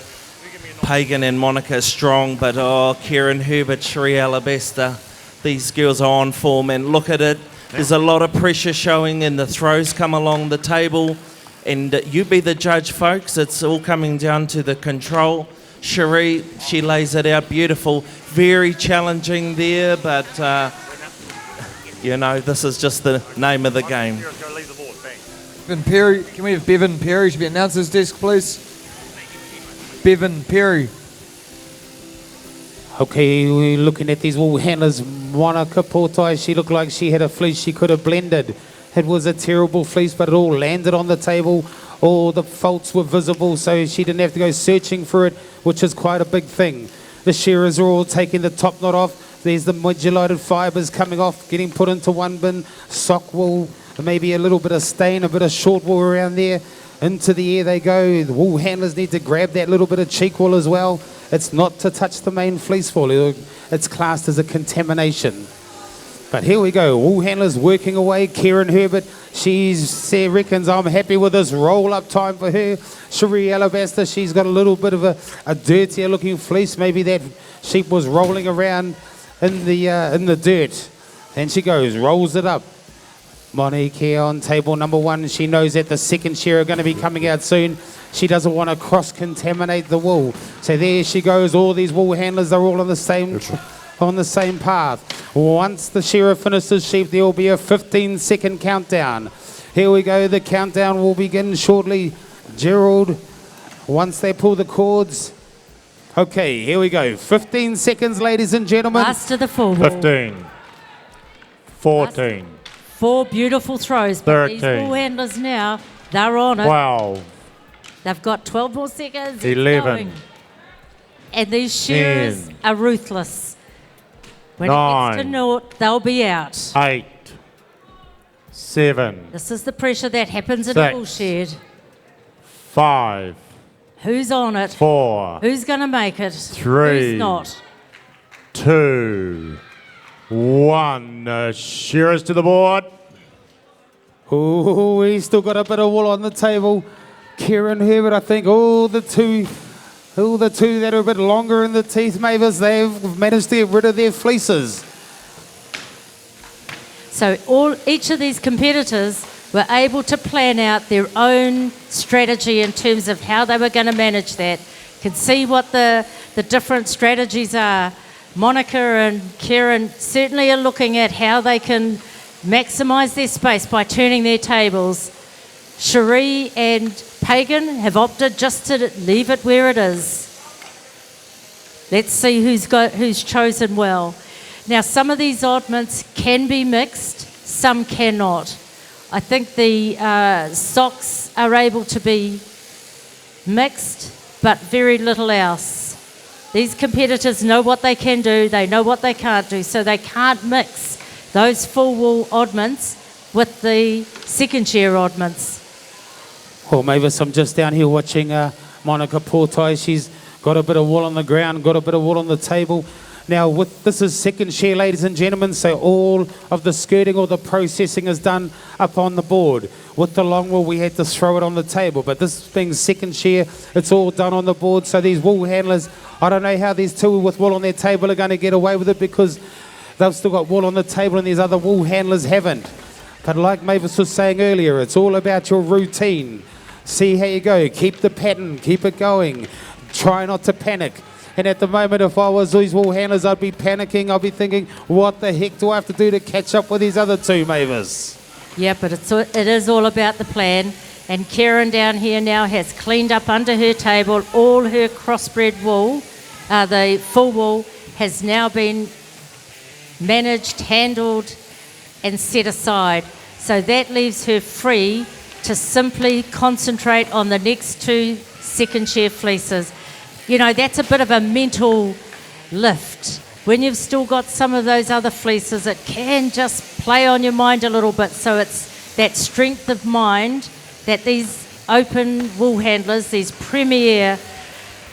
Pagan and Monica strong, but Kieran Herbert, Cherie Alabaster, these girls are on form, and look at it. There's a lot of pressure showing and the throws come along the table, and you be the judge, folks. It's all coming down to the control. Cherie, she lays it out beautiful. Very challenging there, but you know, this is just the name of the game. Bevan Perry, can we have Bevan Perry? Should be announcer's desk, please. Bevan Perry. Okay, we're looking at these wool handlers. Monica Portai, she looked like she had a fleece she could have blended. It was a terrible fleece, but it all landed on the table. All the faults were visible, so she didn't have to go searching for it, which is quite a big thing. The shearers are all taking the top knot off. There's the modulated fibres coming off, getting put into one bin. Sock wool, maybe a little bit of stain, a bit of short wool around there. Into the air they go. The wool handlers need to grab that little bit of cheek wool as well. It's not to touch the main fleece wool. It's classed as a contamination. But here we go. Wool handlers working away. Kieran Herbert, she reckons, I'm happy with this roll-up time for her. Cherie Alabaster, she's got a little bit of a dirtier looking fleece. Maybe that sheep was rolling around in the dirt. And she goes, rolls it up. Monique here on table number 1. She knows that the second shear are going to be coming out soon. She doesn't want to cross-contaminate the wool. So there she goes. All these wool handlers are all on the same path. Once the shearer finishes sheep, there will be a 15-second countdown. Here we go. The countdown will begin shortly. Gerald, once they pull the cords. Okay, here we go. 15 seconds, ladies and gentlemen. Last to the full ball. 15, 14, 4 beautiful throws. But these 13. ball handlers now, they're on it. 12, They've got 12 more seconds. It's 11, going. And these shearers 10. are ruthless. When it gets to 0, they'll be out. 8, 7, This is the pressure that happens in a 6. wool shed. 5, Who's on it? 4, Who's going to make it? 3. Who's not? 2, 1. Shearers to the board. Oh, he's still got a bit of wool on the table. Kieran Herbert, I think, all the two that are a bit longer in the teeth, Mavis, they've managed to get rid of their fleeces. So each of these competitors were able to plan out their own strategy in terms of how they were going to manage that. You can see what the different strategies are. Monica and Kieran certainly are looking at how they can maximise their space by turning their tables. Cherie and Pagan have opted just to leave it where it is. Let's see who's chosen well. Now, some of these oddments can be mixed, some cannot. I think the socks are able to be mixed, but very little else. These competitors know what they can do, they know what they can't do, so they can't mix those full wool oddments with the second shear oddments. Well, Mavis, I'm just down here watching Monica Portai. She's got a bit of wool on the ground, got a bit of wool on the table. Now, this is second shear, ladies and gentlemen, so all of the skirting or the processing is done up on the board. With the long wool, we had to throw it on the table, but this being second shear, it's all done on the board. So these wool handlers, I don't know how these two with wool on their table are going to get away with it, because they've still got wool on the table and these other wool handlers haven't. But like Mavis was saying earlier, it's all about your routine. See how you go, keep the pattern, keep it going, try not to panic. And at the moment, if I was these wool handlers, I'd be panicking. I'd be thinking, what the heck do I have to do to catch up with these other two, Mavis? Yeah, but it is all about the plan. And Karen down here now has cleaned up under her table all her crossbred wool. The full wool has now been managed, handled and set aside. So that leaves her free to simply concentrate on the next two second shear fleeces. You know, that's a bit of a mental lift. When you've still got some of those other fleeces, it can just play on your mind a little bit. So it's that strength of mind that these open wool handlers, these premier,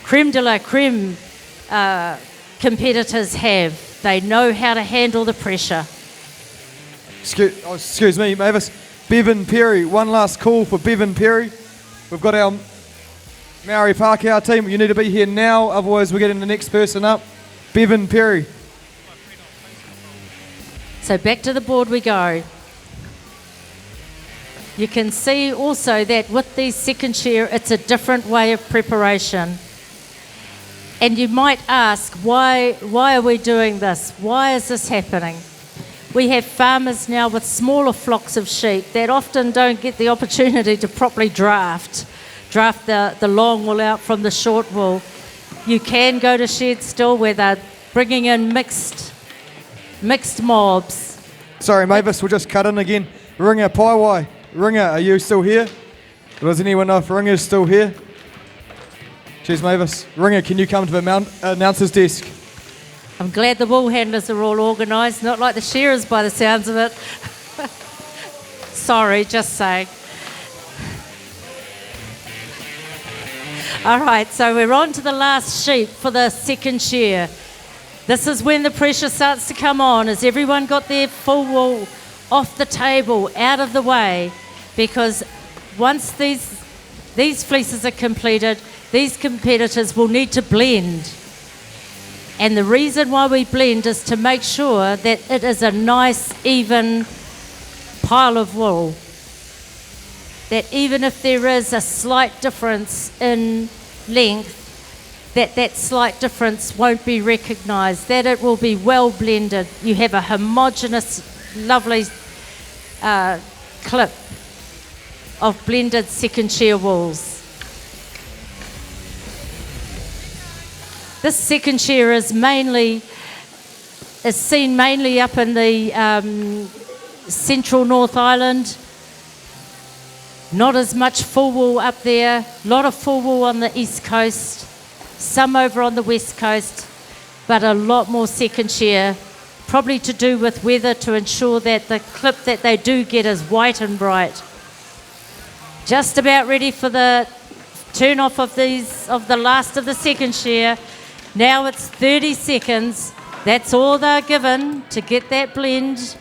creme de la creme competitors have. They know how to handle the pressure. Excuse me, Mavis. Bevan Perry, one last call for Bevan Perry. We've got our Maori Pākehā team. You need to be here now, otherwise we're getting the next person up. Bevan Perry. So back to the board we go. You can see also that with these second shear, it's a different way of preparation. And you might ask, why are we doing this? Why is this happening? We have farmers now with smaller flocks of sheep that often don't get the opportunity to properly draft the long wool out from the short wool. You can go to sheds still where they're bringing in mixed mobs. Sorry, Mavis, we'll just cut in again. Ringa Paiwai. Ringa, are you still here? Does anyone know if Ringa's still here? Cheers, Mavis. Ringa, can you come to the announcer's desk? I'm glad the wool handlers are all organised, not like the shearers by the sounds of it. Sorry, just saying. All right, so we're on to the last sheep for the second shear. This is when the pressure starts to come on. Has everyone got their full wool off the table, out of the way? Because once these fleeces are completed, these competitors will need to blend. And the reason why we blend is to make sure that it is a nice, even pile of wool. That even if there is a slight difference in length, that slight difference won't be recognised, that it will be well blended. You have a homogeneous, lovely clip of blended second shear wools. This second shear is seen mainly up in the central North Island. Not as much full wool up there. A lot of full wool on the east coast. Some over on the west coast, but a lot more second shear probably to do with weather, to ensure that the clip that they do get is white and bright. Just about ready for the turn off of the last of the second shear. Now it's 30 seconds. That's all they're given to get that blend.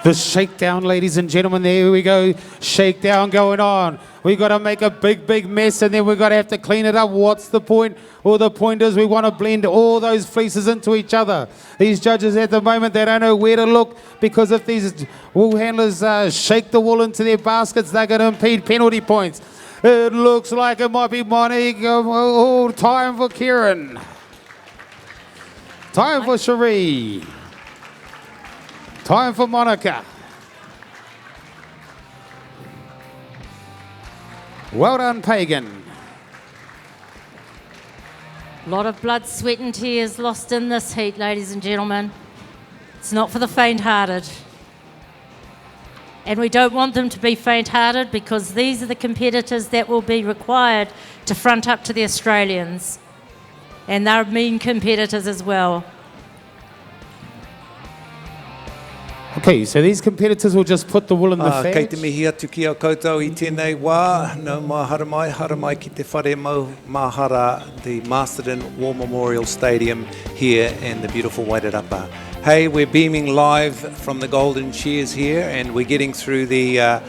The shakedown, ladies and gentlemen, there we go. Shakedown going on. We've got to make a big, big mess, and then we've got to have to clean it up. What's the point? Well, the point is we want to blend all those fleeces into each other. These judges at the moment, they don't know where to look, because if these wool handlers shake the wool into their baskets, they're going to impede penalty points. It looks like it might be Monique. Oh, time for Kieran. Time for Cherie. Time for Monica. Well done, Pagan. A lot of blood, sweat and tears lost in this heat, ladies and gentlemen. It's not for the faint-hearted. And we don't want them to be faint-hearted, because these are the competitors that will be required to front up to the Australians. And they're mean competitors as well. Okay, so these competitors will just put the wool in the fag. Kei te mihi atu ki au koutou I tēnei wā, no haramai ki te whare mahara, the Masterton War Memorial Stadium here in the beautiful Wairarapa. Hey, we're beaming live from the Golden Shears here, and we're getting through the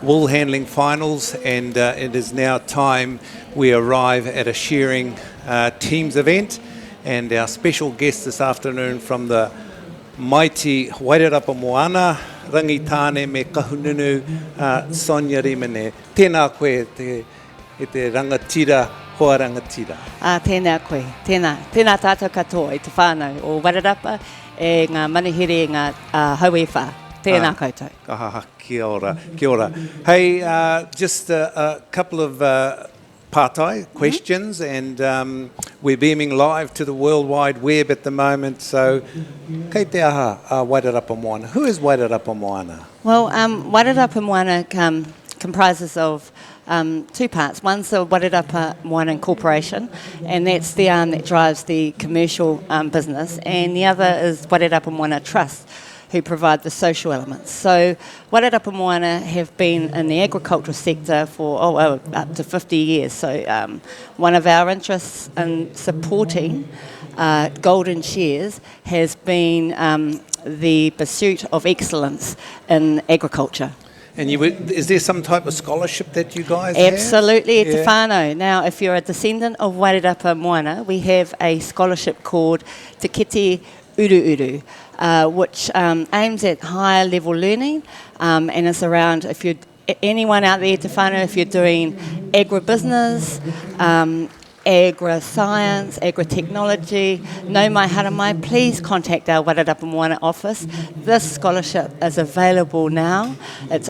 wool handling finals, and it is now time we arrive at a shearing teams event, and our special guest this afternoon from the mighty Wairarapa Moana, Rangitāne me kahununu, Sonia Rimene. Tēnā koe te rangatira, hoa rangatira. Tēnā koe, tēnā tātou katoa i te whānau o Wairarapa, e ngā manihere ngā hauewha. Tēnā koutou. Kia ora, kia ora. Hey, just a couple of Pātai questions, and we're beaming live to the World Wide Web at the moment, so kei te aha Wairarapa Moana. Who is Wairarapa Moana? Well, Wairarapa Moana comprises of two parts. One's the Wairarapa Moana Incorporation, and that's the arm that drives the commercial business, and the other is Wairarapa Moana Trust, who provide the social elements. So Wairarapa Moana have been in the agricultural sector for up to 50 years. So one of our interests in supporting Golden Shears has been the pursuit of excellence in agriculture. And is there some type of scholarship that you guys Absolutely, have? it's a whānau. Now, if you're a descendant of Wairarapa Moana, we have a scholarship called Te Kete Uru Uru, which aims at higher level learning, and it's around, if you're anyone out there te whānau, if you're doing agribusiness, agri-science, agri-technology, no mai haramai, please contact our Wairarapa Moana office. This scholarship is available now. It's